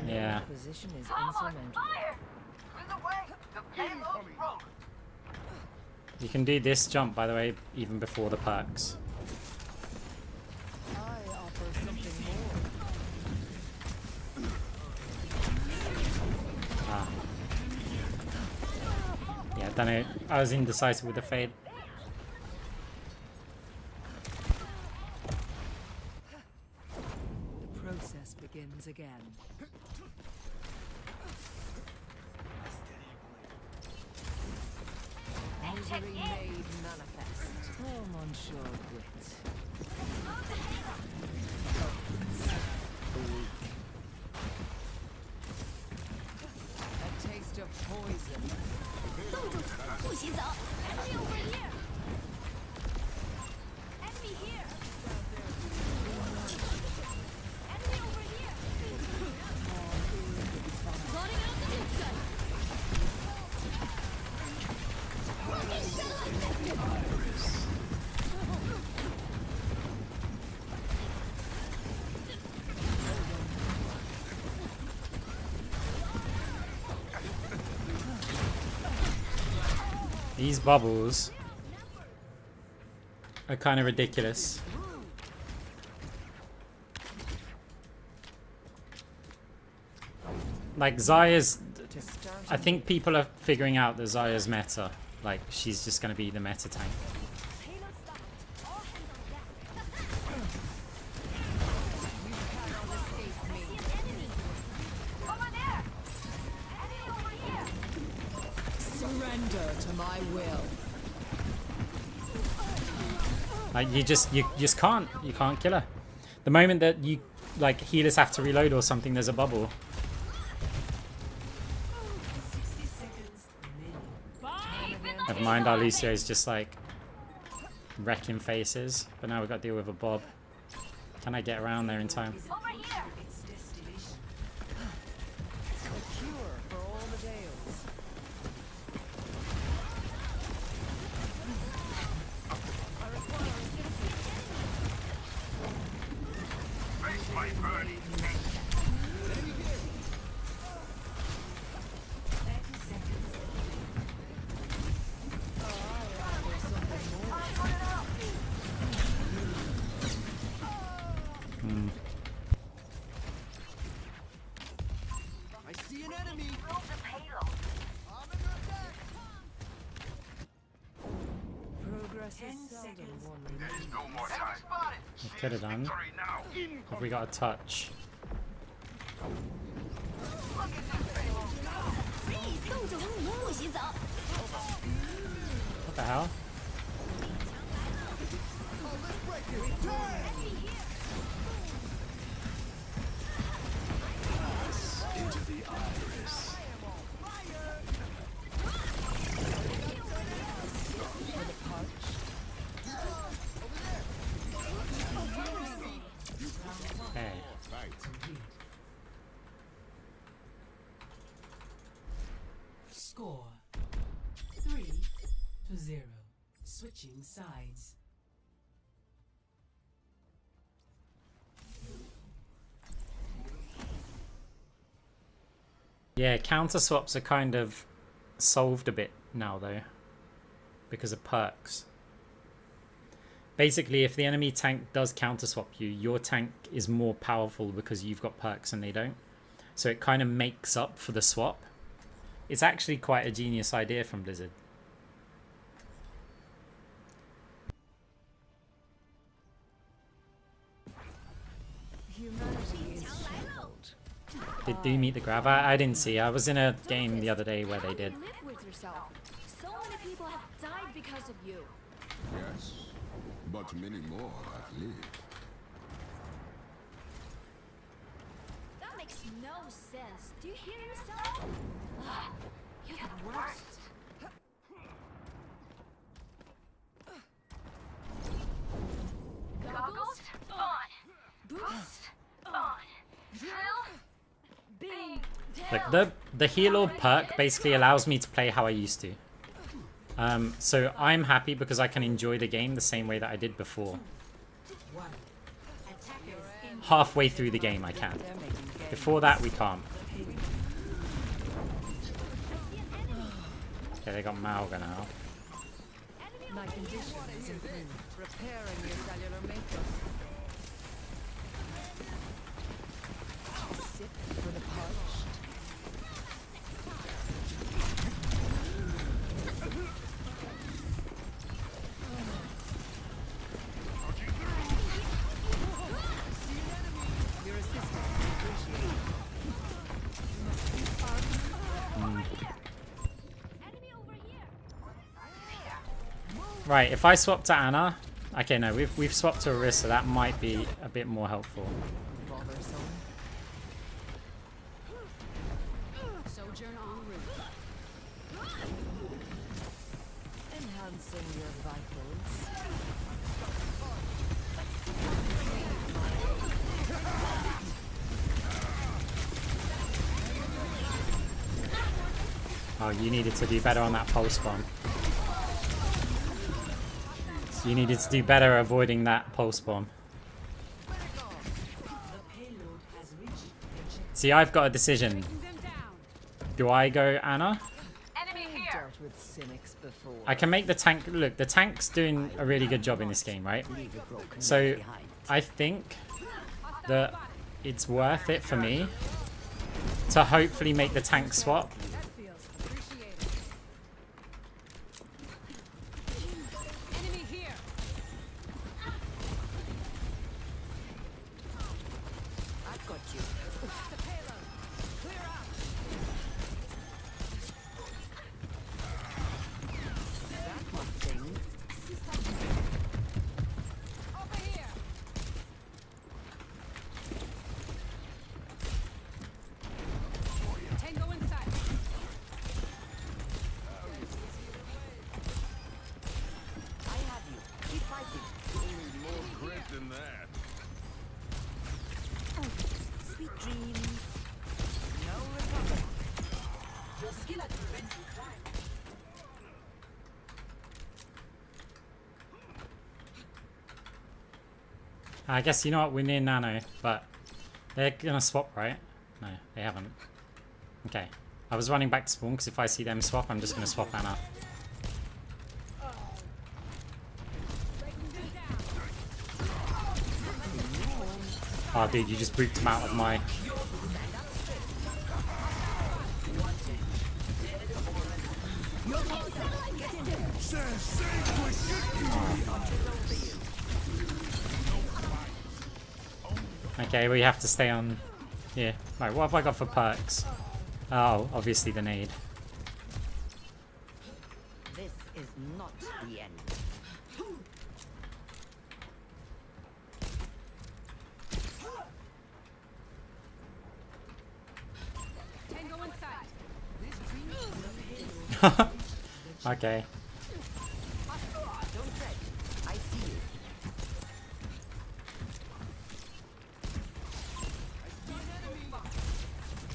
Yeah. Position is insurmountable. You can do this jump, by the way, even before the perks. I offer something more. Ah. Yeah, done it. I was indecisive with the fade. The process begins again. Misery made manifest. Oh, Monsieur Grit. A taste of poison. 冻住，不许走！Enemy over here! Enemy here! Enemy over here! Running out the inside! These bubbles are kind of ridiculous. Like Zaya's, I think people are figuring out that Zaya's meta. Like she's just gonna be the meta tank. Payload stopped. All hands on deck. You cannot escape me. See an enemy. Over there! Enemy over here! Surrender to my will. Like you just can't kill her. The moment that you like healers have to reload or something, there's a bubble. 60 seconds remaining. Never mind, our Lucio is just like wrecking faces. But now we've got to deal with a Bob. Can I get around there in time? Over here! Its destination. A cure for all the tales. Face my burning. 30 seconds. I see an enemy. I'm under attack. Progress 10 is seldom seconds. one There's remains. no more time. I could have done. Victory now. Have we got a touch? 冻住，不许走！ What the hell? Oh, let's break it. Turn! Into the iris. Hey. Score 3-0. Switching sides. Yeah, counter swaps are kind of solved a bit now though, because of perks. Basically, if the enemy tank does counter swap you, your tank is more powerful because you've got perks and they don't. So it kind of makes up for the swap. It's actually quite a genius idea from Blizzard. Humanity is shackled. Did do meet the grab? I didn't see. I was in a game the other day where they did. Live with yourself. So many people have died because of you. Yes, but many more have lived. That makes no sense. Do you hear yourself? You're the worst. Goggles on. Boost on. Drill. Bing. Like the heal orb perk basically allows me to play how I used to. So I'm happy because I can enjoy the game the same way that I did before. Halfway through the game I can. Before that we can't. Okay, they got Malga now. My condition is improved. Repairing your cellular matrix. Sip for the parched. Your assistance is appreciated. Right, if I swap to Anna, okay, no, we've swapped to Orisa. That might be a bit more helpful. Sojourn en route. Enhancing your vitals. Oh, you needed to do better on that pulse bomb. You needed to do better avoiding that pulse bomb. See, I've got a decision. Do I go Anna? Enemy here. Dealt with cynics before. I can make the tank... Look, the tank's doing a really good job in this game, right? So, I think that it's worth it for me to hopefully make the tank swap. Enemy here. I've got you. The payload. Clear out. That must sting. Over here. Tango inside. I have you. Keep fighting. More grit than that. Sweet dreams. No recovery. I guess, you know what, we're near Nano, but they're gonna swap, right? No, they haven't. Okay. I was running back to spawn because if I see them swap, I'm just gonna swap Anna. Oh, dude, you just booped him out of my... Okay, we have to stay on here. Right, what have I got for perks? Oh, obviously the nade. This is not the end. Tango inside. Okay. Don't fret. I see you.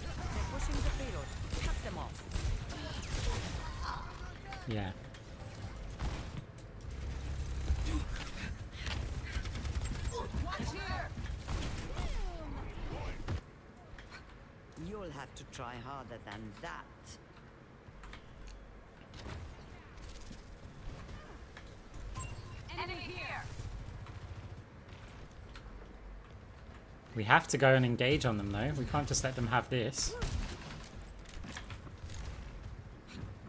They're pushing the payload. Cut them off. Yeah. You'll have to try harder than that. Enemy here. We have to go and engage on them, though. We can't just let them have this.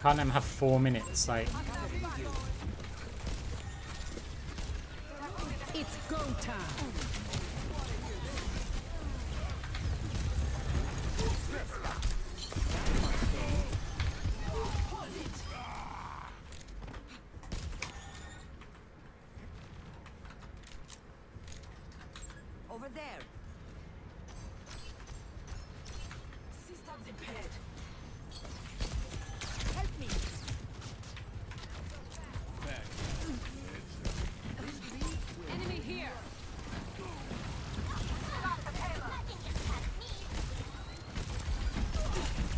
Can't let them have 4 minutes, like... It's go time.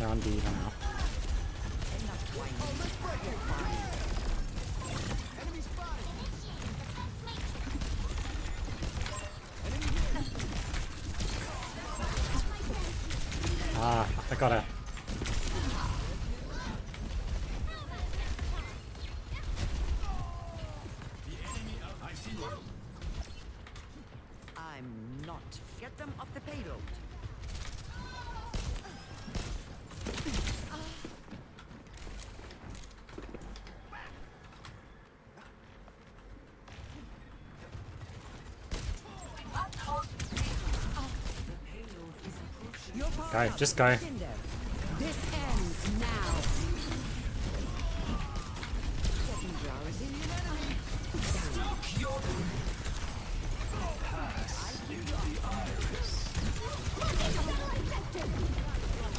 on D.Va now. Ah, I got her. I'm not. Get them off the payload. Go, just go. This ends now.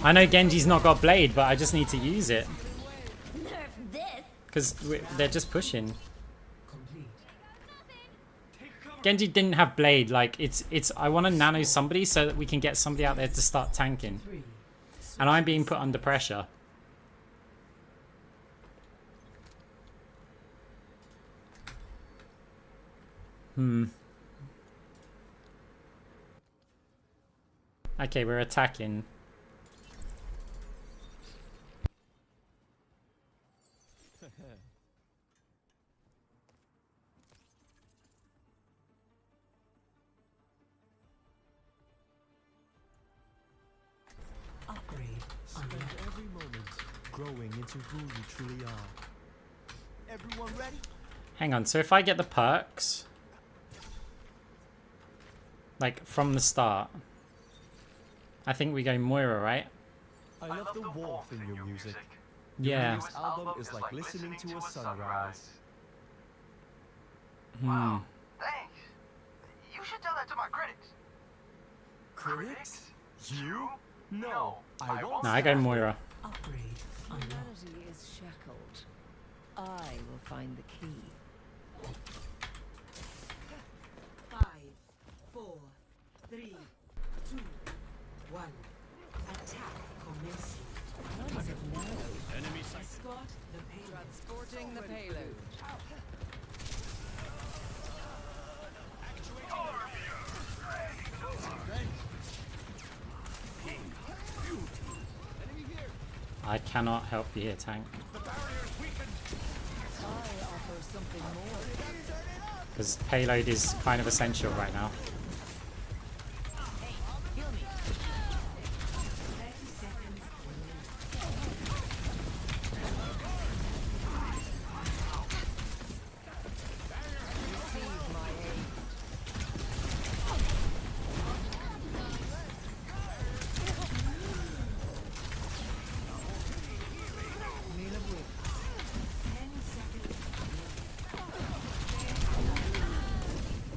I know Genji's not got Blade, but I just need to use it. Nerf this. Because they're just pushing. Genji didn't have Blade, like, it's. I want to nano somebody so that we can get somebody out there to start tanking. And I'm being put under pressure. Okay, we're attacking. Upgrade Spend unlocked. every moment growing into who you truly are. Everyone ready? Hang on, so if I get the perks, like, from the start, I think we go Moira, right? I love the warmth in your music. Yeah. This album is like listening to a sunrise. Hmm. Thanks. You should tell that to my critics. Critics? You? No, I won't. No, I go Moira. Upgrade unlocked. Humanity is shackled. I will find the key. 5, 4, 3, 2, 1. Attack commencing. Escort the payload. Transporting the payload. I cannot help you here, tank. I offer something more. Because payload is kind of essential right now. 30 seconds Receive my aid.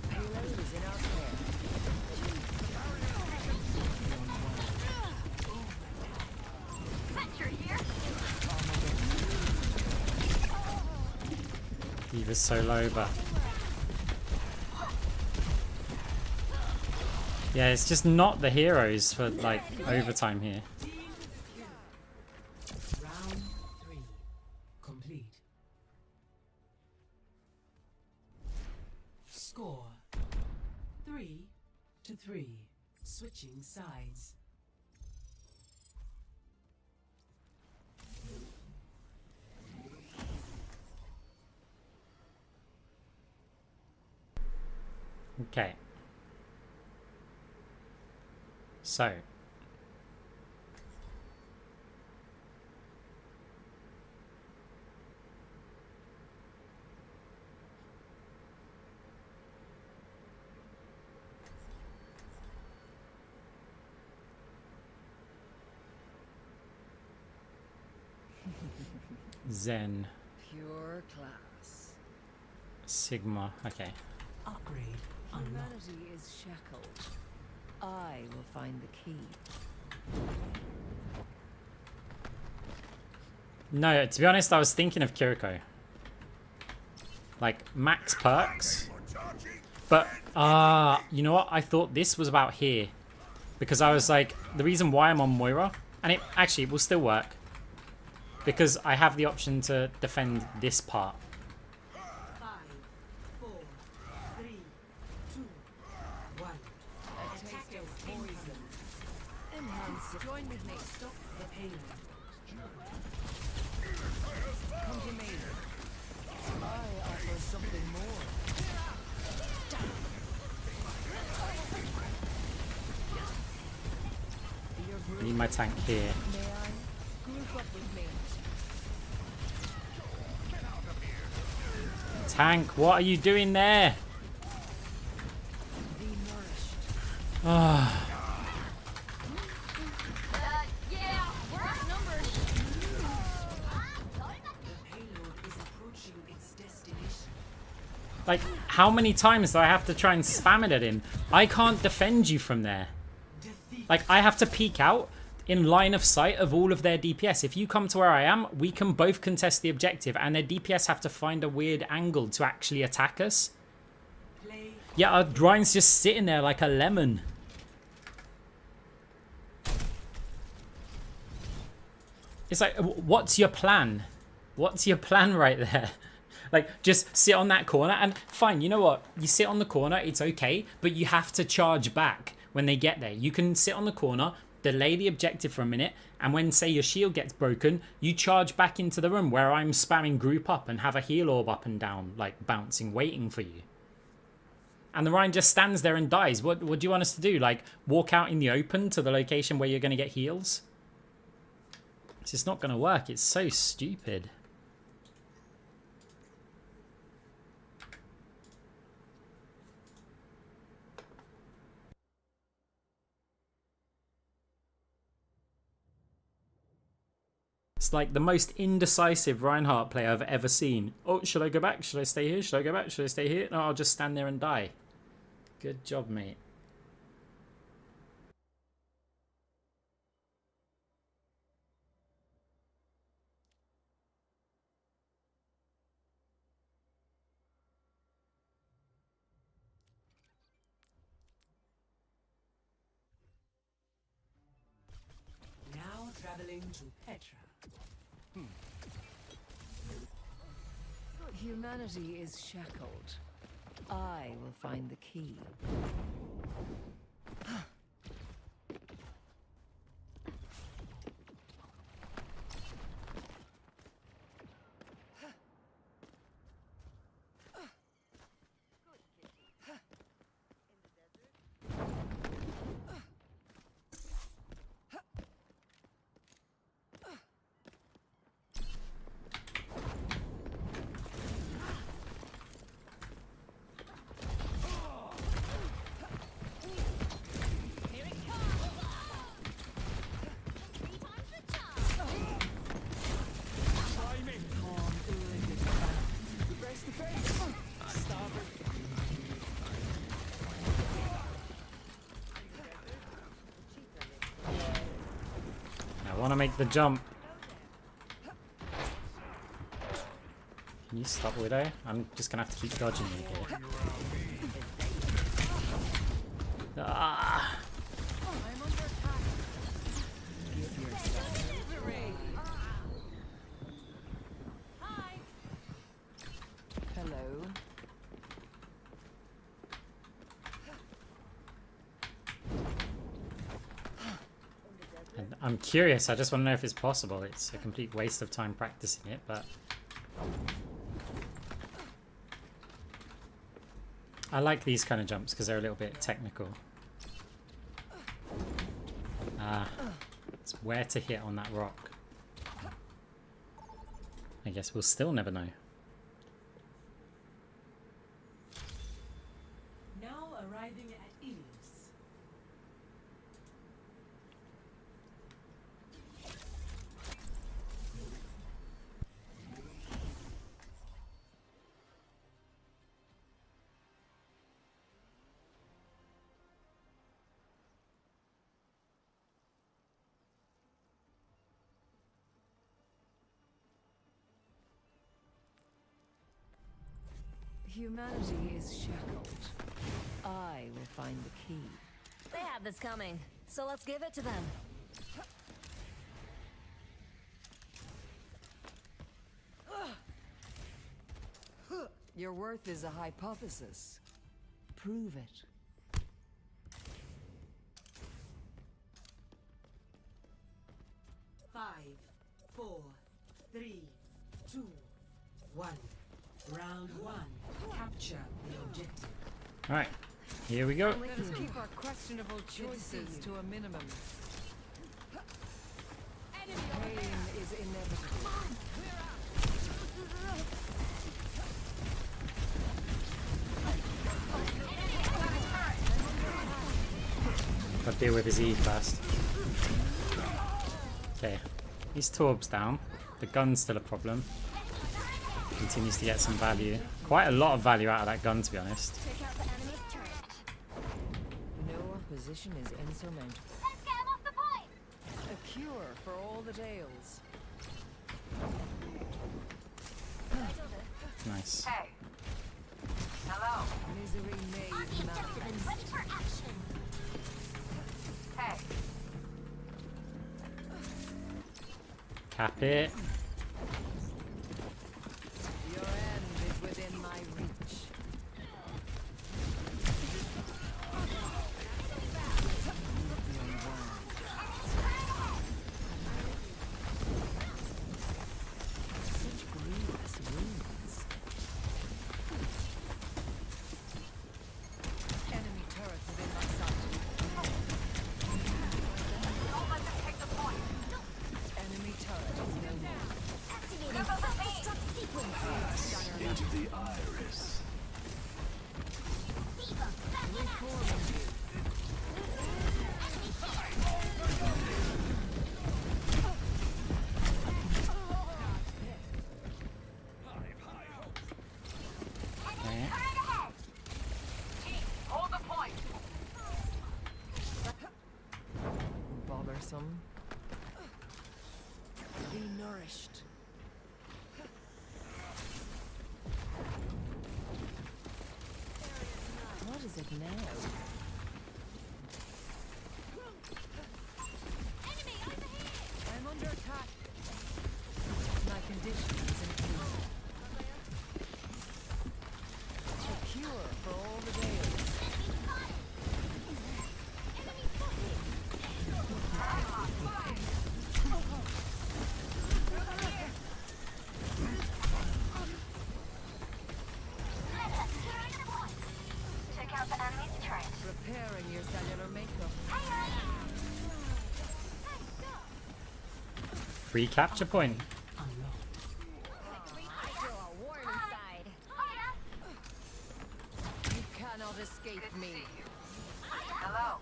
Payload is in our care. Fetcher here. D.Va's so low, but... Yeah, it's just not the heroes for, like, overtime here. round 3. Complete. Score 3-3. Switching sides. Okay. So. Zen. Pure class. Sigma. Okay. Upgrade unlocked. Humanity is shackled. I will find the key. No, to be honest, I was thinking of Kiriko. Like, max perks. But, you know what? I thought this was about here. Because I was like, the reason why I'm on Moira And it actually will still work. Because I have the option to defend this part. 5, 4, 3, 2, 1. A taste of poison. Enhance. Join with me. Stop the pain. Come to me. I offer something more. I need my tank here. May I? Group up with me. Tank, what are you doing there? Be nourished. Ah. Yeah, we're outnumbered. The payload is approaching its destination. Like, how many times do I have to try and spam it at him? I can't defend you from there. Like, I have to peek out in line of sight of all of their DPS. If you come to where I am, we can both contest the objective, and their DPS have to find a weird angle to actually attack us. Yeah, our Ryan's just sitting there like a lemon. It's like, what's your plan? What's your plan right there? Like, just sit on that corner, and fine, you know what? You sit on the corner, it's okay, but you have to charge back when they get there. You can sit on the corner, delay the objective for a minute, and when, say, your shield gets broken, you charge back into the room where I'm spamming group up and have a heal orb up and down, like, bouncing, waiting for you. And the Ryan just stands there and dies. What do you want us to do? Like, walk out in the open to the location where you're going to get heals? It's just not going to work. It's so stupid. It's like the most indecisive Reinhardt play I've ever seen. Oh, should I go back? Should I stay here? Should I go back? Should I stay here? No, I'll just stand there and die. Good job, mate. Now traveling to Petra. Humanity is shackled. I will find the key. I want to make the jump. Can you stop, Widow? I'm just going to have to keep dodging you here. Ah. Hello. And I'm curious, I just want to know if it's possible. It's a complete waste of time practicing it, but... I like these kind of jumps because they're a little bit technical. It's where to hit on that rock. I guess we'll still never know. Now arriving at Ilios. Humanity is shackled. I will find the key. They have this coming, so let's give it to them. Your worth is a hypothesis. Prove it. Five, 4, 3, 2, 1. Round 1. Capture the objective. Alright, here we go. Let us keep our questionable choices to a minimum. Pain is inevitable. Gotta deal with his E first. Okay, his Torb's down. The gun's still a problem. Continues to get some value. Quite a lot of value out of that gun, to be honest. Check out the enemy's turret. No opposition is insurmountable. Let's get him off the point. A cure for all the tales. Nice. Hey. Hello. Misery made madness. Ready for action. Hey. Cap it. Your end is within my reach. Such grievous wounds. Enemy turret within my sight. Don't let them take the point. Enemy turret is no more. Activating self-destruct sequence. Into the iris. Diva, back it up. Reforming you. Okay. Team, hold the point. Bothersome. Be nourished. What is it now? Enemy over here. I'm under attack. My condition is improved. A cure for all the tales. Enemy spotted. Check out the enemy's turret. Repairing your cellular makeup. Free capture point. Feel a warm inside. You cannot escape me. Hello.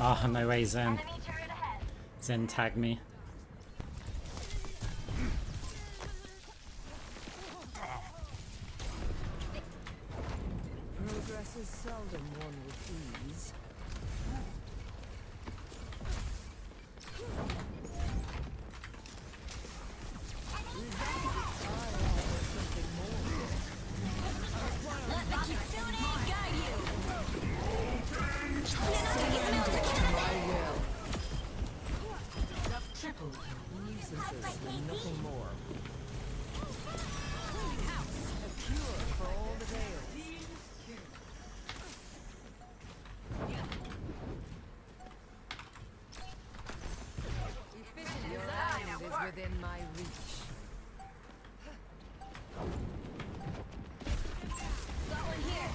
Ah, no way, Zen. Enemy turret ahead. Zen tagged me. Progress is seldom won with ease. Let the Kitsune guide you. My will. Triple Nuisances and nothing more. A cure for all the tales. Your end is within my reach. Got one here.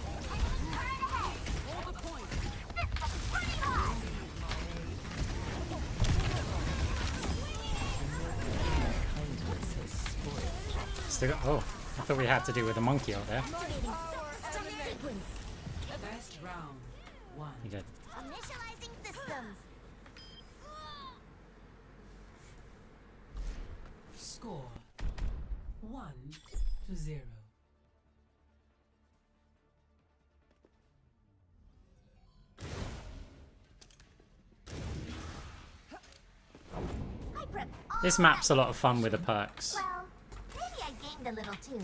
Turret ahead. Hold the point. Running hard. Kindness has spoiled. Still got, oh, I thought we had to do with a monkey out there. Activating self-destruct sequence. First round 1. You good? Initializing systems. Score 1-0. I prep all This map's a lot of fun with the perks. well. Maybe I gained a little too.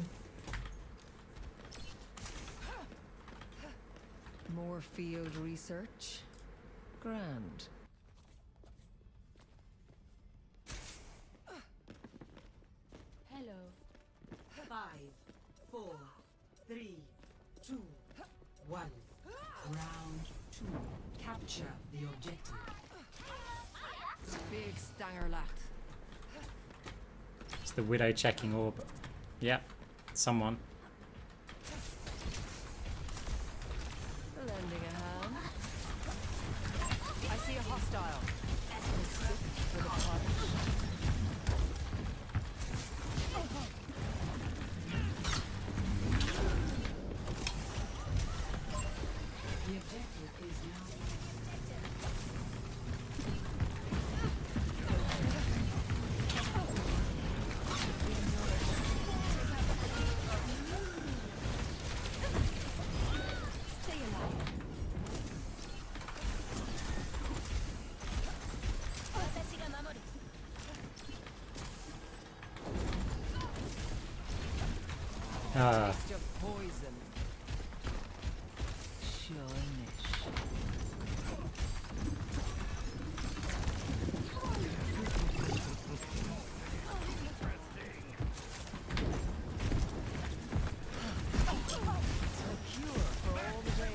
More field research? Grand. Hello. 5, 4, 3, 2, 1. Round 2. Capture the objective. Big stanger lat. It's the Widow checking orb. Yep, someone. Lending a hand. I see a hostile. For the punch. The objective is now. Stay alive. Watashi ga mamoru. Ah, Taste of poison. Shinish. A cure for all the way.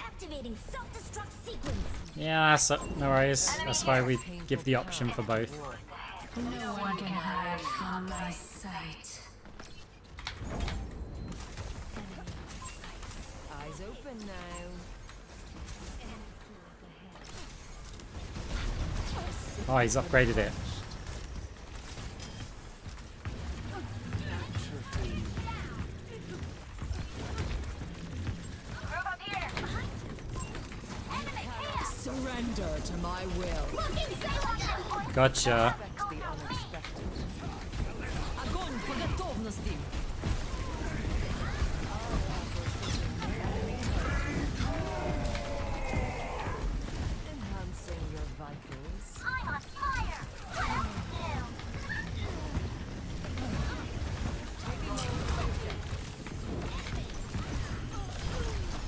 Activating self-destruct sequence. yeah, no worries. That's why we give the option for both. No one can hide from my sight. Eyes open now. Oh, he's upgraded it. Surrender to my will. Gotcha. Expect the unexpected. Огонь по готовности. Enhancing your vitals. I'm on fire.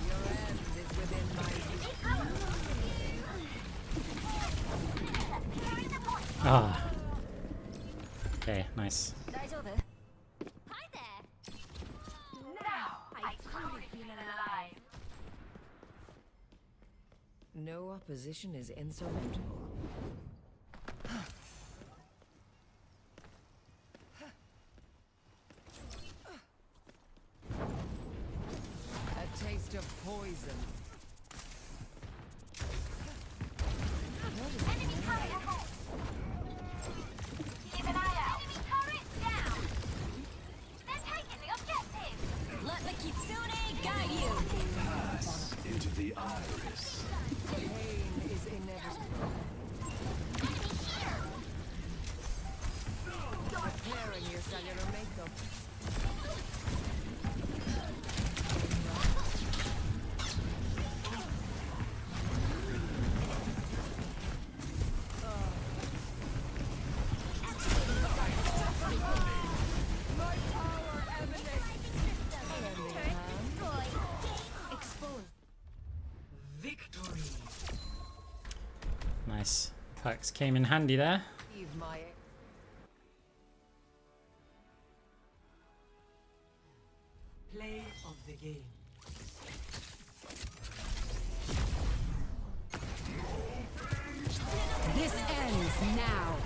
Your end is within my reach. Ah. Okay, nice. Hi there. Now I truly feel alive. No opposition is insurmountable. A taste of poison. Enemy turret ahead. Keep an eye out. Enemy turret down. They're taking the objective. Let the Kitsune guide you. Pass into the iris. Pain is inevitable. Repairing your cellular makeup. My power emanates. Lending a hand. Exposed. Victory. Nice. Perks came in handy there. Leave my Play of the game. This ends now.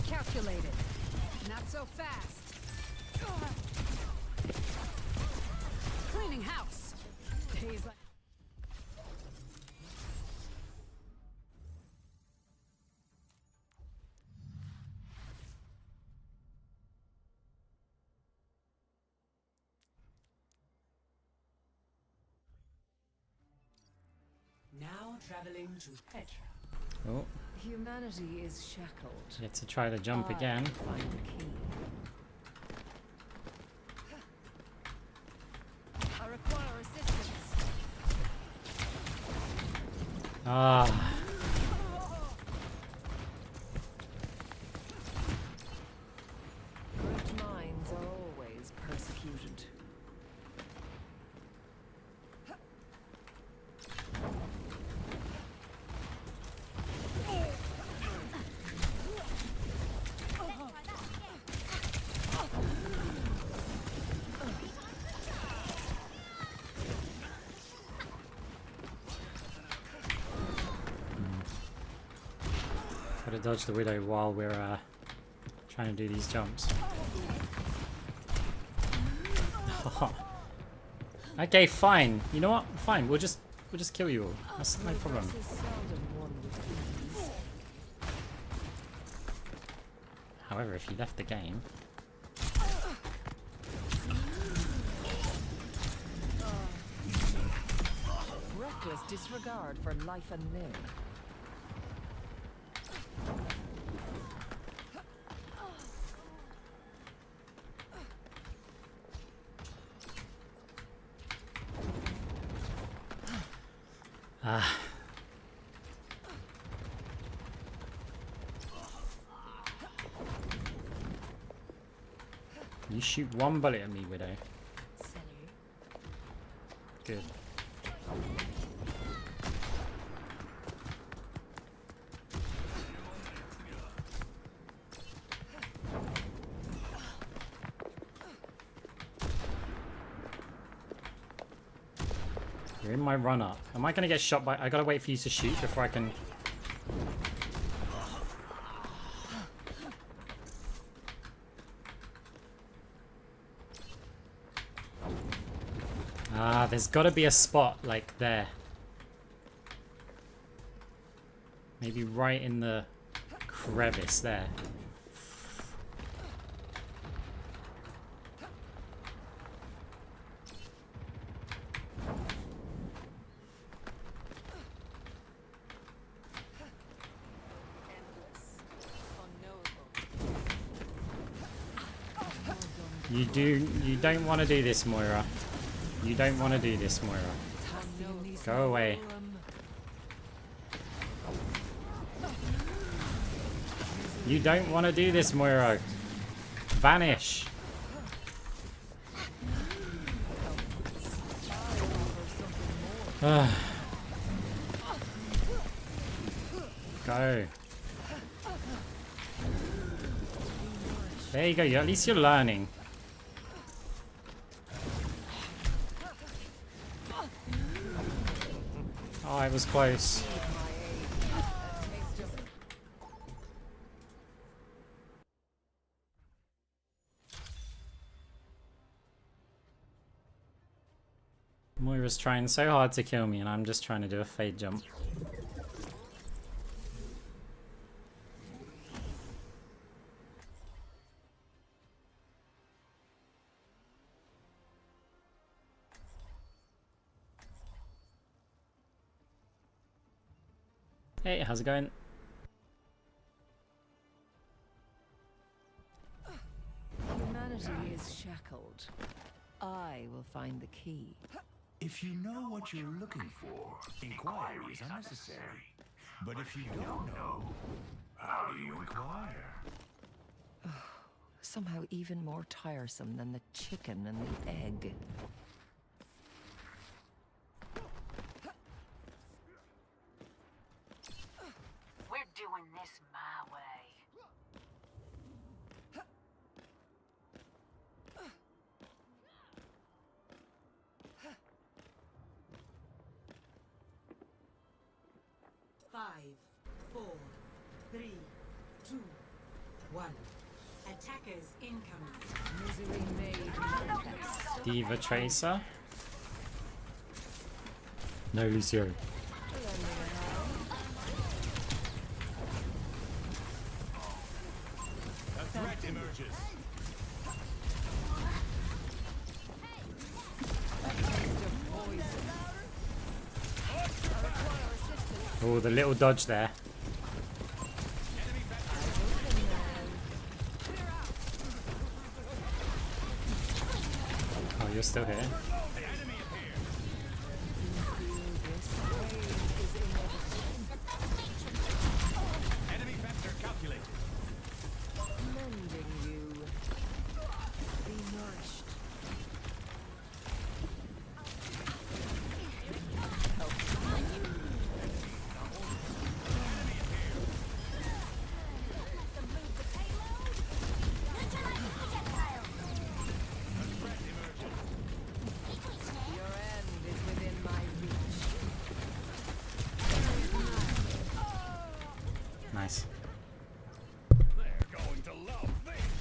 Calculated. Not so fast. Cleaning house. Days like. Now traveling to Petra. Oh, humanity is shackled. get to try the jump I again. find the key. Ah. Great minds are always persecuted. Gotta dodge the widow while we're trying to do these jumps. Okay, fine. You know what? Fine. We'll just kill you all. That's no problem. This is seldom won with ease. However, if you left the game, Reckless disregard for life and limb. you shoot one bullet at me, widow. Good. You're in my run up. Am I gonna get shot by? I gotta wait for you to shoot before I can. Ah, there's gotta be a spot like there. Maybe right in the crevice there. You don't want to do this, Moira. You don't want to do this, Moira. Go away. You don't want to do this, Moira. Vanish. Go. There you go. At least you're learning. Oh, it was close. Moira's trying so hard to kill me and I'm just trying to do a fade jump. Hey, how's it going? Humanity is shackled. I will find the key. If you know what you're looking for, inquiry is unnecessary. But if you don't know, how do you inquire? Somehow even more tiresome than the chicken and the egg. We're doing this my way. Five, 4, 3, 2, 1. Attackers incoming. Misery made manifest. Diva Tracer. No, Lucio. A threat emerges. Oh, the little dodge there. Oh, you're still here. Nice. They're going to love this.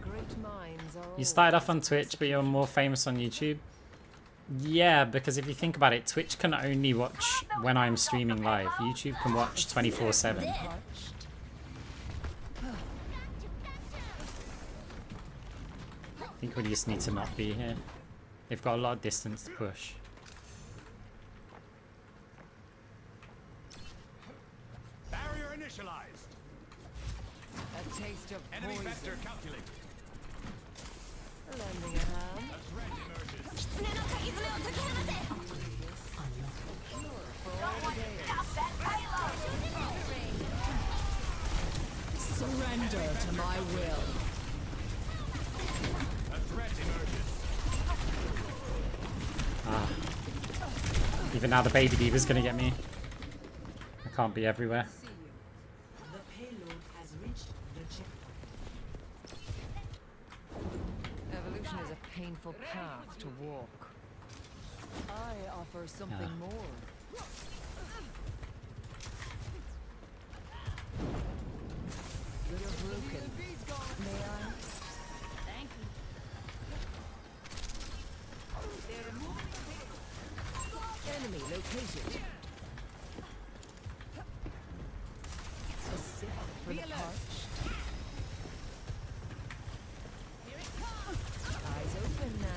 Great minds are You started off always on Twitch, but you're more famous on YouTube. Yeah, because if you think about it, Twitch can only watch when I'm streaming live. YouTube can watch 24/7. I think we just need to not be here. They've got a lot of distance to push. Barrier initialized. a taste of Enemy poison. vector calculated. Lending a hand. A threat emerges. Surrender to my will. A threat emerges. Ah. Even now the baby beaver's gonna get me. I can't be everywhere. The payload has reached the checkpoint. Evolution is a painful path to walk. I offer something more. You're broken. May I? Thank you. Enemy located. A sip for the parched. Eyes open now.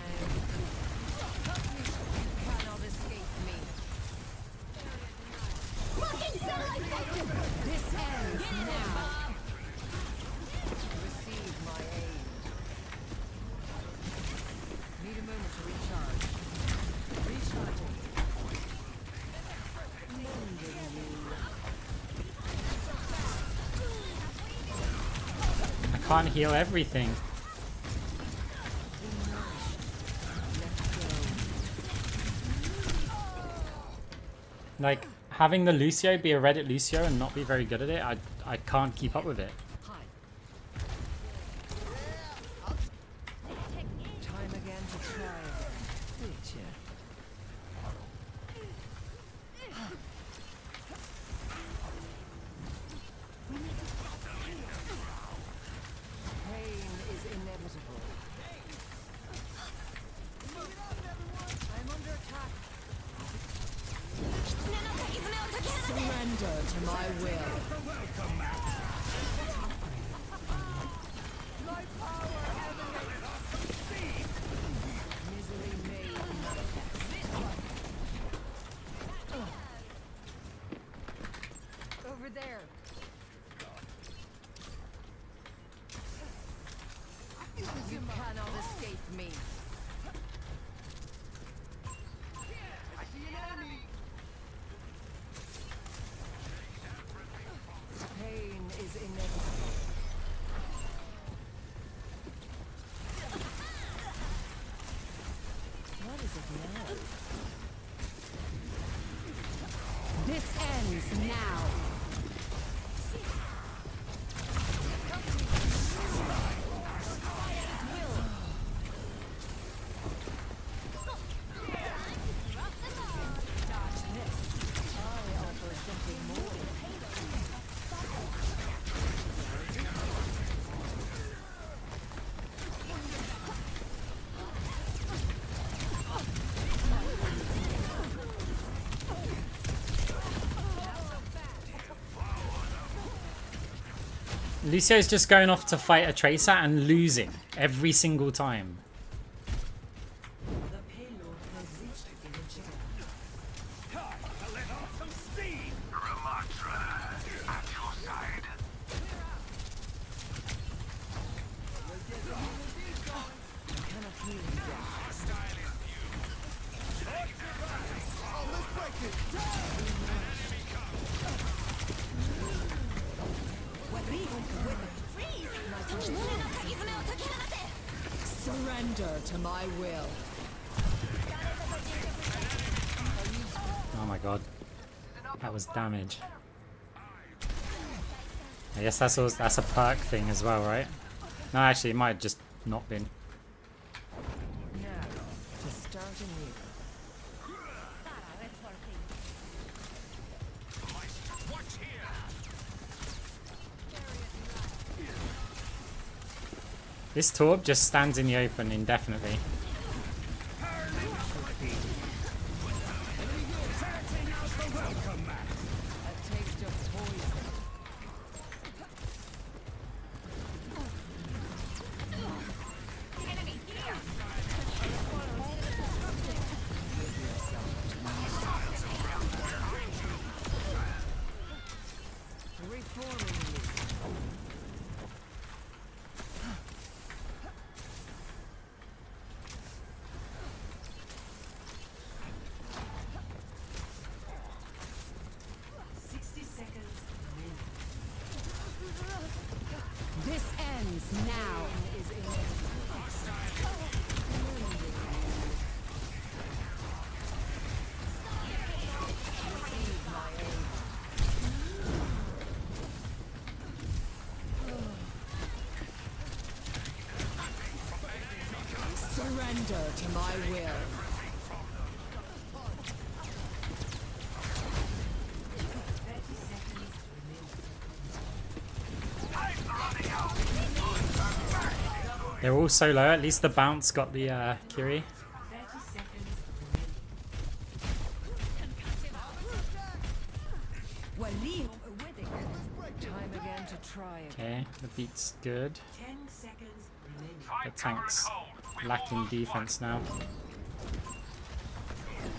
You cannot escape me. This ends now. Receive my aid. Need a moment to recharge. Recharging. I can't heal everything. Like, having the Lucio be a Reddit Lucio and not be very good at it, I can't keep up with it. Time again to try again. Did you? Pain is inevitable. I'm under attack. Surrender to my will. Misery made manifest. Over there. You cannot escape me. Pain is inevitable. What is it now? This ends now. I offer something more. Lucio's just going off to fight a Tracer and losing every single time. The payload has reached the checkpoint. Time to let off some steam. Ramatra, at your side. I cannot heal you yet. Hostile in view. Oh, let's break it. Surrender to my will. Oh my god. That was damage. I guess that's a perk thing as well, right? No, actually, it might have just not been. Now, to start anew. This Torb just stands in the open indefinitely. A taste of poison. Reforming you. This ends now. Surrender to my will. They're all so low. At least the bounce got the Curie. Time again to try it. Okay, the beat's good. 10 seconds remaining. The tank's lacking defense now.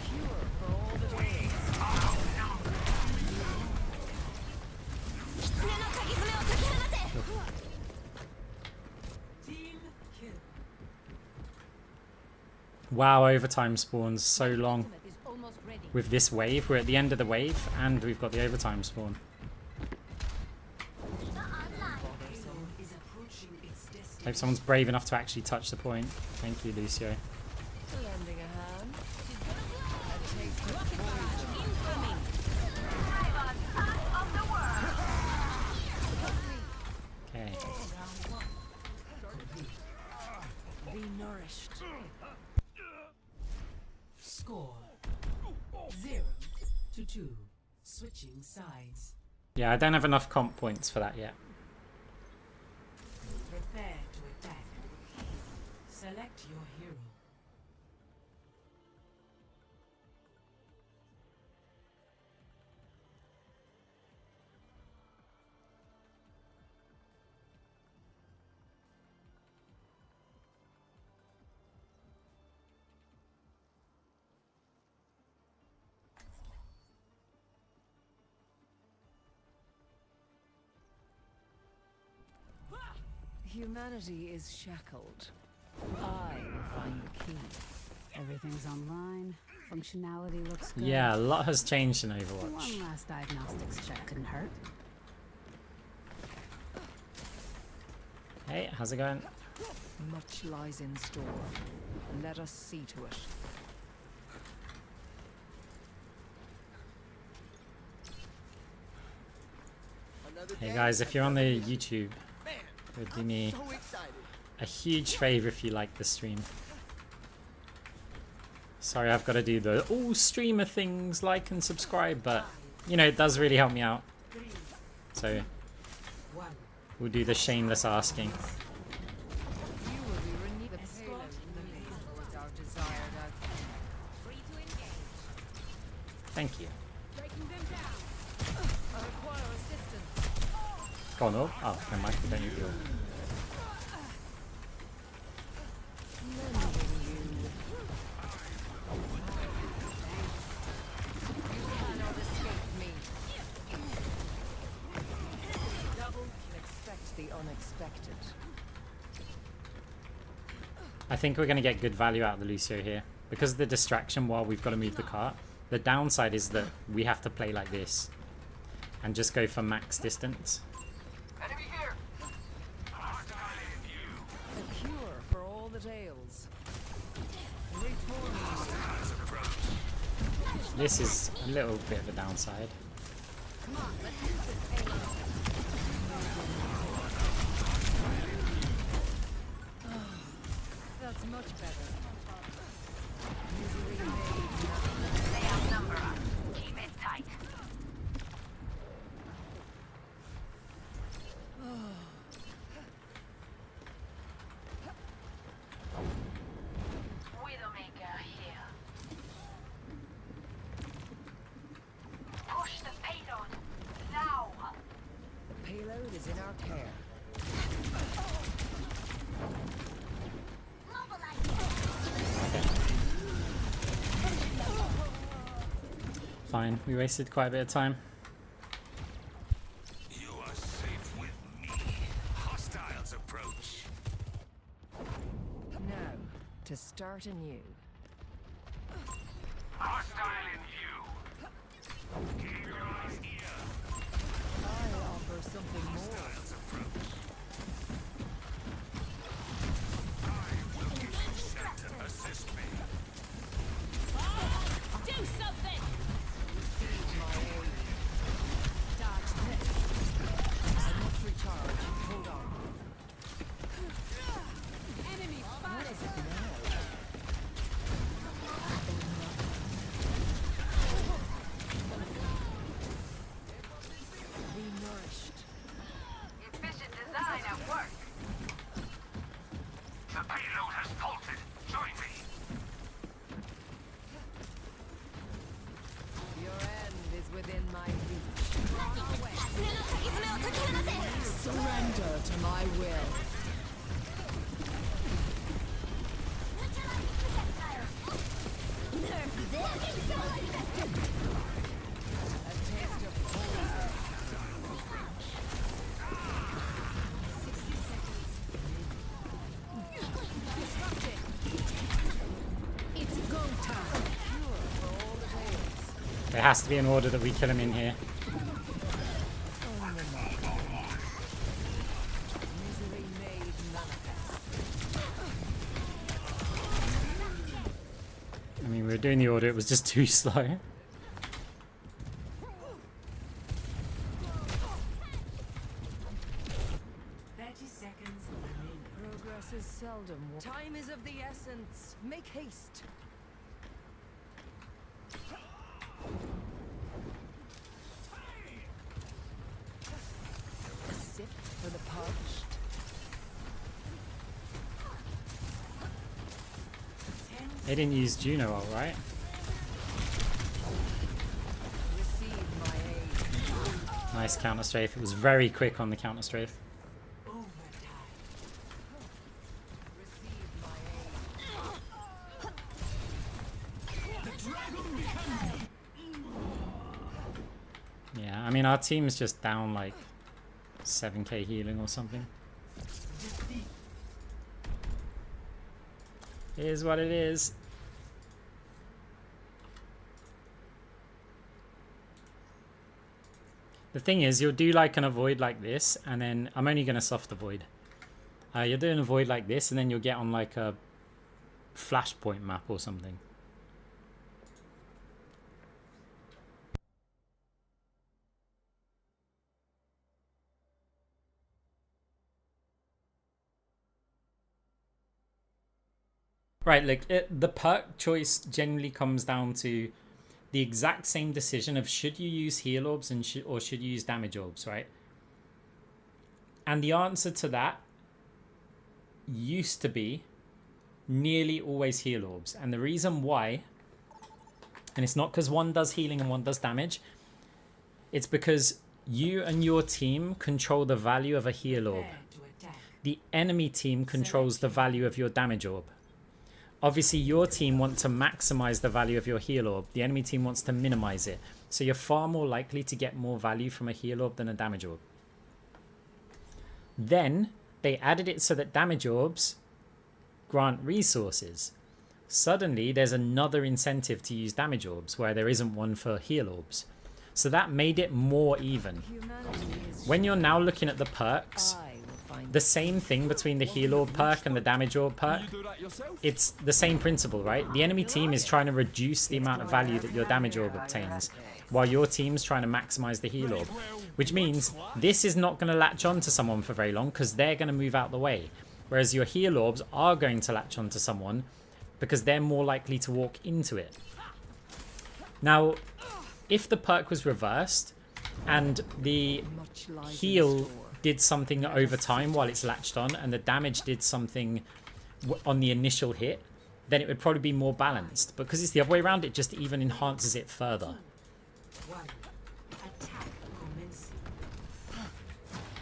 Cure for all the days. Team kill. Wow, overtime spawns so long. Ultimate is almost ready. With this wave, we're at the end of the wave, and we've got the overtime spawn. Is approaching its destiny. Hope someone's brave enough to actually touch the point. Thank you, Lucio. Lending a hand. A taste of poison. Okay. Be nourished. Score 0-2. Switching sides. Yeah, I don't have enough comp points for that yet. Prepare to attack. Select your hero. Humanity is shackled. I will find the key. Everything's online. Functionality looks good. Yeah, a lot has changed in Overwatch. One last diagnostics check couldn't hurt. Hey, how's it going? Much lies in store. Let us see to it. Another Hey day, guys, if you're on the YouTube, man, it would do me so excited. a huge favor if you like the stream. Sorry, I've got to do the all streamer things, like and subscribe, but you know, it does really help me out. So we'll do the shameless asking. You will be renewed. The payload towards our desired outcome. Free to engage. Thank you. Breaking them down. I require assistance. Go on, Orb. Oh, never mind. We don't need the Orb. Mending you. You cannot escape me. Expect the unexpected. I think we're going to get good value out of the Lucio here. Because of the distraction while we've got to move the cart. The downside is that we have to play like this. And just go for max distance. Enemy here. A cure for all that ails. Reforming. This is a little bit of a downside. That's much better. They outnumber us. Keep it tight. is in our care. Fine, we wasted quite a bit of time. You are safe with me. Hostiles approach. Now, to start anew. Hostile in view. Keep your eyes here. I offer something more. Hostiles approach. I will give you shelter. Assist me. Do something! Dodge this. I must recharge. Hold on. Enemy What spotted. is it now? Be nourished. Efficient design at work. The payload has faulted. Join me. Your end is within my reach. Surrender to my will. A taste of poison. It's go time. Cure for all the tales. There has to be an order that we kill him in here. Misery made manifest. I mean, we were doing the order, it was just too slow. 30 seconds remaining. Progress is seldom. Time is of the essence. Make haste. A sip for the parched. They didn't use Juno ult, right? Receive my aid. Nice counter strafe. It was very quick on the counter strafe. Overtime. Receive my aid. Yeah, I mean, our team's just down like 7k healing or something. It is what it is. The thing is, you'll do like an avoid like this, and then I'm only going to soft avoid. You'll do an avoid like this, and then you'll get on like a flashpoint map or something. Right, like the perk choice generally comes down to the exact same decision of should you use heal orbs and or should you use damage orbs, right? And the answer to that used to be nearly always heal orbs. And the reason why, and it's not because one does healing and one does damage, it's because you and your team control the value of a heal orb. Prepare to attack. The enemy team controls the value of your damage orb. Obviously, your team wants to maximize the value of your heal orb. The enemy team wants to minimize it. So you're far more likely to get more value from a heal orb than a damage orb. Then they added it so that damage orbs grant resources. Suddenly, there's another incentive to use damage orbs where there isn't one for heal orbs. So that made it more even. Humanity is When you're now looking at the perks, I will find the same thing between the heal orb perk and the damage orb perk, You do that yourself? it's the same principle, right? The enemy team is trying to reduce the amount of value that your damage orb obtains, while your team's trying to maximize the heal orb. Which means this is not going to latch on to someone for very long because they're going to move out the way. Whereas your heal orbs are going to latch on to someone because they're more likely to walk into it. Now, if the perk was reversed and the much lies in heal store. did something over time while it's latched on and the damage did something on the initial hit, then it would probably be more balanced. Because it's the other way around, it just even enhances it further. 1. Attack commencing.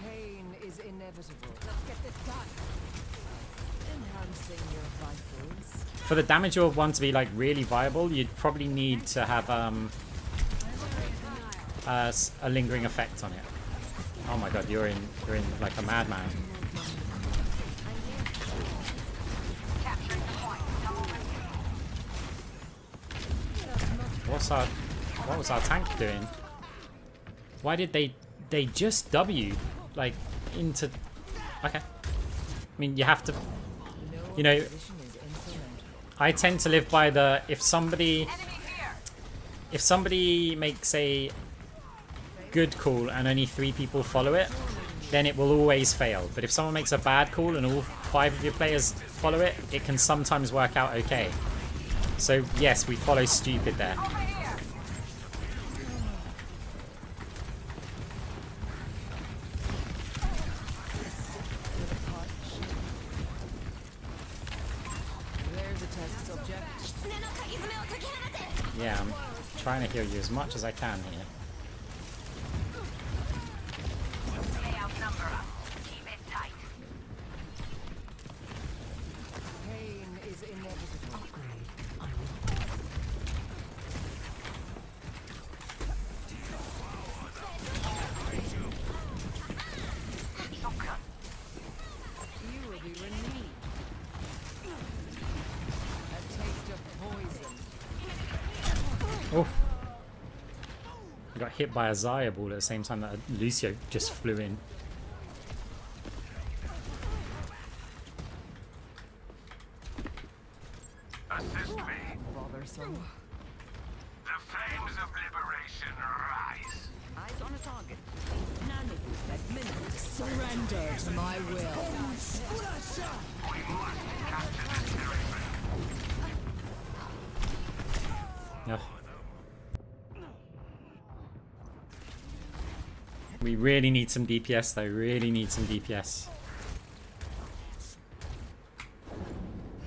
Pain inevitable. Let's get this done. Enhancing your vitals. For the damage orb one to be like really viable, you'd probably need to have a lingering effect on it. Oh my god, you're in like a madman. What was our tank doing? Why did they just W like into? Okay. I mean, you have to, you know. I tend to live by the if somebody makes a good call and only 3 people follow it, then it will always fail. But if someone makes a bad call and all 5 of your players follow it, it can sometimes work out okay. So yes, we follow stupid there. Yeah, I'm trying to heal you as much as I can here. Pain is inevitable. You will be renewed. A taste of poison. Oh, I got hit by a Zaya ball at the same time that Lucio just flew in. Assist me. Bothersome. The flames of liberation rise. Eyes on a target. Surrender to my will. Ugh. We really need some DPS though, really need some DPS.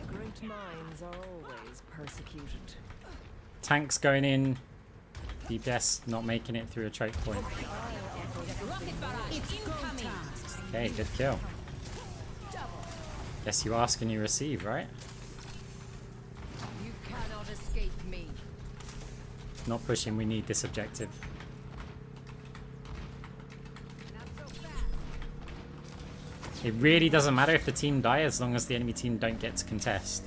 Great minds are always persecuted. Tanks going in, DPS not making it through a choke point. It's go time. Okay, good kill. Guess you ask and you receive, right? You cannot escape me. Not pushing, we need this objective. It really doesn't matter if the team die as long as the enemy team don't get to contest.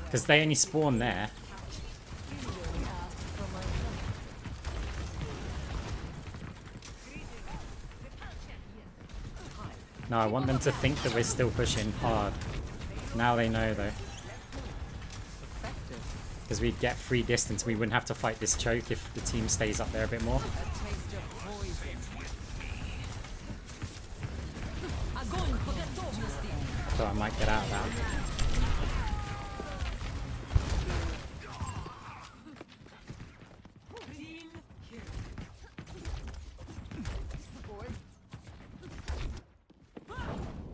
Because they only spawn there. No, I want them to think that we're still pushing hard. Now they know though. Because we'd get free distance, we wouldn't have to fight this choke if the team stays up there a bit more. So I might get out of that.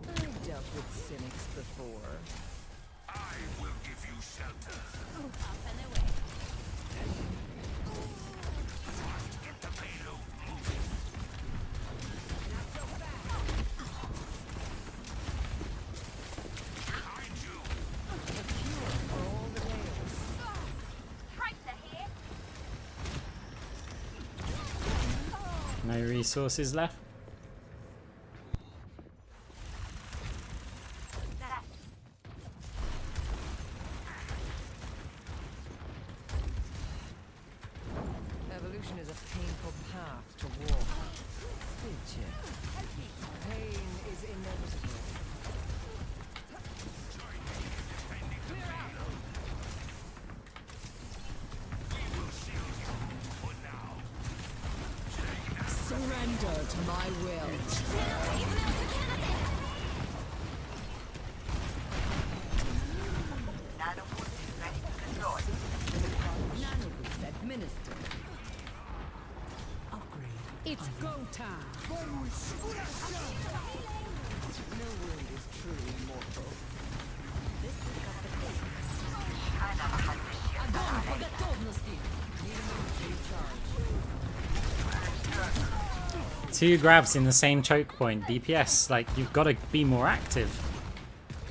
I've dealt with cynics before. I will give you shelter. Get the payload moving. Behind you. A cure for all the tales. No resources left. Evolution is a painful path to walk. Did you? Pain is inevitable. Surrender to my will. Nanoboost administered. It's go time. No wound is truly mortal. Need a moment to recharge. 2 grabs in the same choke point. DPS, like, you've got to be more active.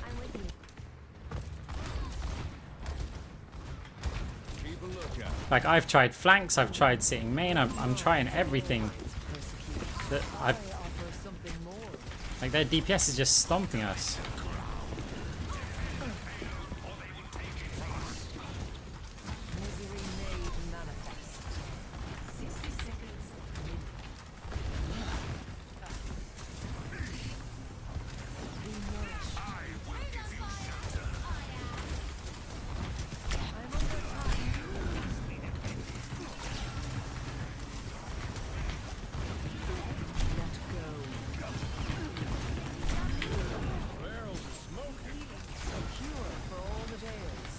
I'm with you. Keep a lookout. Like, I've tried flanks, I've tried sitting main, I'm trying everything. That I offer something more. like, their DPS is just stomping us. Misery made manifest. 60 seconds. Be nourished. I'm under attack. Let go. Barrels of smoking. A cure for all that ails.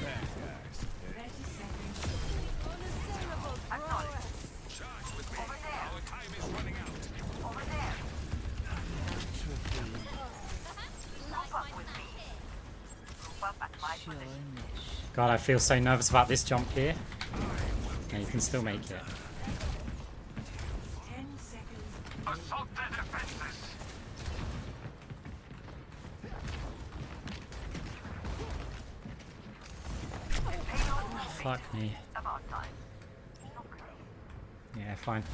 Bad guys. 30 seconds. Charge with me. Our time is running out. Shinish. God, I feel so nervous about this jump here. No, you can still make it. 10 seconds. Assault the defenses. Fuck me. Yeah, fine.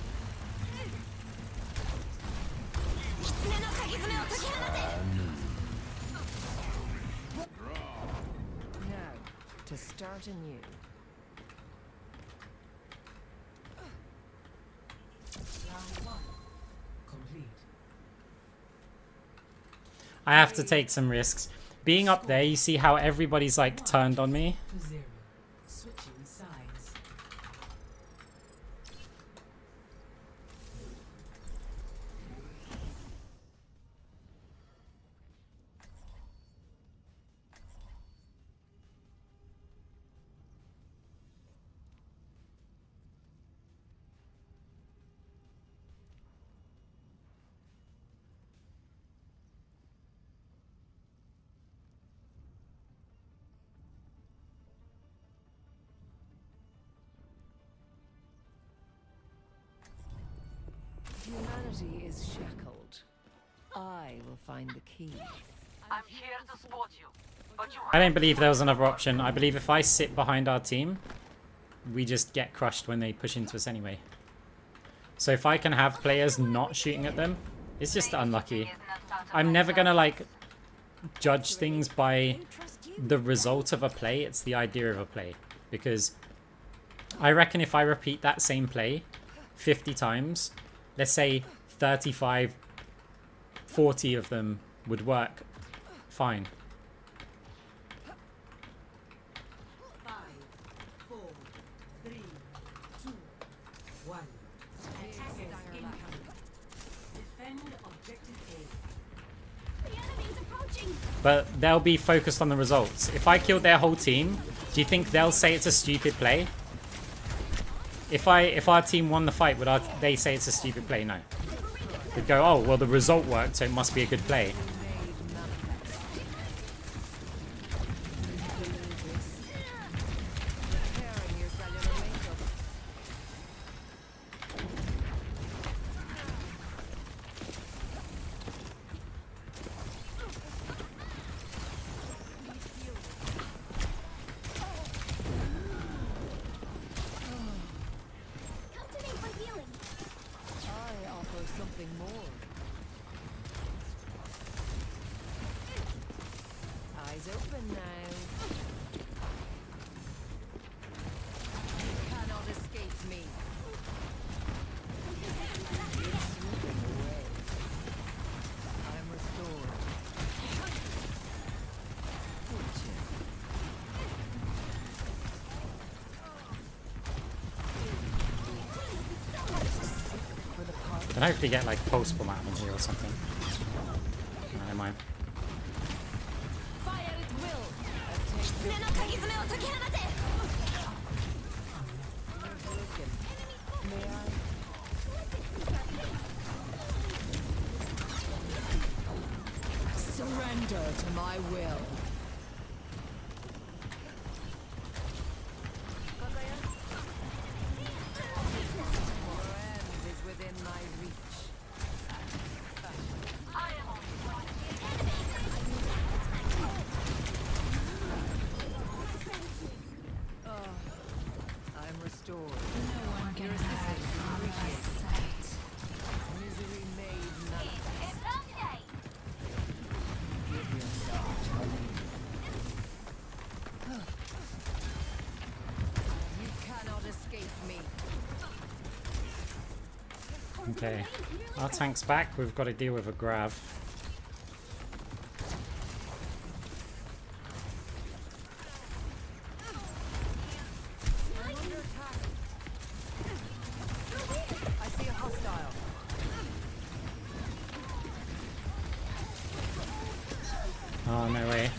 Now, to start anew. Round 1. Complete. I have to take some risks. Being up there, you see how everybody's like turned on me? To 0. Switching sides. Humanity is shackled. I will find the key. I'm here to support you, but you I don't believe there was another option. I believe if I sit behind our team, we just get crushed when they push into us anyway. So if I can have players not shooting at them, it's just unlucky. I'm never gonna like judge things by the result of a play. It's the idea of a play. Because I reckon if I repeat that same play 50 times, let's say 35, 40 of them would work fine. 5, 4, 3, 2, 1. Attackers incoming. Defend objective A. The enemy's approaching. But they'll be focused on the results. If I killed their whole team, do you think they'll say it's a stupid play? If our team won the fight, would they say it's a stupid play? No. They'd go, oh, well, the result worked, so it must be a good play. Repairing your cellular makeup. Come to me for healing. I offer something more. Eyes open now. You cannot escape me. It's slipping away. I'm restored. Fortune. For the party. Then hopefully get like pulse bomb out of them here or something. No, never mind. Fire at will. Attempt broken. May I? Surrender to my will. Okay. Our tank's back. We've got to deal with a grav. I see a hostile. Oh, no way.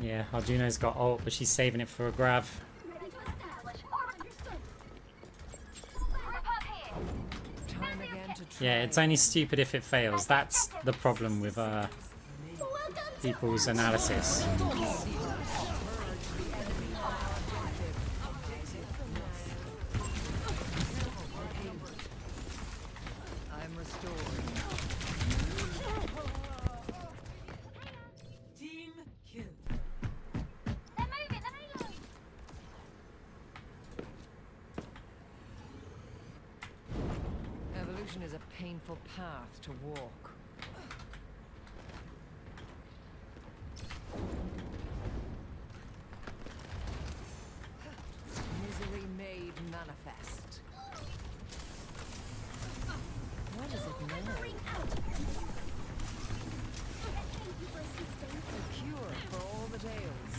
Yeah, Arjuno's got ult, but she's saving it for a grav. Time again to try. Yeah, it's only stupid if it fails. That's the problem with people's analysis. I'm restored. Team kill. Evolution is a painful path to walk. Misery made manifest. What is it now? A cure for all the tales.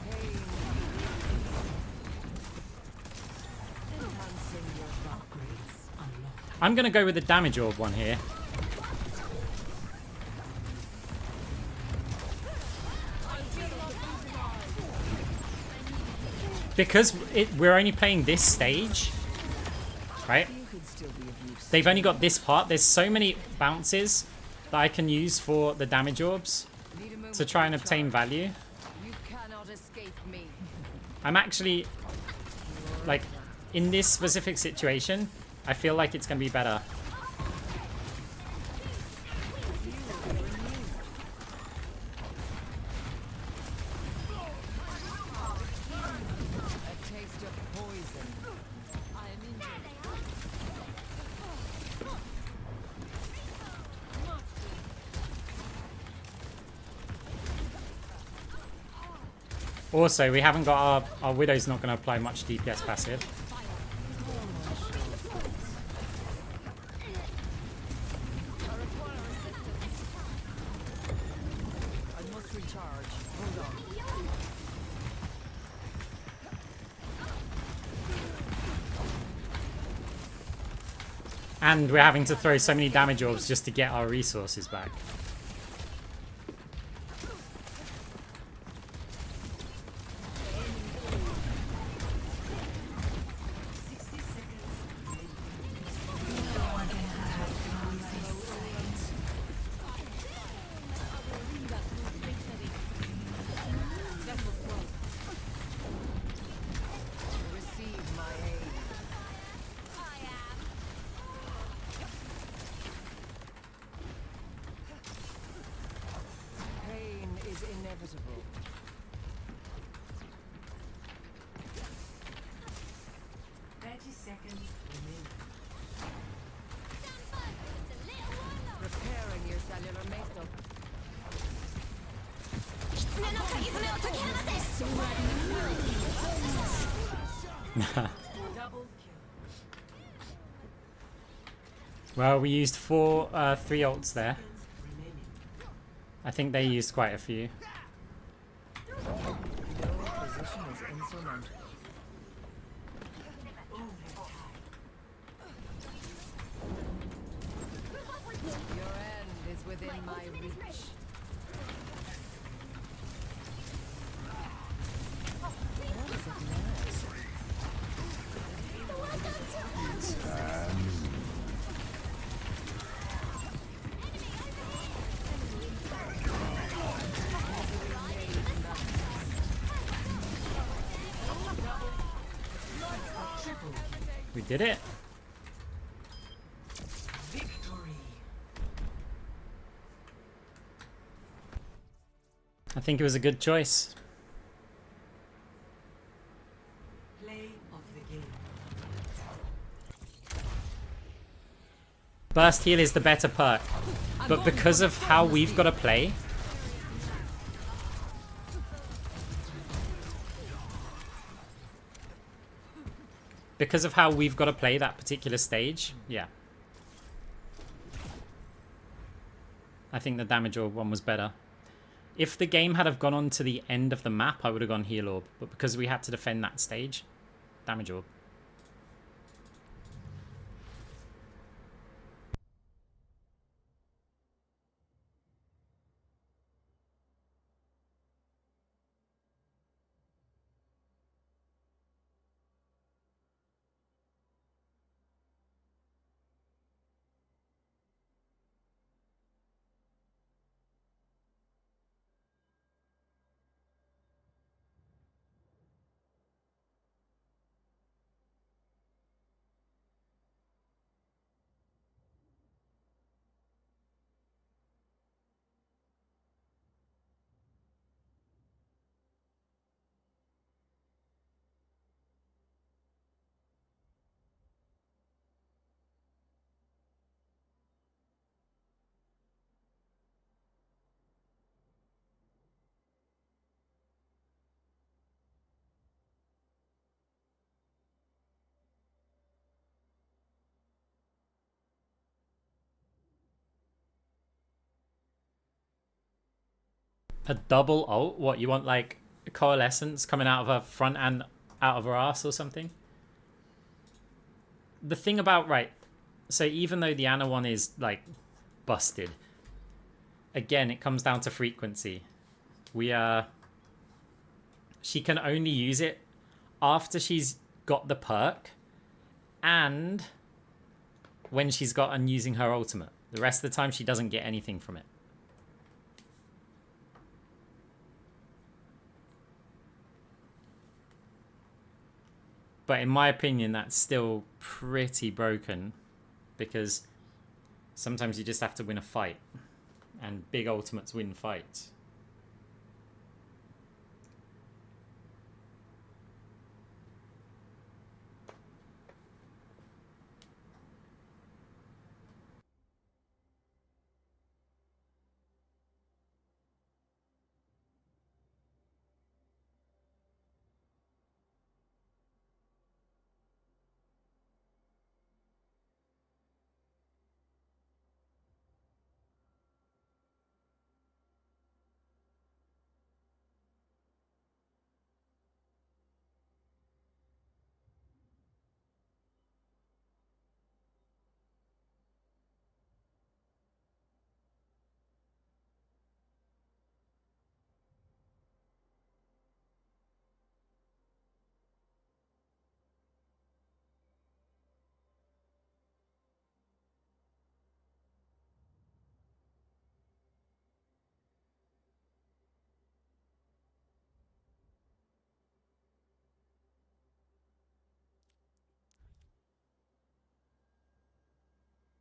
Pain. Enhancing your upgrades. I'm going to go with the damage orb one here. Because we're only playing this stage, right? You could still be of use. They've only got this part. There's so many bounces that I can use for the damage orbs Need a moment to try and to obtain recharge. value. You cannot escape me. I'm actually, like, in this specific situation, I feel like it's going to be better. A taste of poison. I am injured. Also, we haven't got our Widow's not going to apply much DPS passive. I must recharge. Hold on. And we're having to throw so many damage orbs just to get our resources back. Receive my aid. Pain is inevitable. Repairing your cellular makeup. Well, we used three ults there. I think they used quite a few. Your position is insurmountable. Your end is within my reach. What is it now? We did it. Victory. I think it was a good choice. Play of the game. Burst heal is the better perk. But because of how we've got to play... Because of how we've got to play that particular stage, yeah. I think the damage orb one was better. If the game had have gone on to the end of the map, I would have gone heal orb. But because we had to defend that stage, damage orb. A double ult? What, you want like a coalescence coming out of her front and out of her ass or something? The thing about, right, so even though the Ana one is like busted, again, it comes down to frequency. She can only use it after she's got the perk and when she's got and using her ultimate. The rest of the time she doesn't get anything from it. But in my opinion, that's still pretty broken because sometimes you just have to win a fight and big ultimates win fights.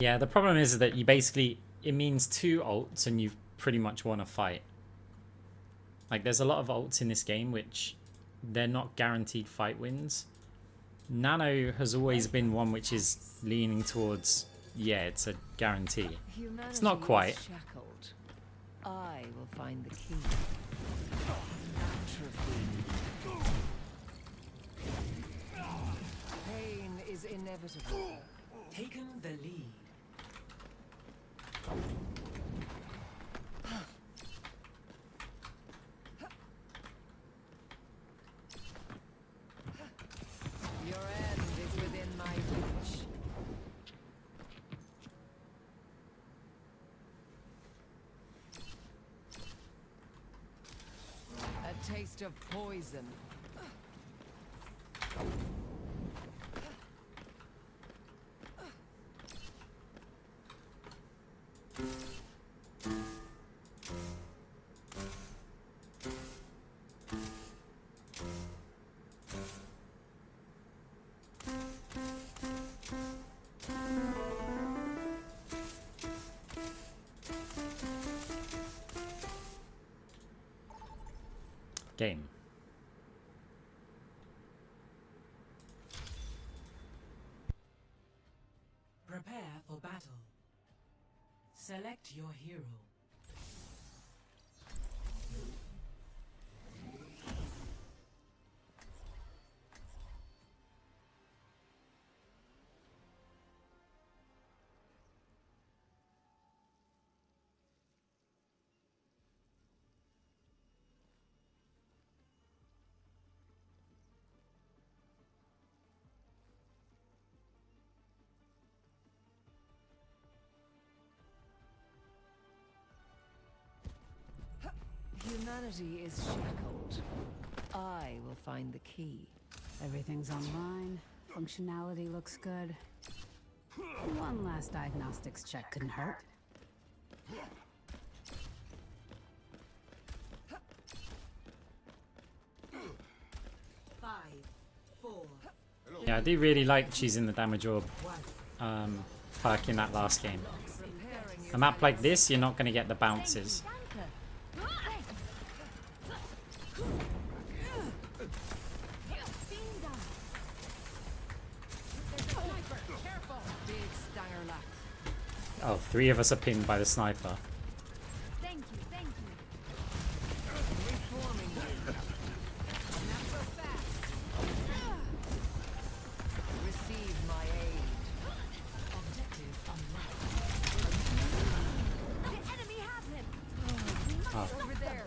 Yeah, the problem is that you basically, it means 2 ults and you've pretty much won a fight. Like, there's a lot of ults in this game which they're not guaranteed fight wins. Nano has always been one which is leaning towards, yeah, it's a guarantee. It's not quite. Shackled. I will find the key. Pain is inevitable. Taken the lead. Your end is within my reach. A taste of poison. Game. Prepare for battle. Select your hero. Humanity is shackled. I will find the key. Everything's online. Functionality looks good. One last diagnostics check couldn't hurt. Yeah, I do really like choosing the damage orb perk in that last game. A map like this, you're not going to get the bounces. Oh, 3 of us are pinned by the sniper. Thank you, thank you. Reforming you. Not so fast. Receive my aid. Objective unlocked. The enemy has him. Oh. Over there.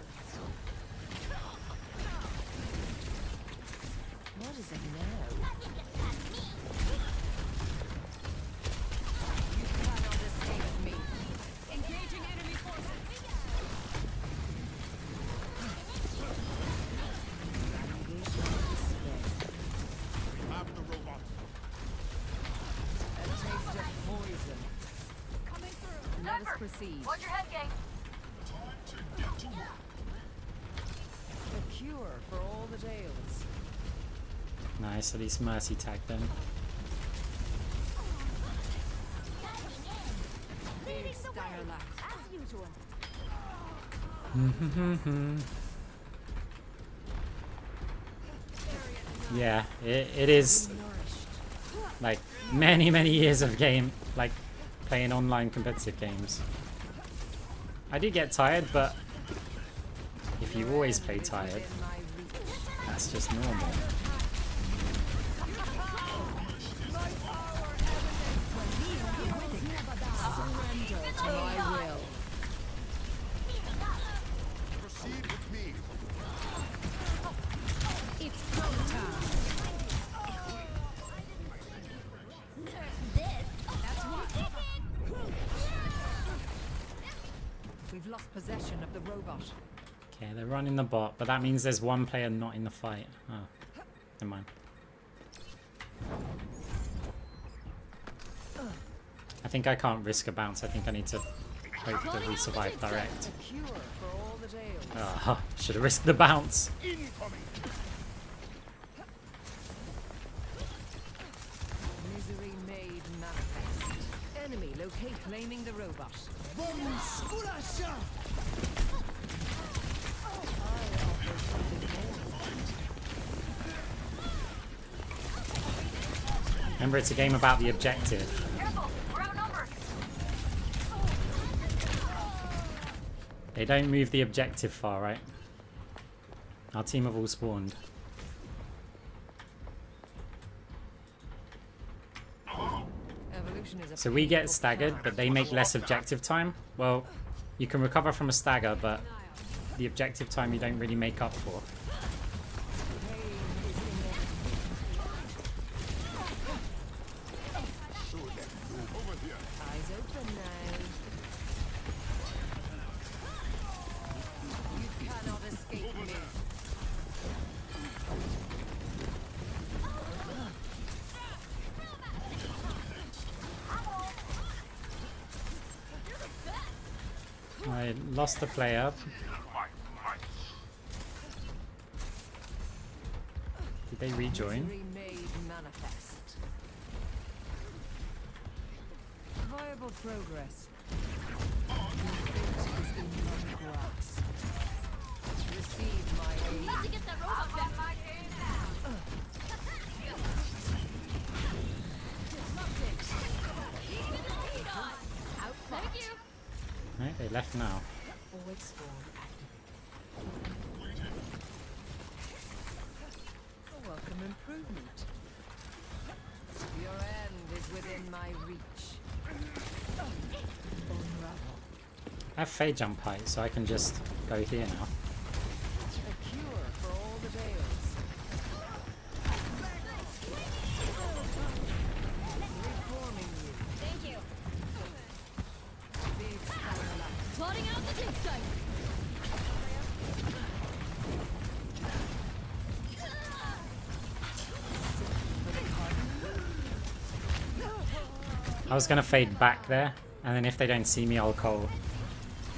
What is it now? You cannot escape me. Engaging enemy forces. Have the robot. A taste of poison. Coming through. Let us proceed. Watch your head, gang. A cure for all the tales. Nice, at least mercy tagged them. Leading the way, as usual. Yeah, it is like many years of game, like playing online competitive games. I do get tired, but if you always play tired, that's just normal. Surrender to my will. Proceed with me. It's go time. We've lost possession of the robot. Okay, they're running the bot, but that means there's one player not in the fight. Oh, never mind. I think I can't risk a bounce. I think I need to hope that we survive direct. A cure for all the tales. Ah, should have risked the bounce. Incoming. Misery made manifest. Enemy locate claiming the robot. Remember, it's a game about the objective. They don't move the objective far, right? Our team have all spawned. Evolution is a So we get painful staggered, path. but they make less objective time. Well, you can recover from a stagger, but the objective time you don't really make up for. Pain is inevitable. Over here. Eyes open now. You cannot escape me. I lost a player. Did they rejoin? Misery made manifest. Viable progress. Your fate is in my grasp. Receive my aid. Need to get that robot back. Thank you. left now. Forward spawn activated. A welcome improvement. Your end is within my reach. Unravel. I have Fey jump height, so I can just go here now. A cure for all the veils. Reforming you. Thank you. Big starlight. Plotting out the dig site. I was gonna fade back there, and then if they don't see me, I'll call.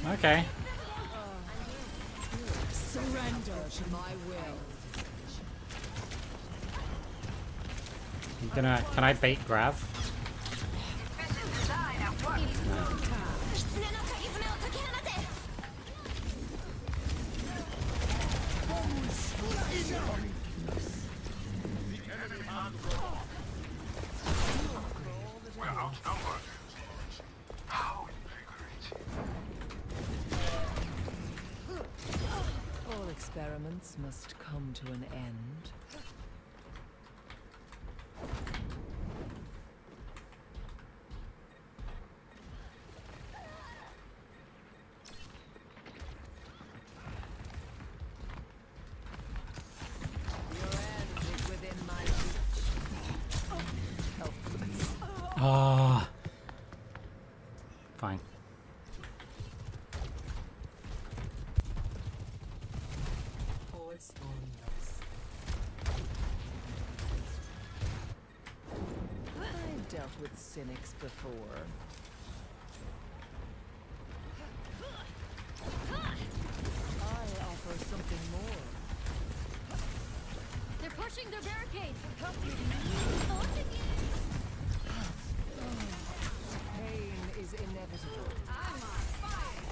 Okay. Surrender to my will. Can I bait Grav? We're outnumbered. How invigorating. All experiments must come to an end. Your end is within my reach. Helpless. Ah. Fine. Forward spawn loss. I've dealt with cynics before. I offer something more. They're pushing their barricade. Pain is inevitable. I'm on fire.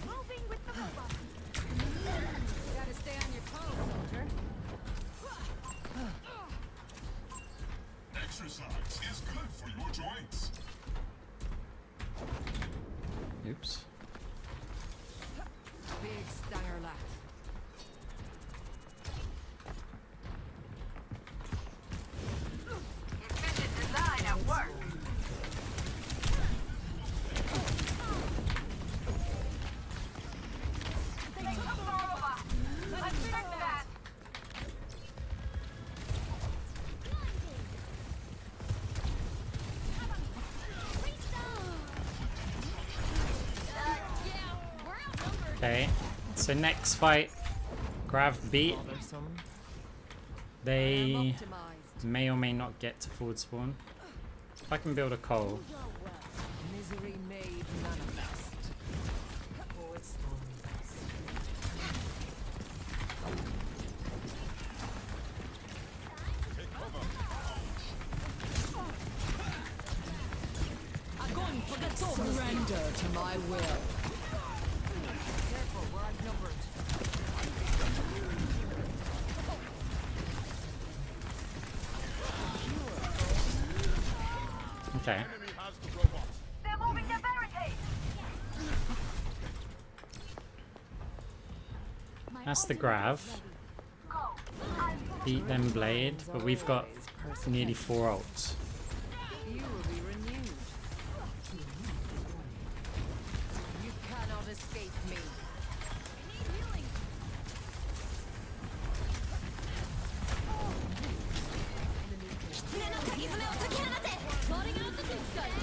Moving with the robot. Gotta stay on your toes, soldier. Exercise is good for your joints. Oops. Big stanger laugh. Efficient design at work. Okay. So next fight, Grav beat. Bothersome. They Optimized. may or may not get to forward spawn. If I can build a coal. Misery made manifest. Forward spawn loss. Surrender to my will. Careful, we're outnumbered. Okay. They're moving their barricade. That's the Grav. Beat them Blade, but we've got nearly 4 ults. You will be renewed. You cannot escape me. Plotting out the dig site.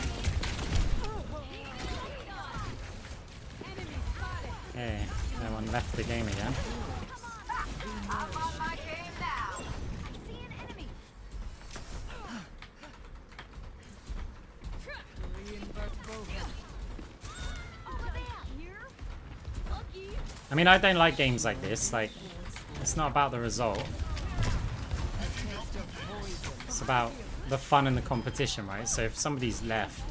Hey, no one left the game again. I'm on my game now. See an enemy. Reinvert both. Over there. Here. Lucky. I mean, I don't like games like this. Like, it's not about the result. It's about the fun and the competition, right? So if somebody's left,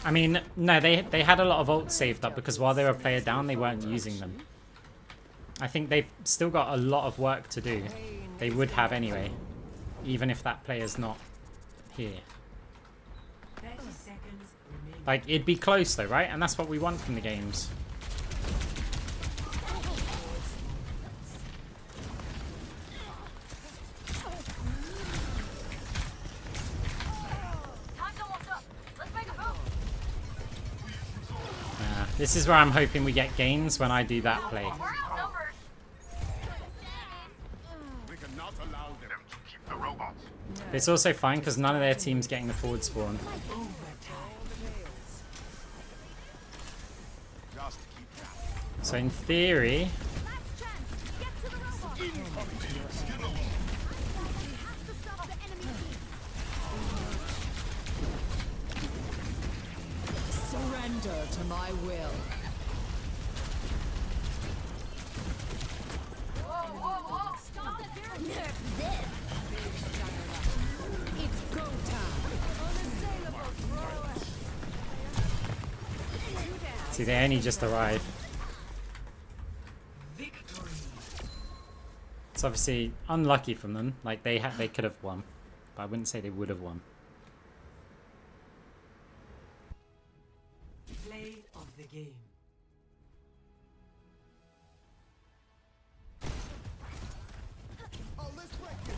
I mean, no, they had a lot of ults saved up because while they were player down, they weren't using them. I think they've still got a lot of work to do. They would have anyway, even if that player's not here. 30 seconds remaining. Like, it'd be close though, right? And that's what we want from the games. This is where I'm hoping we get gains when I do that play. We cannot allow them to keep the robots. It's also fine because none of their team's getting the forward spawn. Just keep that. So in theory, Surrender to my will. It's go time. see, they only just arrived. Victory. It's obviously unlucky from them. Like they could have won, but I wouldn't say they would have won. Play of the game. Oh, let's break it.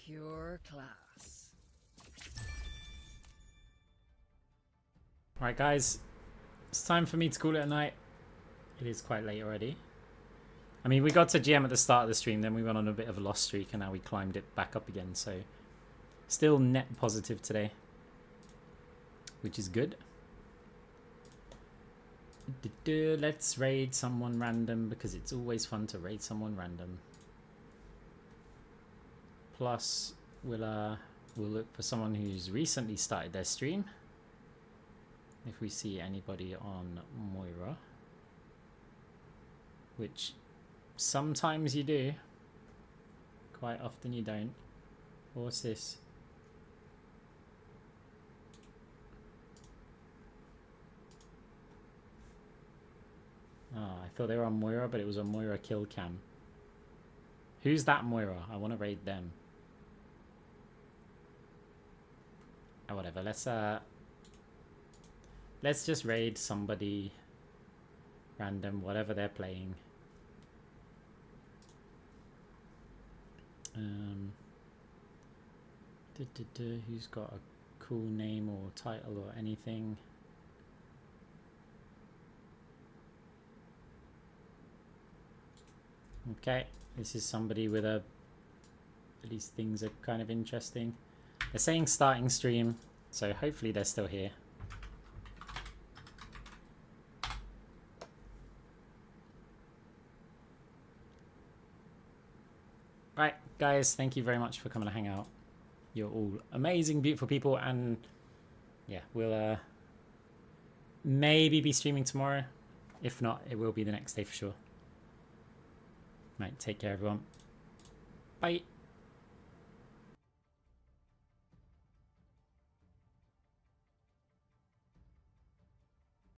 Pure class. Alright guys, it's time for me to call it a night. It is quite late already. I mean, we got to GM at the start of the stream, then we went on a bit of a lost streak, and now we climbed it back up again, so still net positive today, which is good. Let's raid someone random, because it's always fun to raid someone random. Plus, we'll look for someone who's recently started their stream. If we see anybody on Moira, which sometimes you do, quite often you don't. What's this? Oh, I thought they were on Moira, but it was a Moira kill cam. Who's that Moira? I want to raid them. Oh, whatever. Let's just raid somebody random, whatever they're playing. Who's got a cool name or title or anything? Okay, this is somebody with a... At least things are kind of interesting. They're saying starting stream, so hopefully they're still here. Right, guys, thank you very much for coming to hang out. You're all amazing, beautiful people, and yeah, we'll maybe be streaming tomorrow. If not, it will be the next day for sure. Right, take care, everyone. Bye.